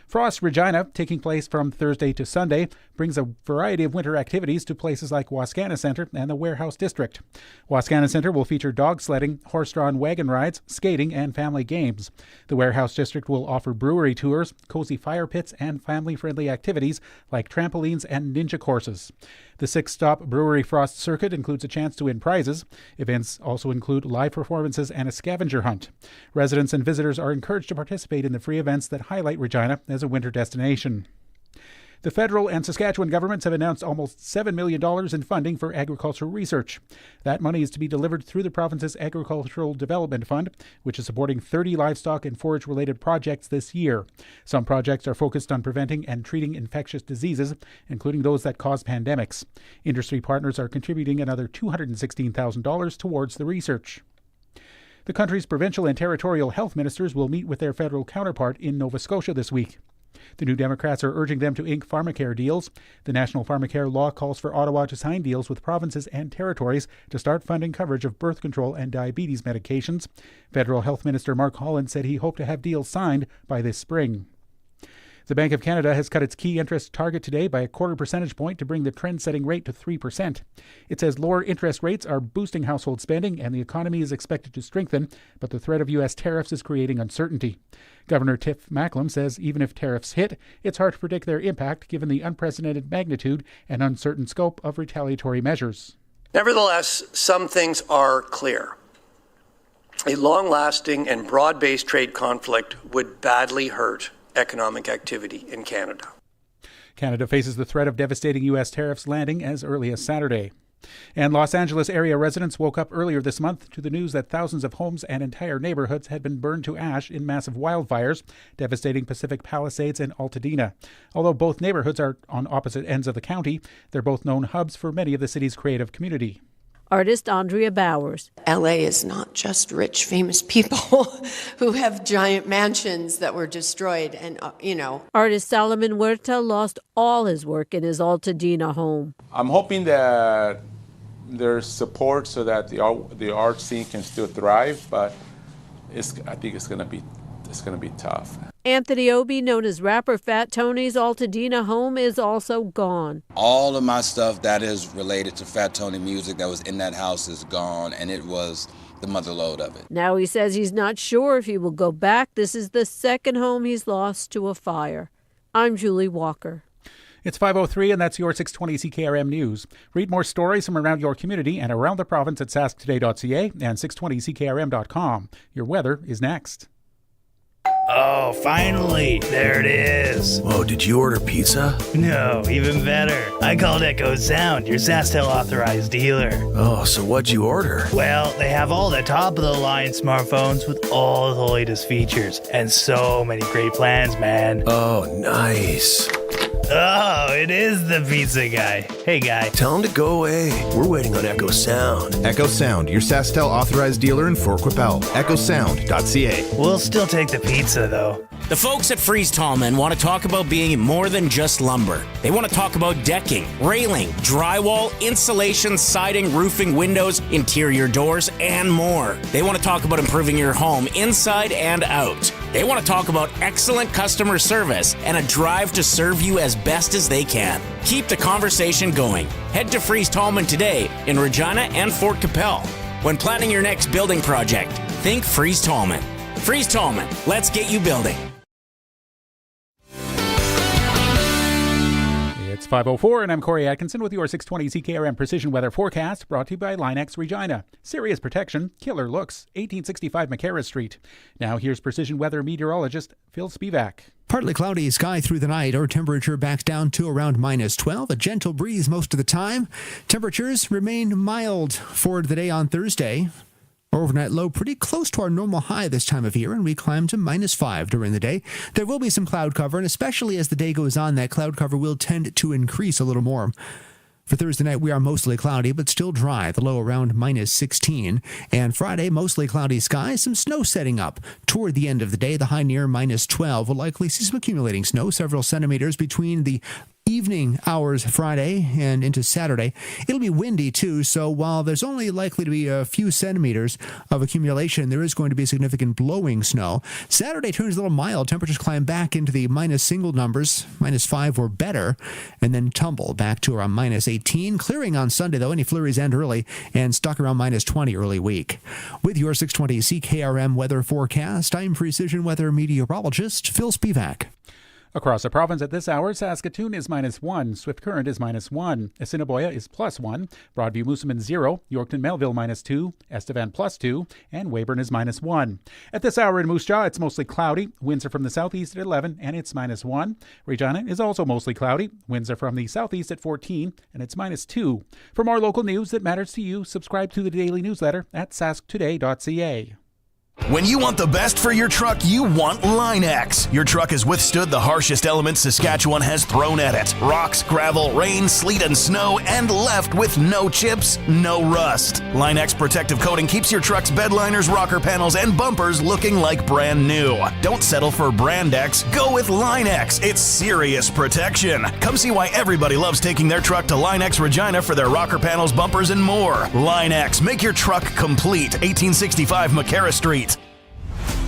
Frost Regina, taking place from Thursday to Sunday, brings a variety of winter activities to places like Wascana Centre and the Warehouse District. Wascana Centre will feature dog sledding, horse-drawn wagon rides, skating, and family games. The Warehouse District will offer brewery tours, cozy fire pits, and family-friendly activities like trampolines and ninja courses. The 6-stop Brewery Frost circuit includes a chance to win prizes. Events also include live performances and a scavenger hunt. Residents and visitors are encouraged to participate in the free events that highlight Regina as a winter destination. The federal and Saskatchewan governments have announced almost $7 million in funding for agricultural research. That money is to be delivered through the province's Agricultural Development Fund, which is supporting 30 livestock and forage-related projects this year. Some projects are focused on preventing and treating infectious diseases, including those that cause pandemics. Industry partners are contributing another $216,000 towards the research. The country's provincial and territorial health ministers will meet with their federal counterpart in Nova Scotia this week. The New Democrats are urging them to ink pharmacare deals. The National Pharmacare Law calls for Ottawa to sign deals with provinces and territories to start funding coverage of birth control and diabetes medications. Federal Health Minister Mark Holland said he hoped to have deals signed by this spring. The Bank of Canada has cut its key interest target today by a 0.25 percentage point to bring the trend-setting rate to 3%. It says lower interest rates are boosting household spending and the economy is expected to strengthen, but the threat of U.S. tariffs is creating uncertainty. Governor Tiff Macklem says even if tariffs hit, it's hard to predict their impact given the unprecedented magnitude and uncertain scope of retaliatory measures. Nevertheless, some things are clear. A long-lasting and broad-based trade conflict would badly hurt economic activity in Canada. Canada faces the threat of devastating U.S. tariffs landing as early as Saturday. And Los Angeles area residents woke up earlier this month to the news that thousands of homes and entire neighborhoods had been burned to ash in massive wildfires, devastating Pacific Palisades and Altadena. Although both neighborhoods are on opposite ends of the county, they're both known hubs for many of the city's creative community. Artist Andrea Bowers. LA is not just rich, famous people who have giant mansions that were destroyed and, Artist Salomon Huerta lost all his work in his Altadena home. I'm hoping that there's support so that the art scene can still thrive, but I think it's going to be tough. Anthony Obi, known as rapper Fat Tony's Altadena home, is also gone. All of my stuff that is related to Fat Tony music that was in that house is gone, and it was the motherlode of it. Now he says he's not sure if he will go back. This is the second home he's lost to a fire. I'm Julie Walker. It's 5:03, and that's your 620 CKRM News. Read more stories from around your community and around the province at sasktoday.ca and 620ckrm.com. Your weather is next. Oh, finally, there it is. Whoa, did you order pizza? No, even better. I called Echo Sound, your SaskTel authorized dealer. Oh, so what'd you order? Well, they have all the top-of-the-line smartphones with all the latest features and so many great plans, man. Oh, nice. Oh, it is the pizza guy. Hey, guy. Tell him to go away. We're waiting on Echo Sound. Echo Sound, your SaskTel authorized dealer in Fort Qu'Appelle. EchoSound.ca. We'll still take the pizza, though. The folks at Freeze Tallman want to talk about being more than just lumber. They want to talk about decking, railing, drywall, insulation, siding, roofing, windows, interior doors, and more. They want to talk about improving your home inside and out. They want to talk about excellent customer service and a drive to serve you as best as they can. Keep the conversation going. Head to Freeze Tallman today in Regina and Fort Qu'Appelle. When planning your next building project, think Freeze Tallman. Freeze Tallman, let's get you building. It's 5:04, and I'm Corey Atkinson with your 620 CKRM Precision Weather Forecast, brought to you by Linex Regina. Serious protection, killer looks, 1865 McCarra Street. Now here's Precision Weather meteorologist Phil Spivak. Partly cloudy sky through the night. Our temperature backs down to around -12. A gentle breeze most of the time. Temperatures remain mild for the day on Thursday. Overnight low pretty close to our normal high this time of year, and we climb to -5 during the day. There will be some cloud cover, and especially as the day goes on, that cloud cover will tend to increase a little more. For Thursday night, we are mostly cloudy, but still dry, the low around -16. And Friday, mostly cloudy skies, some snow setting up. Toward the end of the day, the high near -12. We'll likely see some accumulating snow, several centimeters between the evening hours Friday and into Saturday. It'll be windy too, so while there's only likely to be a few centimeters of accumulation, there is going to be significant blowing snow. Saturday turns a little mild. Temperatures climb back into the minus single numbers, -5 or better, and then tumble back to around -18. Clearing on Sunday, though. Any flurries end early and stuck around -20 early week. With your 620 CKRM weather forecast, I'm Precision Weather meteorologist Phil Spivak. Across the province at this hour, Saskatoon is -1, Swift Current is -1, Assiniboia is +1, Broadview Moosomin 0, Yorkton Melville -2, Estevan +2, and Weyburn is -1. At this hour in Moose Jaw, it's mostly cloudy. Winds are from the southeast at 11, and it's -1. Regina is also mostly cloudy. Winds are from the southeast at 14, and it's -2. For more local news that matters to you, subscribe to the daily newsletter at sasktoday.ca. When you want the best for your truck, you want Line-X. Your truck has withstood the harshest elements Saskatchewan has thrown at it. Rocks, gravel, rain, sleet, and snow, and left with no chips, no rust. Line-X protective coating keeps your truck's bed liners, rocker panels, and bumpers looking like brand new. Don't settle for Brand X. Go with Line-X. It's serious protection. Come see why everybody loves taking their truck to Line-X Regina for their rocker panels, bumpers, and more. Line-X. Make your truck complete. 1865 McCarra Street.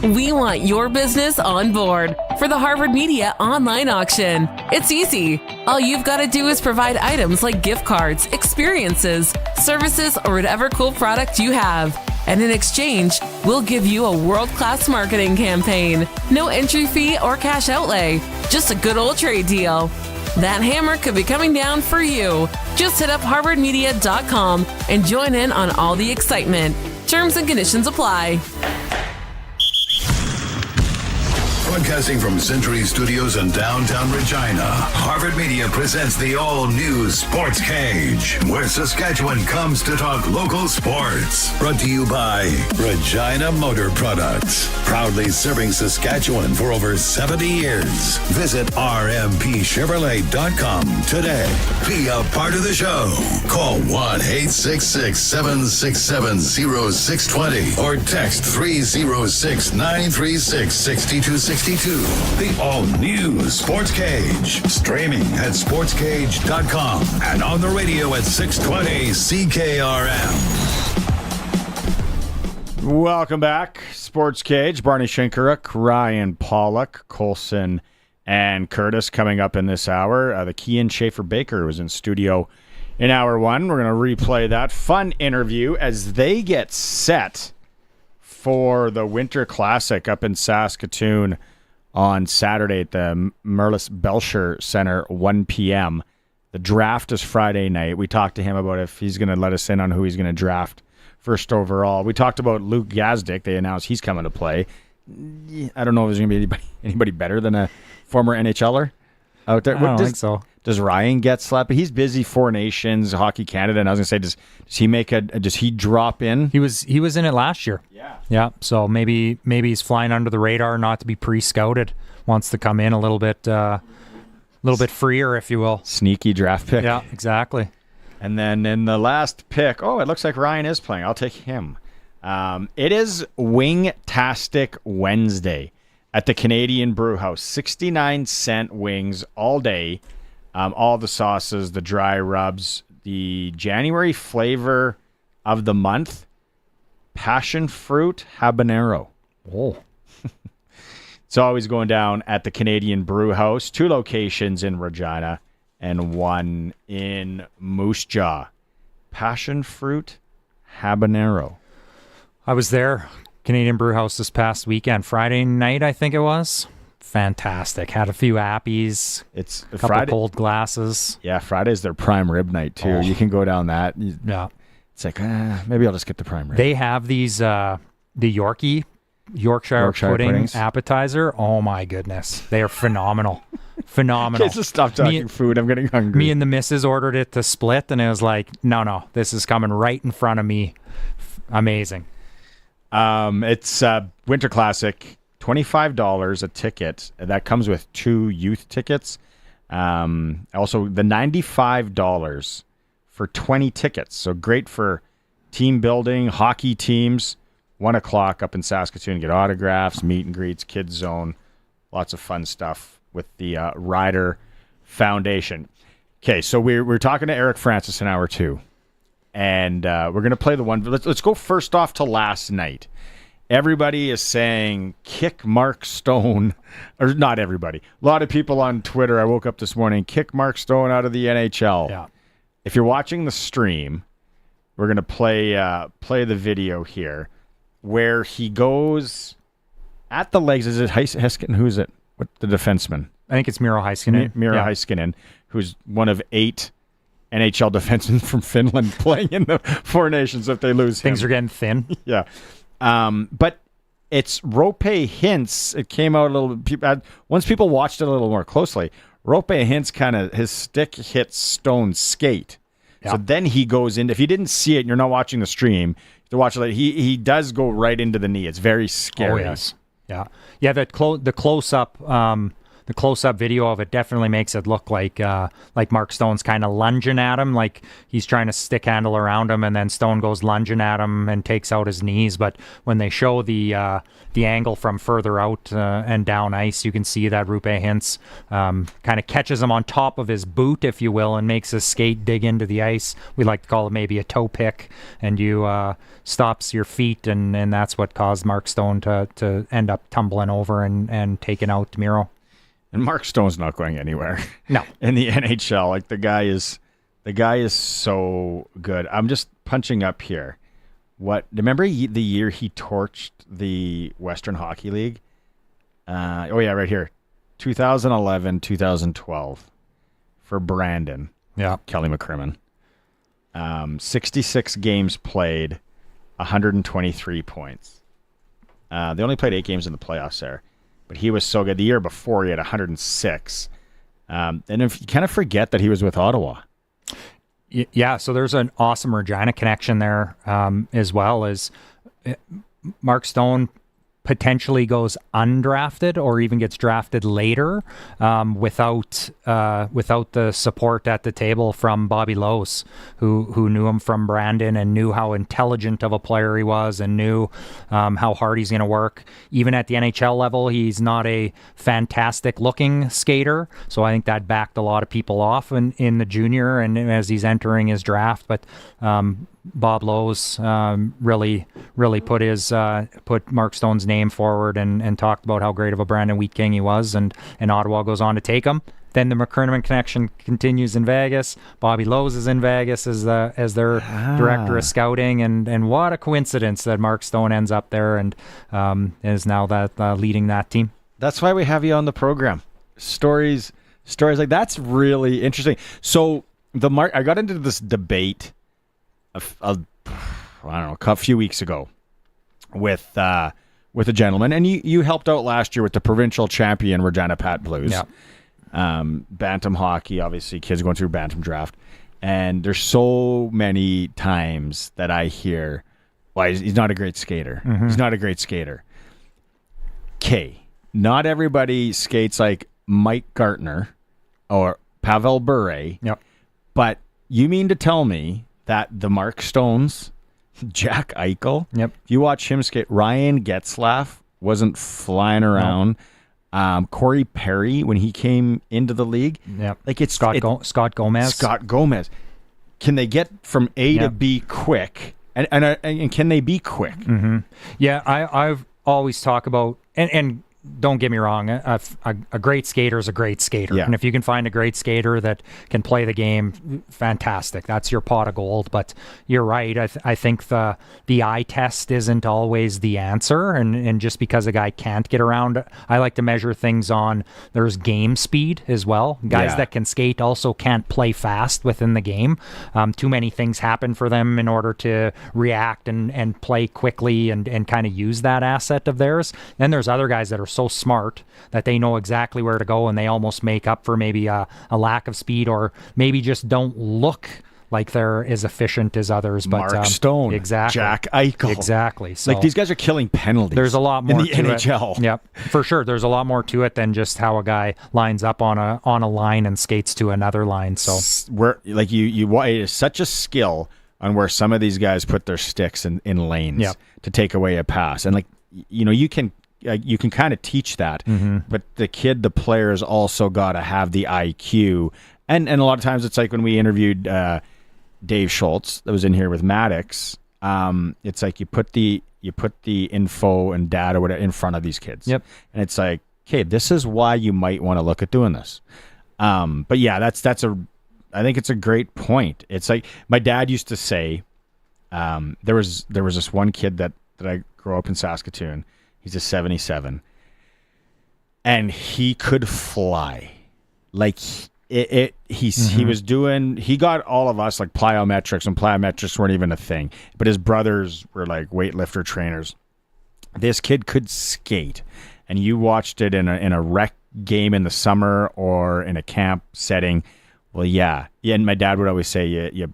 We want your business on board for the Harvard Media online auction. It's easy. All you've got to do is provide items like gift cards, experiences, services, or whatever cool product you have. And in exchange, we'll give you a world-class marketing campaign. No entry fee or cash outlay, just a good old trade deal. That hammer could be coming down for you. Just hit up harvardmedia.com and join in on all the excitement. Terms and conditions apply. Broadcasting from Century Studios in downtown Regina, Harvard Media presents the all-new Sportscage, where Saskatchewan comes to talk local sports. Brought to you by Regina Motor Products, proudly serving Saskatchewan for over 70 years. Visit rmpchevrolet.com today. Be a part of the show. Call 1-866-767-0620 or text 306-936-6262. The all-new Sportscage. Streaming at sportscage.com and on the radio at 620 CKRM. Welcome back. Sportscage. Barney Shinkaruk, Ryan Pollock, Colson, and Curtis coming up in this hour. The Kian Schaeffer-Baker was in studio in hour one. We're going to replay that fun interview as they get set for the Winter Classic up in Saskatoon on Saturday at the Merlis Belcher Center, 1 p.m. The draft is Friday night. We talked to him about if he's going to let us in on who he's going to draft first overall. We talked about Luke Gazdic. They announced he's coming to play. I don't know if there's going to be anybody better than a former NHLer out there. I don't think so. Does Ryan get slapped? He's busy. Four Nations, Hockey Canada, and I was going to say, does he drop in? He was in it last year. Yeah. So maybe he's flying under the radar, not to be pre-scouted. Wants to come in a little bit little bit freer, if you will. Sneaky draft pick. Yeah, exactly. And then in the last pick, it looks like Ryan is playing. I'll take him. It is Wing-tastic Wednesday at the Canadian Brew House. 69-cent wings all day. All the sauces, the dry rubs. The January flavor of the month, passion fruit habanero. Oh. It's always going down at the Canadian Brew House. 2 locations in Regina and 1 in Moose Jaw. Passion fruit habanero. I was there, Canadian Brew House, this past weekend. Friday night, I think it was. Fantastic. Had a few appies. It's a couple cold glasses. Yeah, Friday's their prime rib night, too. You can go down that. Yeah. It's like, maybe I'll just get the prime rib. They have these, the Yorkshire pudding appetizer. Oh, my goodness. They are phenomenal. Phenomenal. Just stop talking food. I'm getting hungry. Me and the missus ordered it to split, and it was like, no, this is coming right in front of me. Amazing. It's Winter Classic, $25 a ticket. That comes with 2 youth tickets. Also, the $95 for 20 tickets. So great for team building, hockey teams. 1 o'clock up in Saskatoon. Get autographs, meet and greets, kids zone. Lots of fun stuff with the Rider Foundation. Okay, so we're talking to Eric Francis in hour 2. And we're going to play the one. Let's go first off to last night. Everybody is saying kick Mark Stone. Or not everybody. A lot of people on Twitter, I woke up this morning, kick Mark Stone out of the NHL. Yeah. If you're watching the stream, we're going to play the video here where he goes at the legs. Is it Heiskanen? Who's it? What, the defenseman? I think it's Miro Heiskanen. Heiskanen, who's one of 8 NHL defensemen from Finland playing in the Four Nations if they lose him. Things are getting thin. Yeah. But it's Roope Hintz. It came out a little... Once people watched it a little more closely, Roope Hintz his stick hits Stone's skate. Yeah. So then he goes in. If you didn't see it and you're not watching the stream, to watch it later, he does go right into the knee. It's very scary. Oh, yes. Yeah. Yeah, the close-up... The close-up video of it definitely makes it look like Mark Stone's kind of lunging at him, like he's trying to stick handle around him, and then Stone goes lunging at him and takes out his knees. But when they show the angle from further out and down ice, you can see that Roope Hintz kind of catches him on top of his boot, if you will, and makes his skate dig into the ice. We like to call it maybe a toe pick, and you stops your feet, and that's what caused Mark Stone to end up tumbling over and taking out Miro. And Mark Stone's not going anywhere. No. In the NHL. Like the guy is so good. I'm just punching up here. Remember the year he torched the Western Hockey League? Right here. 2011, 2012 for Brandon. Yeah. Kelly McCrimmon. 66 games played, 123 points. They only played 8 games in the playoffs there. But he was so good. The year before, he had 106. And if you kind of forget that he was with Ottawa. Yeah, so there's an awesome Regina connection there as well. As Mark Stone potentially goes undrafted or even gets drafted later without the support at the table from Bobby Lowe's, who knew him from Brandon and knew how intelligent of a player he was and knew how hard he's going to work. Even at the NHL level, he's not a fantastic looking skater, so I think that backed a lot of people off in the junior and as he's entering his draft. But Bob Lowe's really put Mark Stone's name forward and talked about how great of a Brandon Wheat King he was, and Ottawa goes on to take him. Then the McCrimmon connection continues in Vegas. Bobby Lowe's is in Vegas as their director of scouting, and what a coincidence that Mark Stone ends up there and is now leading that team. That's why we have you on the program. Stories like that's really interesting. So I got into this debate a few weeks ago with a gentleman, and you helped out last year with the provincial champion Regina Pats Blues. Yeah. Bantam hockey, obviously kids going through Bantam draft, and there's so many times that I hear, well, he's not a great skater. Mm-hmm. He's not a great skater. Not everybody skates like Mike Gartner or Pavel Bure. Yep. But you mean to tell me that the Mark Stones, Jack Eichel, yep. You watch him skate, Ryan Getzlaf wasn't flying around. No. Corey Perry, when he came into the league, yep. like it's Scott Gomez. Scott Gomez. Can they get from A to B quick? And can they be quick? Mm-hmm. Yeah, I've always talked about, and don't get me wrong, a great skater is a great skater. Yeah. And if you can find a great skater that can play the game, fantastic. That's your pot of gold. But you're right. I think the eye test isn't always the answer. And just because a guy can't get around, I like to measure things on, there's game speed as well. Guys that can skate also can't play fast within the game. Too many things happen for them in order to react and play quickly and kind of use that asset of theirs. Then there's other guys that are so smart that they know exactly where to go, and they almost make up for maybe a lack of speed, or maybe just don't look like they're as efficient as others. But Mark Stone, exactly, Jack Eichel, exactly. So like these guys are killing penalties. There's a lot more in the to NHL. It. Yep, for sure. There's a lot more to it than just how a guy lines up on a line and skates to another line. So we're like it is such a skill on where some of these guys put their sticks in lanes to take away a pass, and you can kind of teach that, but the player has also got to have the IQ. And a lot of times it's like when we interviewed Dave Schultz that was in here with Maddox, it's like you put the info and data whatever in front of these kids. Yep. And it's like, okay, this is why you might want to look at doing this. But yeah, I think it's a great point. It's like my dad used to say, there was this one kid that I grew up in Saskatoon. He's a 77, and he could fly. Like he got all of us like plyometrics, and plyometrics weren't even a thing. But his brothers were like weightlifter trainers. This kid could skate, and you watched it in a rec game in the summer or in a camp setting. Well, yeah. And my dad would always say, you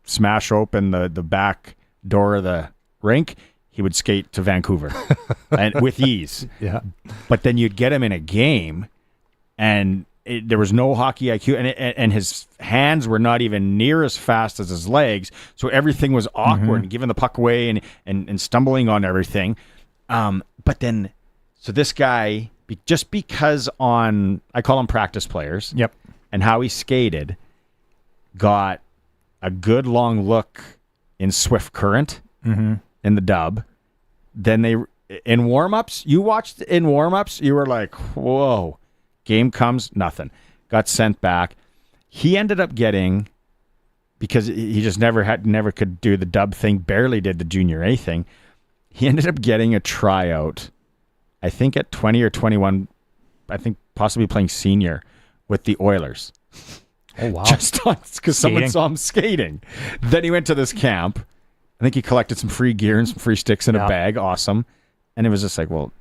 smash open the back door of the rink. He would skate to Vancouver and with ease. Yeah. But then you'd get him in a game, and there was no hockey IQ, and his hands were not even near as fast as his legs. So everything was awkward and giving the puck away and stumbling on everything. But then, so this guy, just because I call them practice players. Yep. And how he skated, got a good long look in Swift Current. In the dub. Then in warm-ups, you watched in warm-ups, you were like, whoa. Game comes, nothing. Got sent back. He ended up getting, because he just never could do the dub thing, barely did the junior A thing. He ended up getting a tryout, I think at 20 or 21, I think possibly playing senior with the Oilers. Oh, wow. Just because someone saw him skating. Then he went to this camp. I think he collected some free gear and some free sticks in a bag. Awesome. And it was just like, well,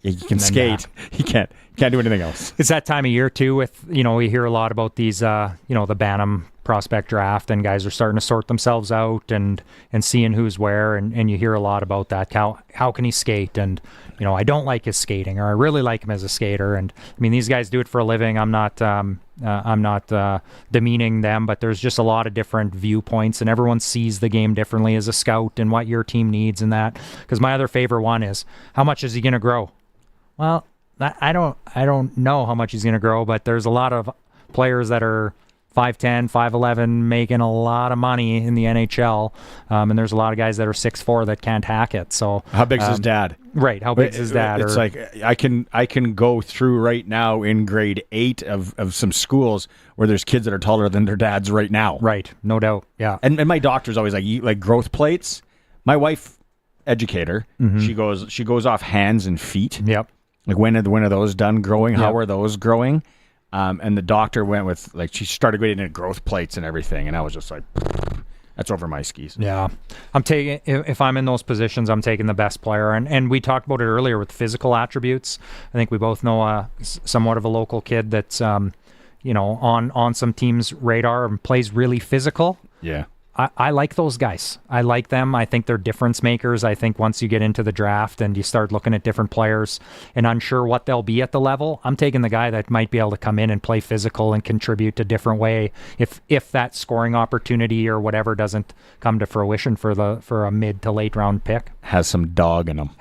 he can skate. He can't do anything else. It's that time of year too with, we hear a lot about these, the Bantam prospect draft, and guys are starting to sort themselves out and seeing who's where. And you hear a lot about that. How can he skate? And, I don't like his skating, or I really like him as a skater. And I mean, these guys do it for a living. I'm not demeaning them, but there's just a lot of different viewpoints, and everyone sees the game differently as a scout and what your team needs and that. Because my other favorite one is, how much is he going to grow? Well, I don't know how much he's going to grow, but there's a lot of players that are 5'10", 5'11", making a lot of money in the NHL, and there's a lot of guys that are 6'4" that can't hack it. So how big's his dad? Right, how big's his dad? It's like I can go through right now in grade 8 of some schools where there's kids that are taller than their dads right now. Right, no doubt. Yeah, and my doctor's always like growth plates. My wife, educator, she goes off hands and feet. Yep. Like when are those done growing? How are those growing? And the doctor went with, she started getting into growth plates and everything. And I was just like, that's over my skis. Yeah. If I'm in those positions, I'm taking the best player. And we talked about it earlier with physical attributes. I think we both know somewhat of a local kid that's, on some team's radar and plays really physical. Yeah. I like those guys. I like them. I think they're difference makers. I think once you get into the draft and you start looking at different players and unsure what they'll be at the level, I'm taking the guy that might be able to come in and play physical and contribute a different way if that scoring opportunity or whatever doesn't come to fruition for a mid to late round pick. Has some dog in him.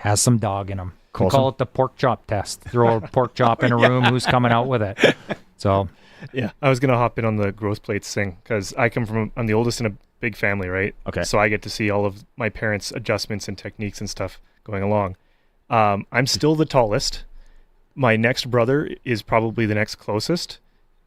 We call it the pork chop test. Throw a pork chop in a room, who's coming out with it? So, yeah, I was going to hop in on the growth plates thing because I'm the oldest in a big family, right? Okay. So I get to see all of my parents' adjustments and techniques and stuff going along. I'm still the tallest. My next brother is probably the next closest.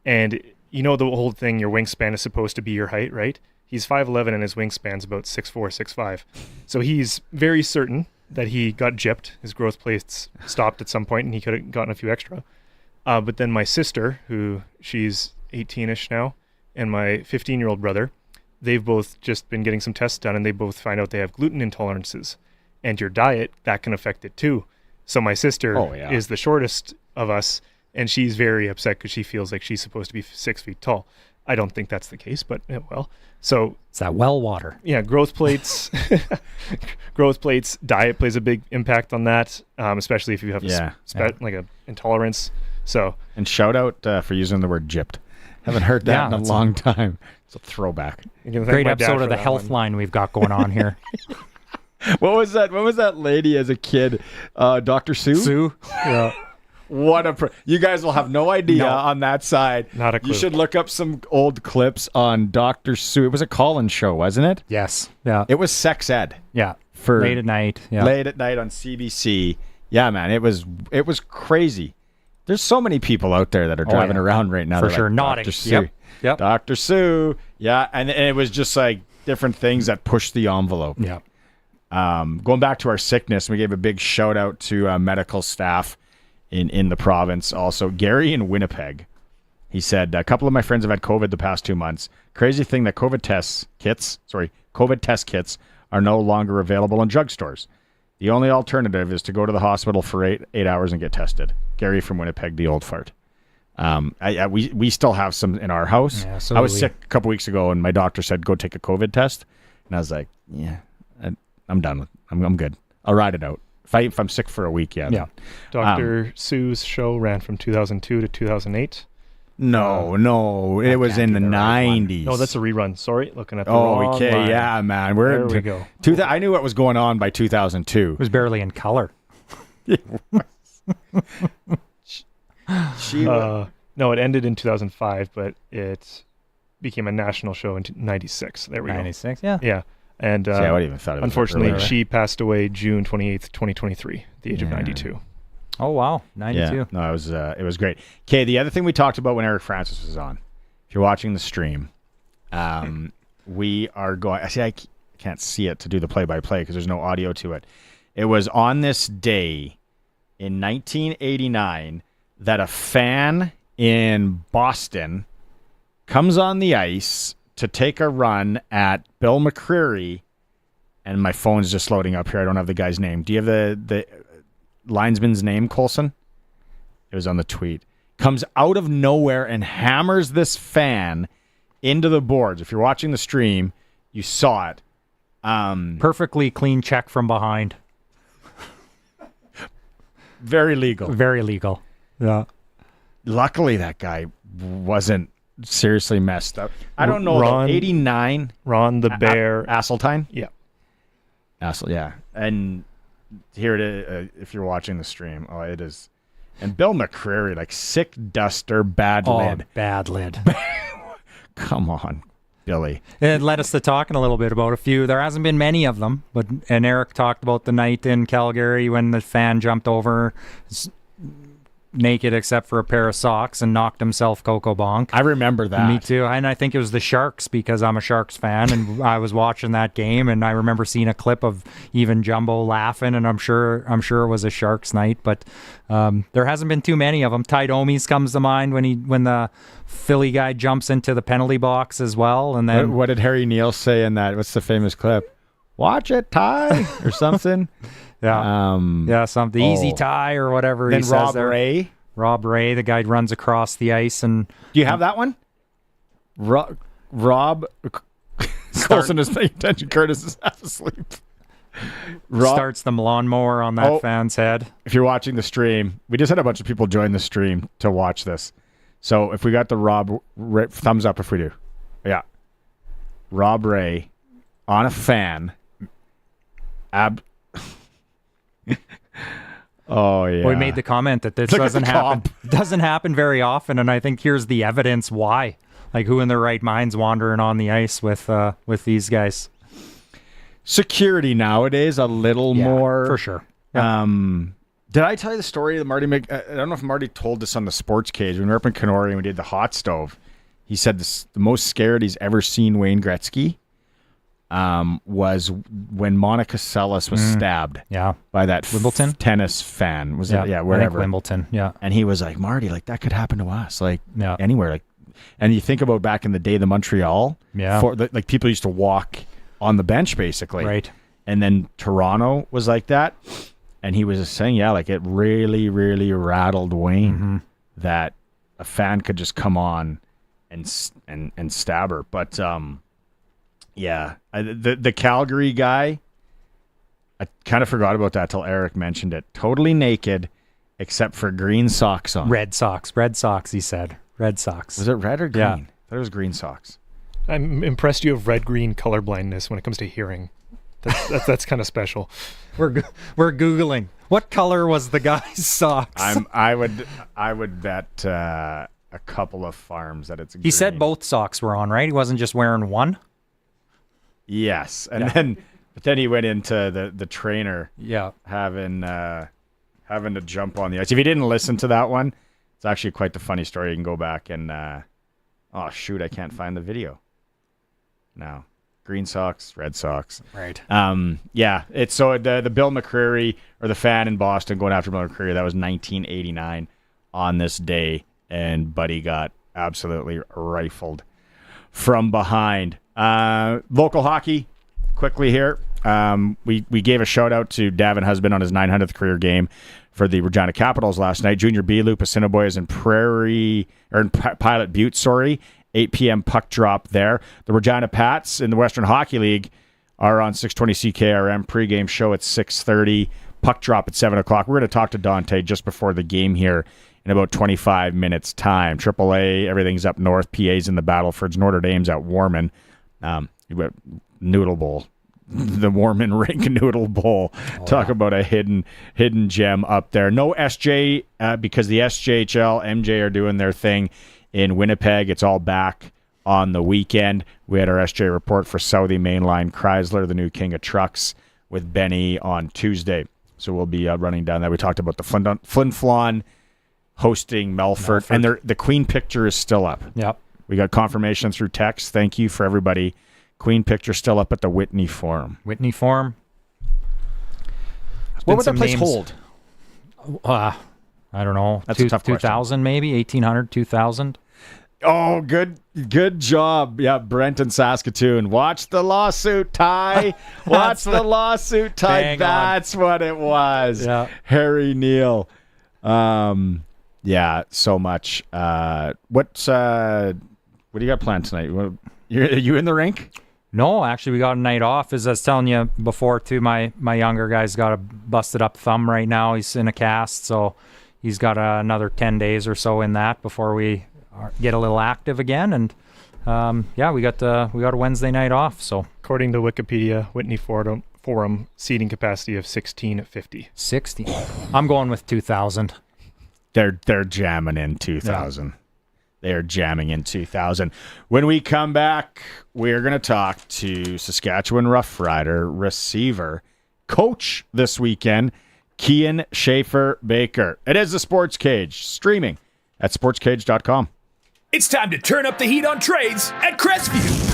And you know the whole thing, your wingspan is supposed to be your height, right? He's 5'11" and his wingspan's about 6'4", 6'5". So he's very certain that he got gypped. His growth plates stopped at some point and he could have gotten a few extra. But then my sister, who she's 18-ish now, and my 15-year-old brother, they've both just been getting some tests done, and they both find out they have gluten intolerances. And your diet, that can affect it too. So my sister is the shortest of us, and she's very upset because she feels like she's supposed to be 6 feet tall. I don't think that's the case, but well. So it's that well water. Yeah, growth plates. Growth plates, diet plays a big impact on that, especially if you have like a intolerance. So, and shout out for using the word gypped. Haven't heard that in a long time. It's a throwback. Great episode of the Health Line we've got going on here. What was that lady as a kid? Dr. Sue? Yeah. What you guys will have no idea on that side. Not a clue. You should look up some old clips on Dr. Sue. It was a call-in show, wasn't it? Yes. Yeah. It was sex ed. Yeah. For late at night. Yeah. Late at night on CBC. Yeah, man. It was crazy. There's so many people out there that are driving around right now. For sure. Like, Nodding. Dr. Sue. Yep. Dr. Sue. Yeah. And it was just like different things that pushed the envelope. Yeah. Going back to our sickness, we gave a big shout out to medical staff in the province. Also, Gary in Winnipeg. He said, a couple of my friends have had COVID the past 2 months. Crazy thing that COVID test kits are no longer available in drugstores. The only alternative is to go to the hospital for eight hours and get tested. Gary from Winnipeg, the old fart. We still have some in our house. Yeah, so I was sick a couple weeks ago, and my doctor said, go take a COVID test. And I was like, yeah, I'm done. I'm good. I'll ride it out. If I'm sick for a week, yeah. Dr. Sue's show ran from 2002 to 2008. No, it was in the 90s. No, that's a rerun. Sorry, looking at the wrong okay, line. Yeah, man. There we go. I knew what was going on by 2002. It was barely in color. No, it ended in 2005, but it became a national show in 96. There we go. 96, yeah. Yeah. And I would even thought it was unfortunately, earlier. she passed away June 28th, 2023, at the age of 92. Oh, wow. 92. Yeah. No, it was great. Okay, the other thing we talked about when Eric Francis was on, if you're watching the stream, we are going... See, I can't see it to do the play-by-play because there's no audio to it. It was on this day in 1989 that a fan in Boston comes on the ice to take a run at Bill McCreary, and my phone's just loading up here. I don't have the guy's name. Do you have the linesman's name, Colson? It was on the tweet. Comes out of nowhere and hammers this fan into the boards. If you're watching the stream, you saw it. Perfectly clean check from behind. Very legal. Very legal. Yeah. Luckily, that guy wasn't seriously messed up. I don't know. 89. Ron the Bear. Asseltine? Yeah. Yeah. And here it is, if you're watching the stream. Oh, it is. And Bill McCreary, like sick duster, bad lid. Bad lid. Come on, Billy. It led us to talking a little bit about a few. There hasn't been many of them, and Eric talked about the night in Calgary when the fan jumped over naked except for a pair of socks and knocked himself Coco Bonk. I remember that. Me too. And I think it was the Sharks because I'm a Sharks fan and I was watching that game and I remember seeing a clip of even Jumbo laughing, and I'm sure it was a Sharks night, but there hasn't been too many of them. Ty Domies comes to mind when the Philly guy jumps into the penalty box as well. And then what did Harry Neal say in that? What's the famous clip? Watch it, Ty, or something. Yeah. Something easy tie or whatever. Then he Rob says there. Ray, the guy runs across the ice and. Do you have that one? Rob Colson is paying attention. Curtis is half asleep. Starts the lawnmower on that fan's head. If you're watching the stream, we just had a bunch of people join the stream to watch this. So if we got the Rob thumbs up if we do. Yeah. Rob Ray on a fan. Oh, yeah. Well, we made the comment that this doesn't happen very often, and I think here's the evidence why. Like, who in their right mind's wandering on the ice with these guys? Security nowadays a little more for sure. Yeah. Did I tell you the story that Marty? I don't know if Marty told this on the Sports Cage when we were up in Kenora and we did the hot stove. He said the most scared he's ever seen Wayne Gretzky was when Monica Seles was stabbed. Yeah, by that Wimbledon tennis fan. Was it? Yeah, wherever. I think Wimbledon. Yeah, and he was like, Marty, like that could happen to us, like anywhere. Like, and you think about back in the day, the Montreal. Yeah, like people used to walk on the bench basically. Right. And then Toronto was like that. And he was just saying, like it really, really rattled Wayne that a fan could just come on and stab her. But the Calgary guy, I kind of forgot about that till Eric mentioned it. Totally naked, except for green socks on. Red socks, he said. Red socks. Was it red or green? Yeah. I thought it was green socks. I'm impressed you have red-green colorblindness when it comes to hearing. That's kind of special. We're Googling. What color was the guy's socks? I would bet a couple of farms that it's green. He said both socks were on, right? He wasn't just wearing one? Yes. And then he went into the trainer having to jump on the ice. If you didn't listen to that one, it's actually quite the funny story. You can go back and I can't find the video now. Green socks, red socks. Right. It's so the Bill McCreary, or the fan in Boston going after Bill McCreary, that was 1989 on this day, and Buddy got absolutely rifled from behind. Local hockey, quickly here. We gave a shout out to Davin Husband on his 900th career game for the Regina Capitals last night. Junior B, Loop, Assiniboia in Pilot Butte, 8 p.m. puck drop there. The Regina Pats in the Western Hockey League are on 620 CKRM. Pre-game show at 6:30. Puck drop at 7 o'clock. We're going to talk to Dante just before the game here in about 25 minutes' time. AAA, everything's up north. PA's in the Battlefords. Notre Dame's at Warman. Noodle Bowl. The Warman Rink Noodle Bowl. Talk about a hidden gem up there. No SJ because the SJHL, MJ are doing their thing in Winnipeg. It's all back on the weekend. We had our SJ report for Southie Mainline Chrysler, the new king of trucks, with Benny on Tuesday. So we'll be running down that. We talked about the Flin Flon hosting Melfort. And the Queen picture is still up. Yep. We got confirmation through text. Thank you for everybody. Queen picture still up at the Whitney Forum. Whitney Forum. What would that place hold? I don't know. That's a tough question. 2,000 maybe? 1,800, 2,000? Oh, good job. Yeah, Brent in Saskatoon. Watch the lawsuit, Ty. Watch the lawsuit, Ty. That's what it was. Yeah. Harry Neal. Yeah, so much. What do you got planned tonight? Are you in the rink? No, actually, we got a night off. As I was telling you before, too, my younger guy's got a busted up thumb right now. He's in a cast, so he's got another 10 days or so in that before we get a little active again. And we got a Wednesday night off. So according to Wikipedia, Whitney Forum seating capacity of 1,650. 60. I'm going with 2,000. They're jamming in 2,000. Yeah. They are jamming in 2,000. When we come back, we're going to talk to Saskatchewan Roughrider receiver coach this weekend, Kian Schaeffer-Baker. It is the Sports Cage, streaming at sportscage.com. It's time to turn up the heat on trades at Crestview.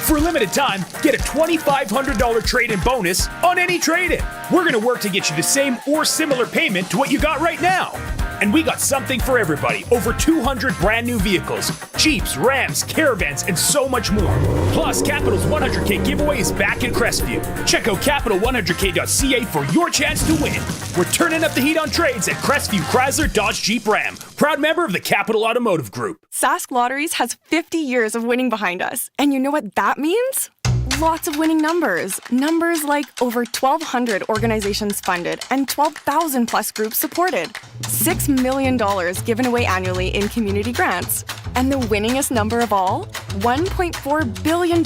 For a limited time, get a $2,500 trade-in bonus on any trade-in. We're going to work to get you the same or similar payment to what you got right now. And we got something for everybody. Over 200 brand new vehicles, Jeeps, Rams, Caravans, and so much more. Plus, Capital's 100K giveaway is back in Crestview. Check out capital100k.ca for your chance to win. We're turning up the heat on trades at Crestview Chrysler Dodge Jeep Ram. Proud member of the Capital Automotive Group. Sask Lotteries has 50 years of winning behind us. And you know what that means? lots of winning numbers. Numbers like over 1,200 organizations funded and 12,000 plus groups supported. $6 million given away annually in community grants. And the winningest number of all? $1.4 billion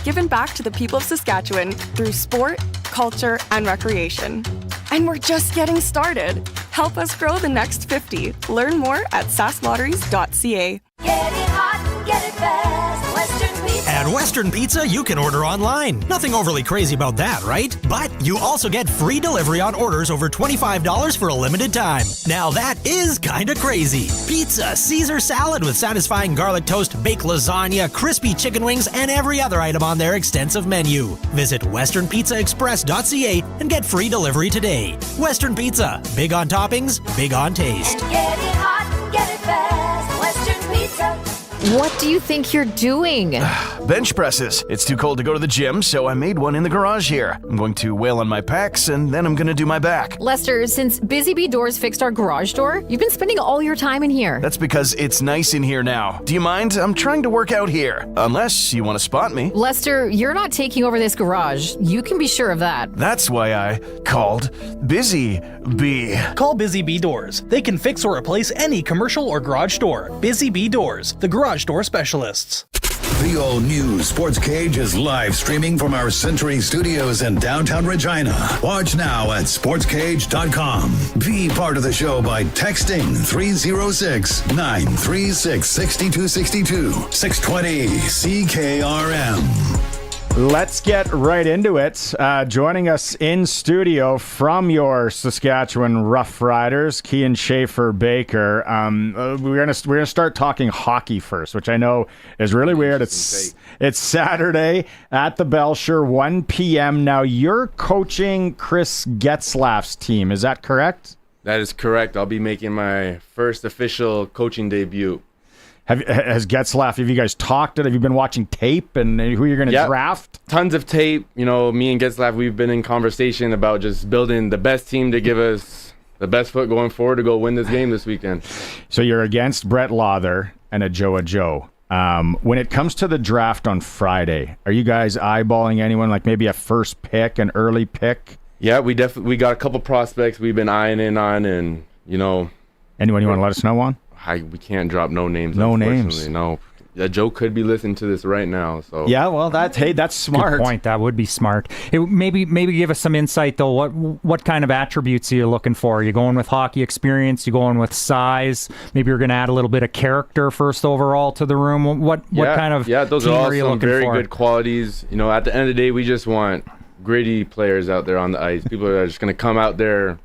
given back to the people of Saskatchewan through sport, culture, and recreation. And we're just getting started. Help us grow the next 50. Learn more at sasklotteries.ca. Get it hot, get it fast, Western Pizza. At Western Pizza, you can order online. Nothing overly crazy about that, right? But you also get free delivery on orders over $25 for a limited time. Now that is kinda crazy. Pizza, Caesar salad with satisfying garlic toast, baked lasagna, crispy chicken wings, and every other item on their extensive menu. Visit westernpizzaexpress.ca and get free delivery today. Western Pizza, big on toppings, big on taste. And get it hot, get it fast, Western Pizza. What do you think you're doing? Bench presses. It's too cold to go to the gym, so I made one in the garage here. I'm going to wail on my pecs, and then I'm going to do my back. Lester, since Busy Bee Doors fixed our garage door, you've been spending all your time in here. That's because it's nice in here now. Do you mind? I'm trying to work out here. Unless you want to spot me. Lester, you're not taking over this garage. You can be sure of that. That's why I called Busy Bee. Call Busy Bee Doors. They can fix or replace any commercial or garage door. Busy Bee Doors, the garage door specialists. The all-new Sportscage is live streaming from our Century Studios in downtown Regina. Watch now at sportscage.com. Be part of the show by texting 306-936-6262. 620 CKRM. Let's get right into it. Joining us in studio from your Saskatchewan Roughriders, Kian Schaeffer-Baker. We're gonna start talking hockey first, which I know is really weird. It's Saturday at the Belcher, 1 p.m. Now you're coaching Chris Getzlaff's team. Is that correct? That is correct. I'll be making my first official coaching debut. Has Getzlaff, have you guys talked? Have you been watching tape and who you're going to draft? Tons of tape. You know, me and Getzlaff, we've been in conversation about just building the best team to give us the best foot going forward to go win this game this weekend. So you're against Brett Lawther and a Joe. When it comes to the draft on Friday, are you guys eyeballing anyone, like maybe a first pick, an early pick? Yeah, we got a couple prospects we've been eyeing in on, and, you know. Anyone you want to let us know on? We can't drop no names. No names. No. Joe could be listening to this right now. So yeah, well, that's smart. Good point. That would be smart. Maybe give us some insight though. What kind of attributes are you looking for? Are you going with hockey experience? You going with size? Maybe you're going to add a little bit of character first overall to the room. What kind of those team are all are you some looking very for? good qualities. You know, at the end of the day, we just want gritty players out there on the ice. People that are just going to come out there,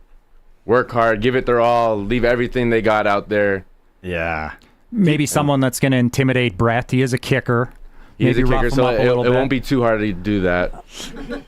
work hard, give it their all, leave everything they got out there. Yeah. Maybe someone that's going to intimidate Brett. He is a kicker. He's a kicker, so it won't be too hard to do that.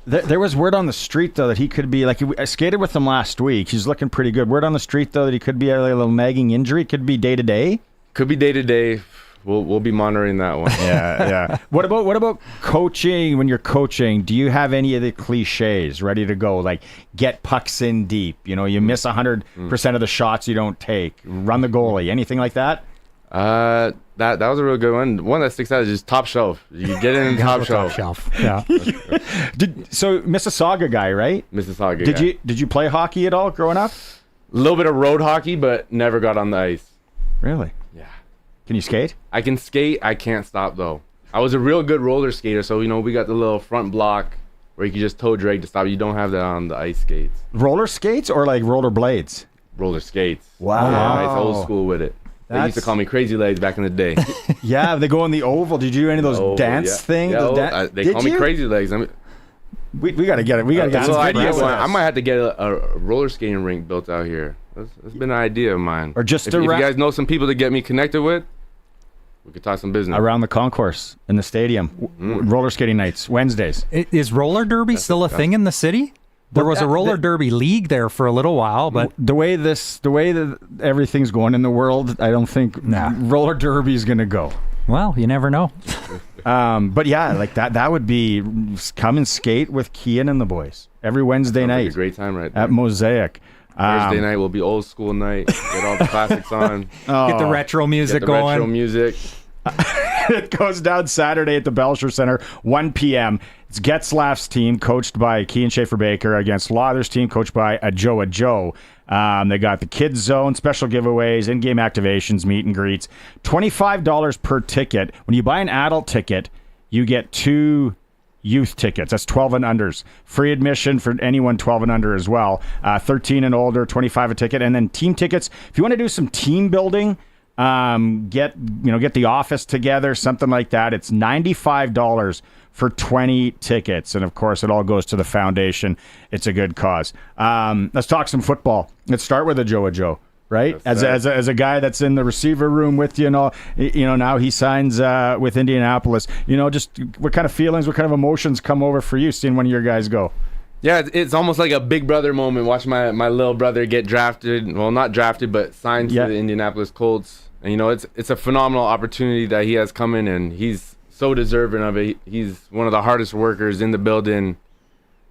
There was word on the street, though, that he could be, like, I skated with him last week. He's looking pretty good. Word on the street, though, that he could be a little nagging injury. Could be day-to-day. Could be day-to-day. We'll be monitoring that one. Yeah. What about coaching? When you're coaching, do you have any of the cliches ready to go? Like, get pucks in deep. You know, you miss 100% of the shots you don't take. Run the goalie. Anything like that? That was a real good one. One that sticks out is just top shelf. You get in top shelf. Yeah. So Mississauga guy, right? Mississauga guy. Did you play hockey at all growing up? A little bit of road hockey, but never got on the ice. Really? Yeah. Can you skate? I can skate. I can't stop though. I was a real good roller skater, so we got the little front block where you can just toe drag to stop. You don't have that on the ice skates. Roller skates or like roller blades? Roller skates. Wow. It's old school with it. They used to call me Crazy Legs back in the day. Yeah, they go in the oval. Did you do any of those dance things? Yeah, they call me Crazy Legs. We got to get it. We got to get it. I might have to get a roller skating rink built out here. That's been an idea of mine. Or just if you guys know some people to get me connected with, we could talk some business. Around the concourse in the stadium. Roller skating nights, Wednesdays. Is roller derby still a thing in the city? There was a roller derby league there for a little while, but the way that everything's going in the world, I don't think roller derby is going to go. Well, you never know. But yeah, like that would be come and skate with Kian and the boys every Wednesday night. Like a great time right there. At Mosaic. Thursday night will be old school night. Get all the classics on. Get the retro music going. Retro music. It goes down Saturday at the Belcher Center, 1 p.m. It's Getzlaff's team, coached by Kian Schaeffer-Baker, against Lawler's team, coached by Joe. They got the kids zone, special giveaways, in-game activations, meet and greets. $25 per ticket. When you buy an adult ticket, you get 2 youth tickets. That's 12 and unders. Free admission for anyone 12 and under as well. 13 and older, 25 a ticket. And then team tickets. If you want to do some team building, get the office together, something like that, it's $95 for 20 tickets. And of course, it all goes to the foundation. It's a good cause. Let's talk some football. Let's start with a Joe. Right? As a guy that's in the receiver room with you and all, now he signs with Indianapolis. Just what kind of feelings, what kind of emotions come over for you seeing one of your guys go? Yeah, it's almost like a big brother moment watching my little brother get drafted. Well, not drafted, but signed to the Indianapolis Colts. And, it's a phenomenal opportunity that he has coming, and he's so deserving of it. He's one of the hardest workers in the building,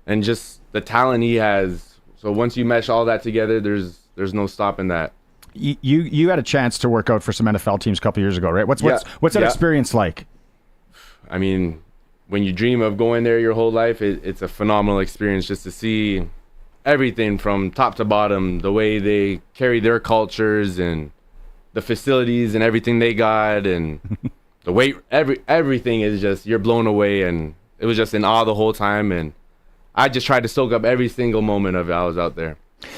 and just the talent he has. So once you mesh all that together, there's no stopping that. You had a chance to work out for some NFL teams a couple years ago, right? What's that experience like? I mean, when you dream of going there your whole life, it's a phenomenal experience just to see everything from top to bottom, the way they carry their cultures and the facilities and everything they got, and the way everything is just, you're blown away, and it was just in awe the whole time, and I just tried to soak up every single moment of it. I was out there.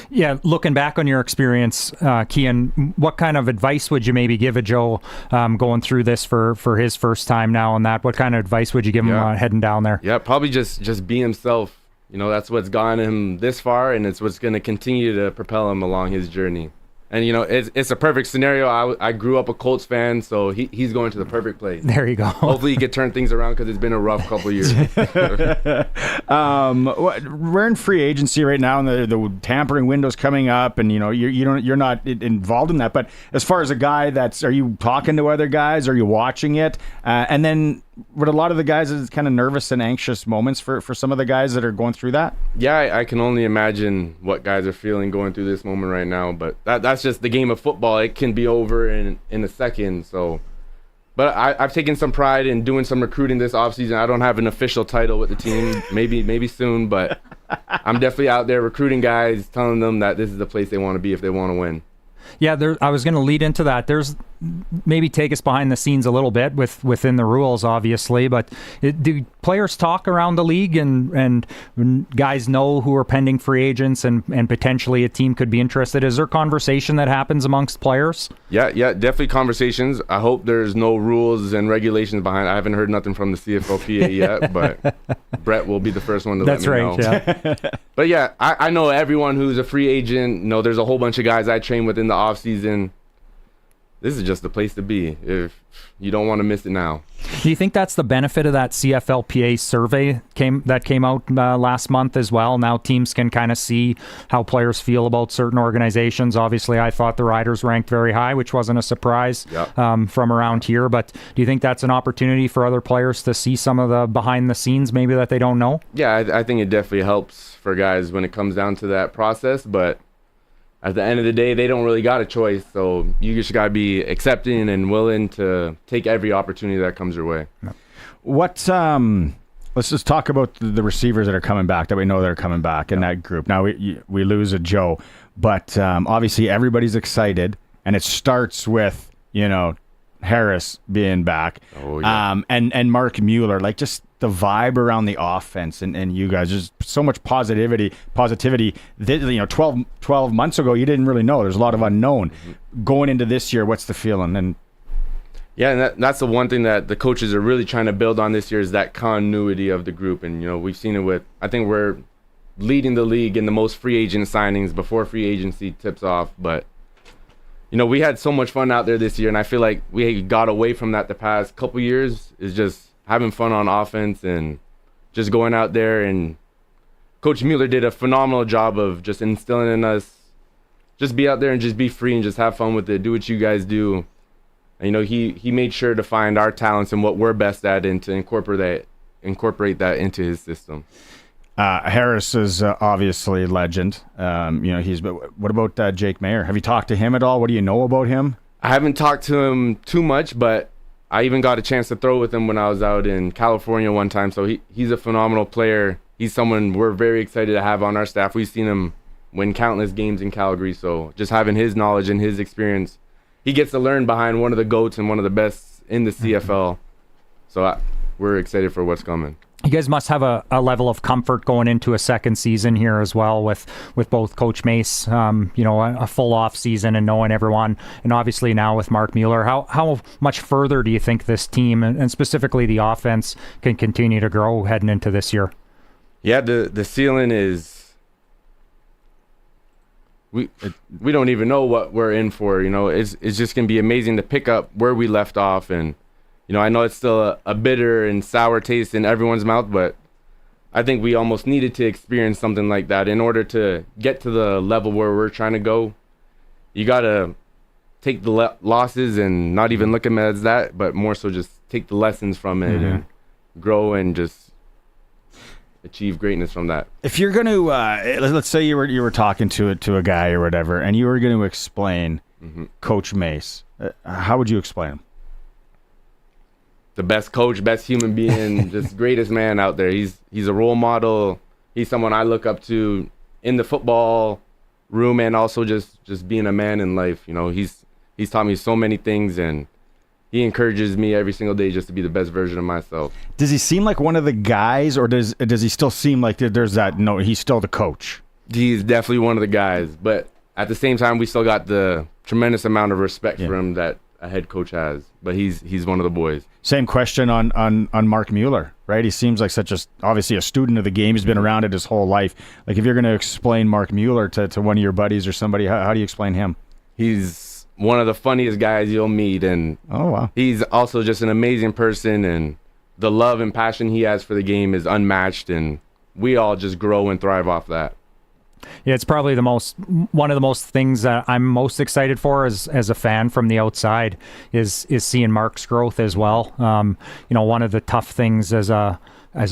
Yeah, looking back on your experience, Kian, what kind of advice would you maybe give a Joe going through this for his first time now and that? What kind of advice would you give him heading down there? Yeah, probably just be himself. That's what's gotten him this far, and it's what's going to continue to propel him along his journey. And, it's a perfect scenario. I grew up a Colts fan, so he's going to the perfect place. There you go. Hopefully he can turn things around because it's been a rough couple of years. We're in free agency right now, and the tampering window's coming up, and, you're not involved in that. But as far as a guy are you talking to other guys? Are you watching it? And then with a lot of the guys, it's kind of nervous and anxious moments for some of the guys that are going through that? Yeah, I can only imagine what guys are feeling going through this moment right now. But that's just the game of football. It can be over in a second. So, but I've taken some pride in doing some recruiting this offseason. I don't have an official title with the team, maybe soon, but I'm definitely out there recruiting guys, telling them that this is the place they want to be if they want to win. Yeah, I was going to lead into that. There's maybe take us behind the scenes a little bit within the rules, obviously, but do players talk around the league and guys know who are pending free agents and potentially a team could be interested? Is there conversation that happens amongst players? Yeah, definitely conversations. I hope there's no rules and regulations behind it. I haven't heard nothing from the CFLPA yet, but Brett will be the first one to let me know. That's right, yeah. But yeah, I know everyone who's a free agent. There's a whole bunch of guys I train with in the offseason. This is just the place to be if you don't want to miss it now. Do you think that's the benefit of that CFLPA survey that came out last month as well? Now teams can kind of see how players feel about certain organizations. Obviously, I thought the Riders ranked very high, which wasn't a surprise from around here. But do you think that's an opportunity for other players to see some of the behind the scenes maybe that they don't know? Yeah, I think it definitely helps for guys when it comes down to that process. But at the end of the day, they don't really got a choice, so you just got to be accepting and willing to take every opportunity that comes your way. Let's just talk about the receivers that are coming back, that we know that are coming back in that group. Now, we lose a Joe, but obviously everybody's excited, and it starts with, Harris being back, and Mark Mueller, like just the vibe around the offense and you guys, just so much positivity. 12 months ago, you didn't really know. There's a lot of unknown. Going into this year, what's the feeling? And that's the one thing that the coaches are really trying to build on this year is that continuity of the group. And, we've seen it I think we're leading the league in the most free agent signings before free agency tips off. But, we had so much fun out there this year, and I feel like we got away from that the past couple years, is just having fun on offense and just going out there. And Coach Mueller did a phenomenal job of just instilling in us, just be out there and just be free and just have fun with it. Do what you guys do. And, he made sure to find our talents and what we're best at and to incorporate that into his system. Harris is obviously a legend. What about Jake Mayer? Have you talked to him at all? What do you know about him? I haven't talked to him too much, but I even got a chance to throw with him when I was out in California one time. So he's a phenomenal player. He's someone we're very excited to have on our staff. We've seen him win countless games in Calgary. So just having his knowledge and his experience, he gets to learn behind one of the GOATs and one of the best in the CFL. So we're excited for what's coming. You guys must have a level of comfort going into a second season here as well with both Coach Mace, a full off season and knowing everyone, and obviously now with Mark Mueller. How much further do you think this team and specifically the offense can continue to grow heading into this year? Yeah, the ceiling is we don't even know what we're in for. It's just gonna be amazing to pick up where we left off. And I know it's still a bitter and sour taste in everyone's mouth, but I think we almost needed to experience something like that in order to get to the level where we're trying to go. You got to take the losses and not even look at them as that, but more so just take the lessons from it and grow and just achieve greatness from that. If you're going to, let's say you were talking to a guy or whatever, and you were going to explain Coach Mace, how would you explain him? The best coach, best human being, just greatest man out there. He's a role model. He's someone I look up to in the football room and also just being a man in life. He's taught me so many things, and he encourages me every single day just to be the best version of myself. Does he seem like one of the guys, or does he still seem like there's that? No, he's still the coach. He's definitely one of the guys, but at the same time, we still got the tremendous amount of respect for him that a head coach has. But he's one of the boys. Same question on Mark Mueller, right? He seems like obviously a student of the game. He's been around it his whole life. Like, if you're going to explain Mark Mueller to one of your buddies or somebody, how do you explain him? He's one of the funniest guys you'll meet, and he's also just an amazing person, and the love and passion he has for the game is unmatched, and we all just grow and thrive off that. Yeah, it's probably one of the most things that I'm most excited for as a fan from the outside is seeing Mark's growth as well. One of the tough things as a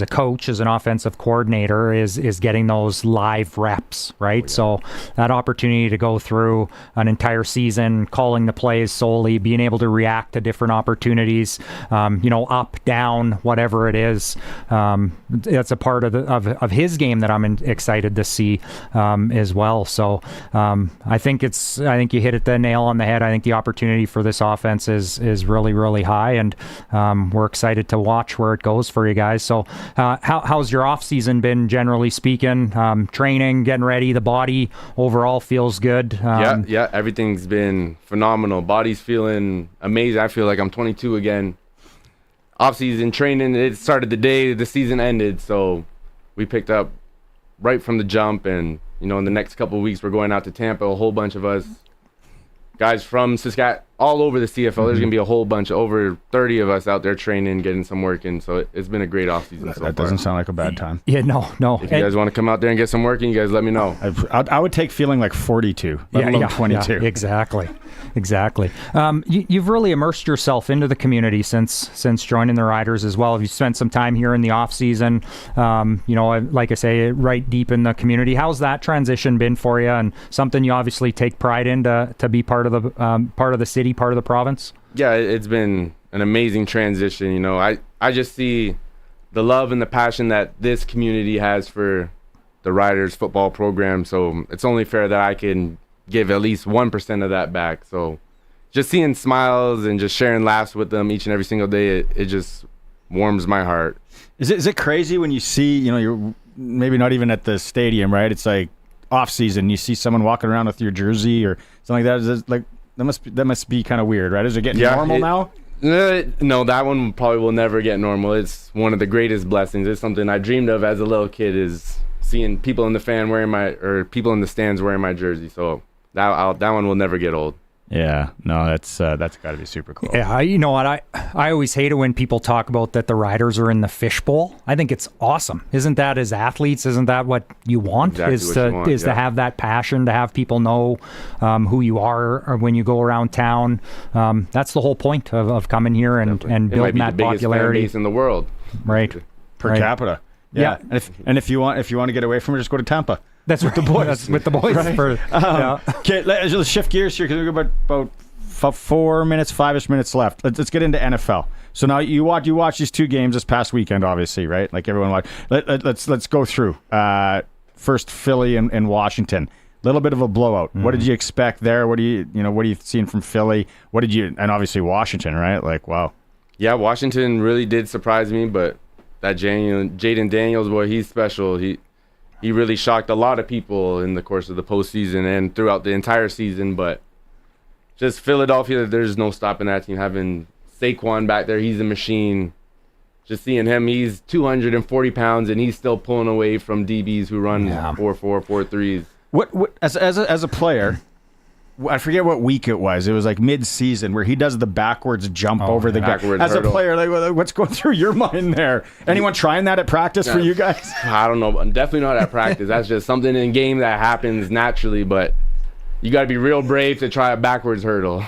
coach, as an offensive coordinator, is getting those live reps, right? So that opportunity to go through an entire season, calling the plays solely, being able to react to different opportunities, up, down, whatever it is. That's a part of his game that I'm excited to see as well. So I think you hit the nail on the head. I think the opportunity for this offense is really, really high, and we're excited to watch where it goes for you guys. So how's your off season been, generally speaking? Training, getting ready, the body overall feels good. Yeah, everything's been phenomenal. Body's feeling amazing. I feel like I'm 22 again. Off season training, it started the day the season ended, so we picked up right from the jump. And in the next couple of weeks, we're going out to Tampa. A whole bunch of us guys from Saskatchewan, all over the CFL. There's gonna be a whole bunch, over 30 of us out there training, getting some work in. So it's been a great offseason. That doesn't sound like a bad time. Yeah, no. If you guys want to come out there and get some work in, you guys let me know. I would take feeling like 42, let alone 22. Yeah, exactly. You've really immersed yourself into the community since joining the Riders as well. Have you spent some time here in the off season? Like I say, right deep in the community. How's that transition been for you? And something you obviously take pride in to be part of the city, part of the province? Yeah, it's been an amazing transition. I just see the love and the passion that this community has for the Riders football program. So it's only fair that I can give at least 1% of that back. So just seeing smiles and just sharing laughs with them each and every single day, it just warms my heart. Is it crazy when you see, you're maybe not even at the stadium, right? It's like off season, you see someone walking around with your jersey or something like that. Is it like that must be kind of weird, right? Is it getting normal now? No, that one probably will never get normal. It's one of the greatest blessings. It's something I dreamed of as a little kid, is seeing people in the people in the stands wearing my jersey. So that one will never get old. Yeah, no, that's got to be super cool. Yeah, you know what? I always hate it when people talk about that the Riders are in the fishbowl. I think it's awesome. Isn't that, as athletes, isn't that what you want? Exactly to have that passion, to have people know who you are or when you go around town. That's the whole point of coming here and building that popularity. Biggest fan base in the world, right? Per capita. Yeah. And if you want to get away from it, just go to Tampa. That's with the boys. That's with the boys. Right. Okay, let's shift gears here because we've got about 5-ish minutes left. Let's get into NFL. So now you watch these two games this past weekend, obviously, right? Like everyone watched. Let's go through. First, Philly and Washington. Little bit of a blowout. Mm-hmm. What did you expect there? What are you seeing from Philly? And obviously Washington, right? Like, wow. Yeah, Washington really did surprise me, but that Jaden Daniels, boy, he's special. He really shocked a lot of people in the course of the postseason and throughout the entire season. But just Philadelphia, there's no stopping that team. Having Saquon back there, he's a machine. Just seeing him, he's 240 pounds, and he's still pulling away from DBs who run 4.4, 4.3s. What as a player, I forget what week it was. It was like mid-season where he does the backwards jump over the guy. As a player, like what's going through your mind there? Anyone trying that at practice for you guys? I don't know. Definitely not at practice. That's just something in game that happens naturally, but you got to be real brave to try a backwards hurdle.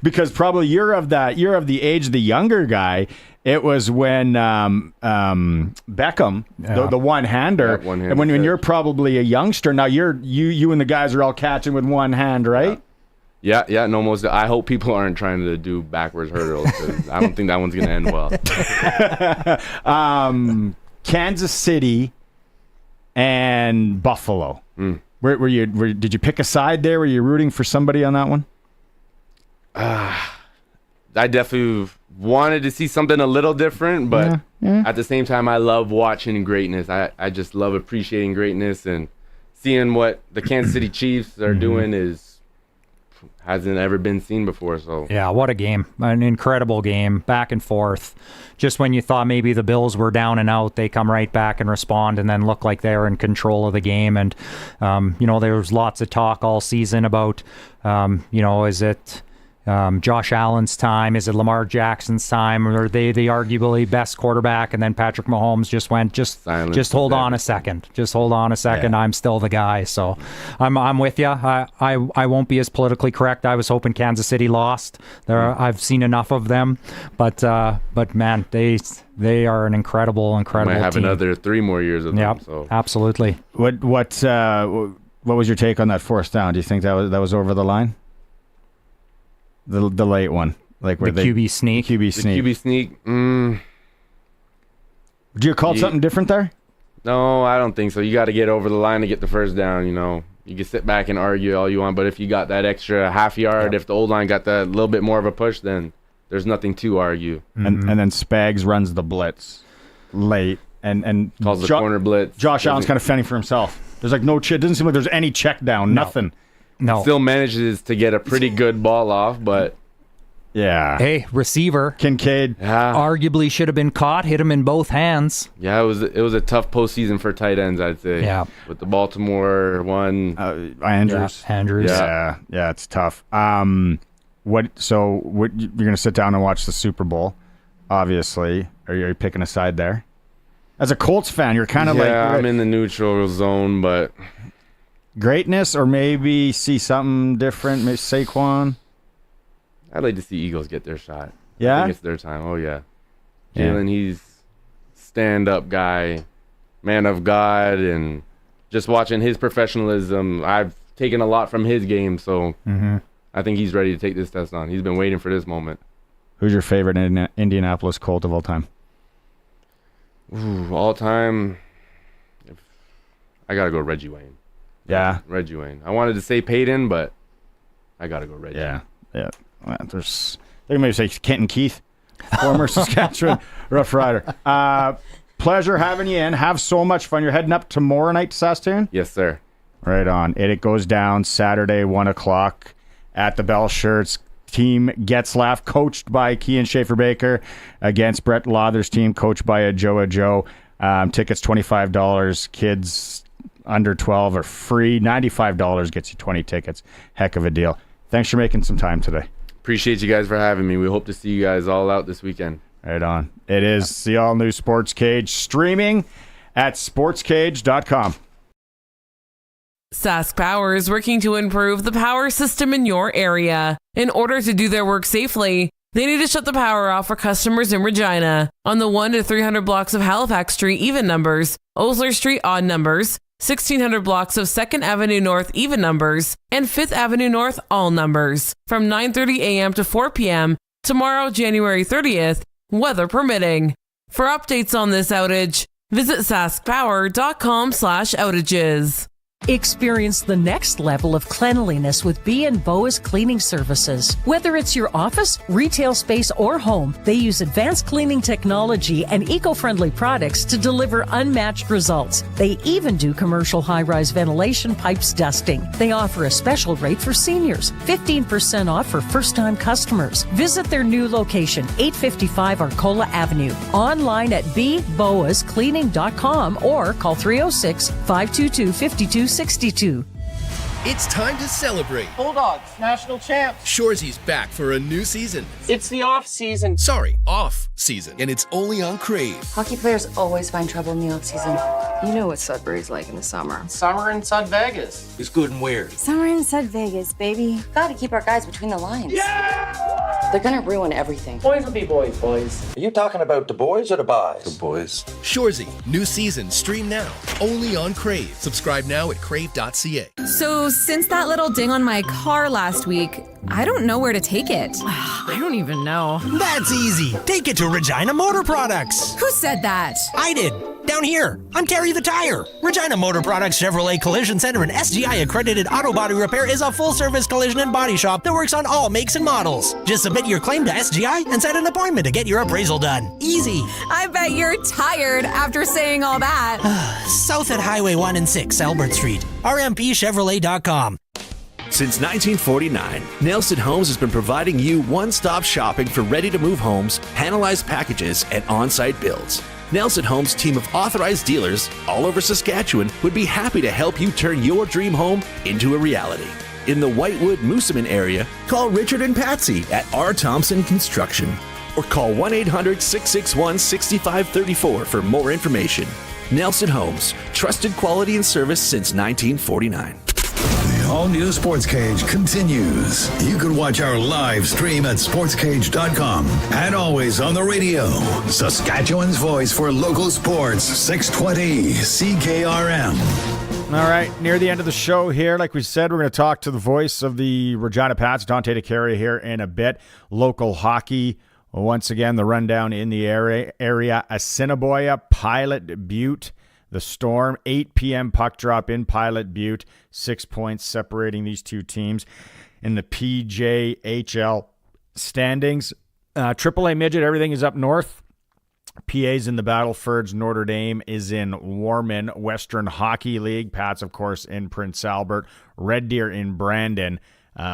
Because probably you're of the age, the younger guy. It was when Beckham, the one-hander, and when you're probably a youngster, now you and the guys are all catching with one hand, right? Yeah, and almost. I hope people aren't trying to do backwards hurdles because I don't think that one's going to end well. Kansas City and Buffalo. Did you pick a side there? Were you rooting for somebody on that one? I definitely wanted to see something a little different, but at the same time, I love watching greatness. I just love appreciating greatness, and seeing what the Kansas City Chiefs are doing hasn't ever been seen before. So yeah, what a game. An incredible game, back and forth. Just when you thought maybe the Bills were down and out, they come right back and respond and then look like they're in control of the game. And, there was lots of talk all season about, is it Josh Allen's time? Is it Lamar Jackson's time? Or are they the arguably best quarterback? And then Patrick Mahomes just went, just hold on a second. Just hold on a second. Yeah. I'm still the guy. So I'm with you. I won't be as politically correct. I was hoping Kansas City lost. I've seen enough of them. But man, they are an incredible might have team. Another 3 more years of them. So absolutely. What was your take on that fourth down? Do you think that was over the line? The late one, like where the QB sneak. The QB sneak. Do you call something different there? No, I don't think so. You got to get over the line to get the first down. You can sit back and argue all you want, but if you got that extra half yard, if the old line got that little bit more of a push, then there's nothing to argue. And then Spags runs the blitz late and calls the corner blitz. Josh Allen's kind of fending for himself. There's like no check. It doesn't seem like there's any check down. Nothing. No. Still manages to get a pretty good ball off, but yeah. Hey, receiver Kincaid arguably should have been caught. Hit him in both hands. Yeah, it was a tough postseason for tight ends, I'd say. Yeah, with the Baltimore one, Andrews. Yeah, Andrews. Yeah, it's tough. What you're gonna sit down and watch the Super Bowl? Obviously, are you picking a side there? As a Colts fan, you're kind of I'm in the neutral zone, but. Greatness, or maybe see something different, maybe Saquon? I'd like to see Eagles get their shot. Yeah? I think it's their time. Oh, yeah. Jalen, he's stand-up guy, man of God, and just watching his professionalism, I've taken a lot from his game, so I think he's ready to take this test on. He's been waiting for this moment. Who's your favorite Indianapolis Colt of all time? All time, I got to go Reggie Wayne. Yeah. Reggie Wayne. I wanted to say Peyton, but I got to go Reggie. Yeah. Well, they may say Kenton Keith, former Saskatchewan Roughrider. Pleasure having you in. Have so much fun. You're heading up tomorrow night to Saskatoon? Yes, sir. Right on. It goes down Saturday, 1 o'clock at the Bell Shirts. Team Getzlaff, coached by Kian Schaeffer-Baker, against Brett Lother's team, coached by Joe. Tickets $25. Kids under 12 are free. $95 gets you 20 tickets. Heck of a deal. Thanks for making some time today. Appreciate you guys for having me. We hope to see you guys all out this weekend. Right on. It is the all-new Sports Cage, streaming at sportscage.com. Sask Power is working to improve the power system in your area. In order to do their work safely, they need to shut the power off for customers in Regina. On the 1 to 300 blocks of Halifax Street, even numbers, Osler Street, odd numbers, 1,600 blocks of 2nd Avenue North even numbers, and 5th Avenue North all numbers, from 9:30 a.m. to 4 p.m. tomorrow, January 30th, weather permitting. For updates on this outage, visit saskpower.com/outages. Experience the next level of cleanliness with B&Boas Cleaning Services. Whether it's your office, retail space, or home, they use advanced cleaning technology and eco-friendly products to deliver unmatched results. They even do commercial high-rise ventilation pipes dusting. They offer a special rate for seniors, 15% off for first-time customers. Visit their new location, 855 Arcola Avenue, online at bboascleaning.com or call 306-522-5262. It's time to celebrate. Bulldogs, national champs. Shoresy's back for a new season. It's the off season. Sorry, off season. And it's only on Crave. Hockey players always find trouble in the off season. You know what Sudbury's like in the summer. Summer in Sud Vegas. It's good and weird. Summer in Sud Vegas, baby. Gotta keep our guys between the lines. Yeah! They're gonna ruin everything. Boys will be boys, boys. Are you talking about the boys or the boys? The boys. Shoresy, new season, stream now. Only on Crave. Subscribe now at crave.ca. So, since that little ding on my car last week, I don't know where to take it. I don't even know. That's easy. Take it to Regina Motor Products. Who said that? I did. Down here. I'm Terry the Tire. Regina Motor Products Chevrolet Collision Center and SGI accredited auto body repair is a full-service collision and body shop that works on all makes and models. Just submit your claim to SGI and set an appointment to get your appraisal done. Easy. I bet you're tired after saying all that. South at Highway 1 and 6, Albert Street. RMPChevrolet.com. Since 1949, Nelson Homes has been providing you one-stop shopping for ready-to-move homes, panelized packages, and on-site builds. Nelson Homes' team of authorized dealers all over Saskatchewan would be happy to help you turn your dream home into a reality. In the Whitewood-Moosomin area, call Richard and Patsy at R. Thompson Construction or call 1-800-661-6534 for more information. Nelson Homes, trusted quality and service since 1949. The all-new Sports Cage continues. You can watch our live stream at sportscage.com and always on the radio. Saskatchewan's voice for local sports, 620 CKRM. All right, near the end of the show here, like we said, we're going to talk to the voice of the Regina Pats, Dante DeCaria, here in a bit. Local hockey, once again, the rundown in the area. Assiniboia, Pilot Butte, the Storm, 8 p.m. puck drop in Pilot Butte, 6 points separating these two teams in the PJHL standings. AAA Midget, everything is up north. PA's in the Battlefords. Notre Dame is in Warman. Western Hockey League, Pats, of course, in Prince Albert. Red Deer in Brandon.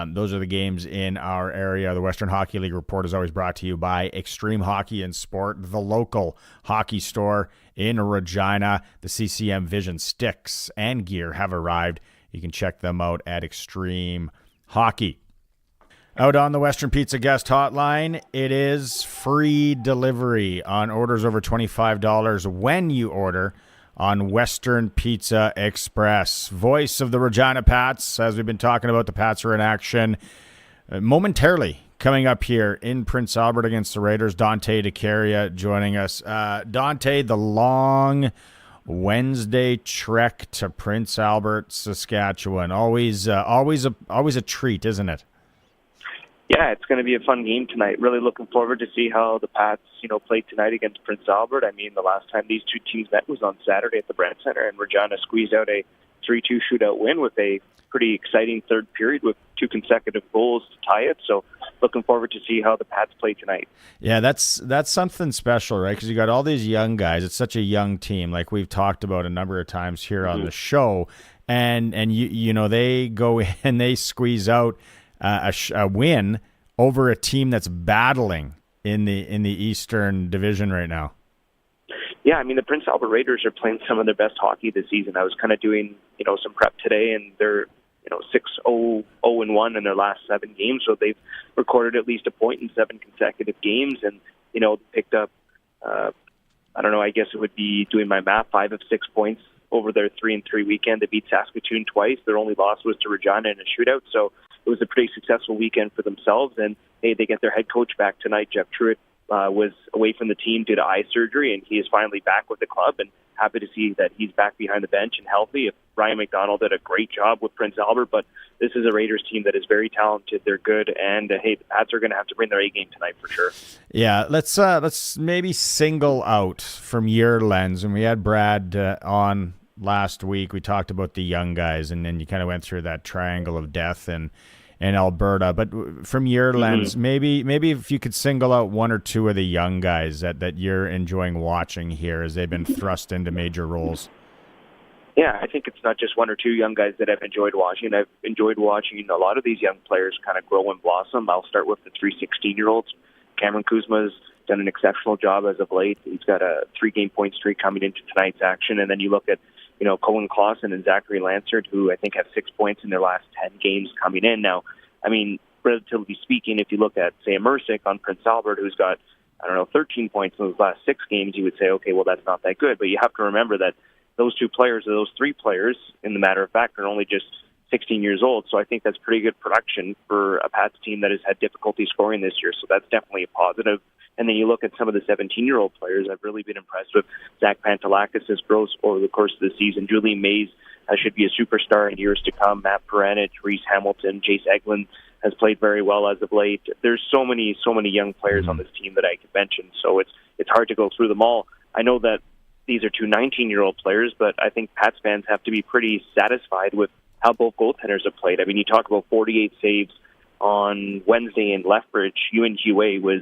Those are the games in our area. The Western Hockey League report is always brought to you by Extreme Hockey and Sport, the local hockey store in Regina. The CCM Vision sticks and gear have arrived. You can check them out at Extreme Hockey. Out on the Western Pizza guest hotline, it is free delivery on orders over $25 when you order on Western Pizza Express. Voice of the Regina Pats, as we've been talking about, the Pats are in action momentarily coming up here in Prince Albert against the Raiders. Dante DeCaria joining us. Dante, the long Wednesday trek to Prince Albert, Saskatchewan. Always a treat, isn't it? Yeah, it's going to be a fun game tonight. Really looking forward to see how the Pats, play tonight against Prince Albert. I mean, the last time these two teams met was on Saturday at the Brand Center, and Regina squeezed out a 3-2 shootout win with a pretty exciting third period with 2 consecutive goals to tie it. So looking forward to see how the Pats play tonight. Yeah, that's something special, right? Because you got all these young guys. It's such a young team, like we've talked about a number of times here on the show. And you know, they go in, they squeeze out a win over a team that's battling in the Eastern Division right now. Yeah, I mean, the Prince Albert Raiders are playing some of their best hockey this season. I was kind of doing, some prep today, and they're, 6-0-1 in their last 7 games, so they've recorded at least a point in 7 consecutive games, and, picked up, I guess it would be, doing my math, 5 of 6 points over their 3-3 weekend. They beat Saskatoon twice. Their only loss was to Regina in a shootout, so it was a pretty successful weekend for themselves, and hey, they get their head coach back tonight. Jeff Truitt was away from the team due to eye surgery, and he is finally back with the club, and happy to see that he's back behind the bench and healthy. Ryan McDonald did a great job with Prince Albert, but this is a Raiders team that is very talented. They're good, and hey, the Pats are going to have to bring their A game tonight for sure. Yeah, let's maybe single out from your lens, and we had Brad on last week. We talked about the young guys, and then you kind of went through that triangle of death in Alberta. But from your lens, maybe if you could single out one or two of the young guys that you're enjoying watching here as they've been thrust into major roles. Yeah, I think it's not just one or two young guys that I've enjoyed watching. I've enjoyed watching a lot of these young players kind of grow and blossom. I'll start with the 3 16-year-olds. Cameron Kuzma's done an exceptional job as of late. He's got a 3-game point streak coming into tonight's action. And then you look at, Cohen Clausen and Zachary Lansard, who I think have 6 points in their last 10 games coming in. Now, I mean, relatively speaking, if you look at, say, Mercick on Prince Albert, who's got, 13 points in those last 6 games, you would say, okay, well, that's not that good. But you have to remember that those 2 players, or those 3 players, in the matter of fact, are only just 16 years old. So I think that's pretty good production for a Pats team that has had difficulty scoring this year. So that's definitely a positive. And then you look at some of the 17-year-old players. I've really been impressed with Zach Pantelakis' growth over the course of the season. Julian Mays should be a superstar in years to come. Matt Peranich, Reese Hamilton, Jace Eglin has played very well as of late. There's so many young players on this team that I could mention. So it's hard to go through them all. I know that these are 2 19-year-old players, but I think Pats fans have to be pretty satisfied with how both goaltenders have played. I mean, you talk about 48 saves on Wednesday in Lethbridge. Ewan Jiwei was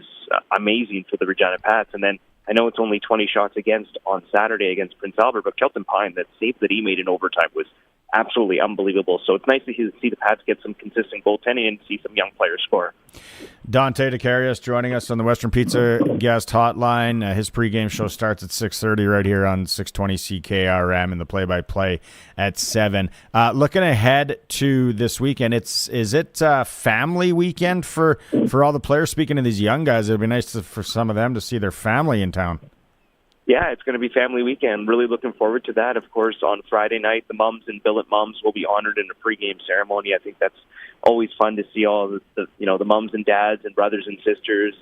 amazing for the Regina Pats. And then I know it's only 20 shots against on Saturday against Prince Albert, but Kelton Pine, that save that he made in overtime was absolutely unbelievable. So it's nice to see the Pats get some consistent goaltending and see some young players score. Dante DeCarius joining us on the Western Pizza Guest Hotline. His pregame show starts at 6:30 right here on 620 CKRM, and the play-by-play at 7. Looking ahead to this weekend, is it family weekend for all the players? Speaking of these young guys, it would be nice for some of them to see their family in town. Yeah, it's going to be family weekend. Really looking forward to that. Of course, on Friday night, the mums and billet mums will be honored in a pregame ceremony. I think that's always fun to see all the mums and dads and brothers and sisters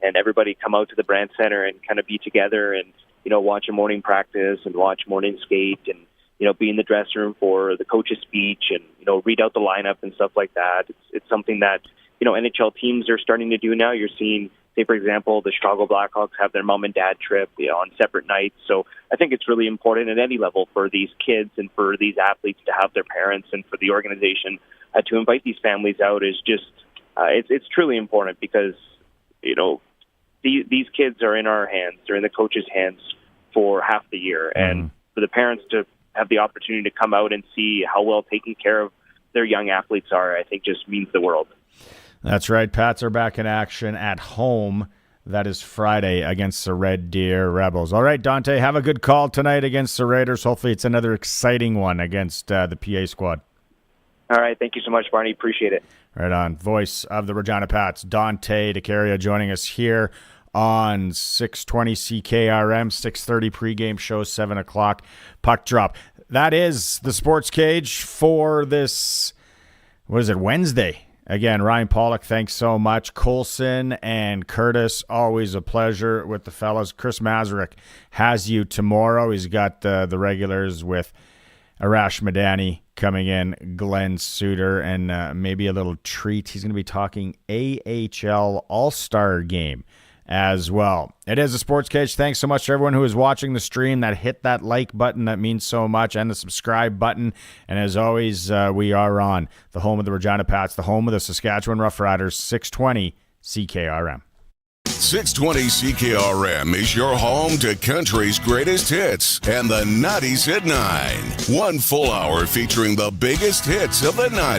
and everybody come out to the Brandt Center and kind of be together and, watch a morning practice and watch morning skate and, be in the dressing room for the coach's speech and, read out the lineup and stuff like that. It's something that, NHL teams are starting to do now. You're seeing, say, for example, the Chicago Blackhawks have their mom and dad trip on separate nights. So I think it's really important at any level for these kids and for these athletes to have their parents and for the organization to invite these families out is just, it's truly important because, these kids are in our hands. They're in the coach's hands for half the year. And for the parents to have the opportunity to come out and see how well taken care of their young athletes are, I think just means the world. That's right. Pats are back in action at home. That is Friday against the Red Deer Rebels. All right, Dante, have a good call tonight against the Raiders. Hopefully it's another exciting one against the PA squad. All right. Thank you so much, Barney. Appreciate it. Right on. Voice of the Regina Pats, Dante DeCaria, joining us here on 620 CKRM, 6:30 pregame show, 7 o'clock puck drop. That is the Sports Cage for this, Wednesday. Again, Ryan Pollock, thanks so much. Colson and Curtis, always a pleasure with the fellas. Chris Mazurek has you tomorrow. He's got the regulars with Arash Madani coming in, Glenn Suter, and maybe a little treat. He's going to be talking AHL All-Star Game as well. It is a Sports Cage. Thanks so much to everyone who is watching the stream, that hit that like button. That means so much, and the subscribe button. And as always, we are on the home of the Regina Pats, the home of the Saskatchewan Roughriders, 620 CKRM. 620 CKRM is your home to country's greatest hits and the 90s at 9. 1 full hour featuring the biggest hits of the 90s.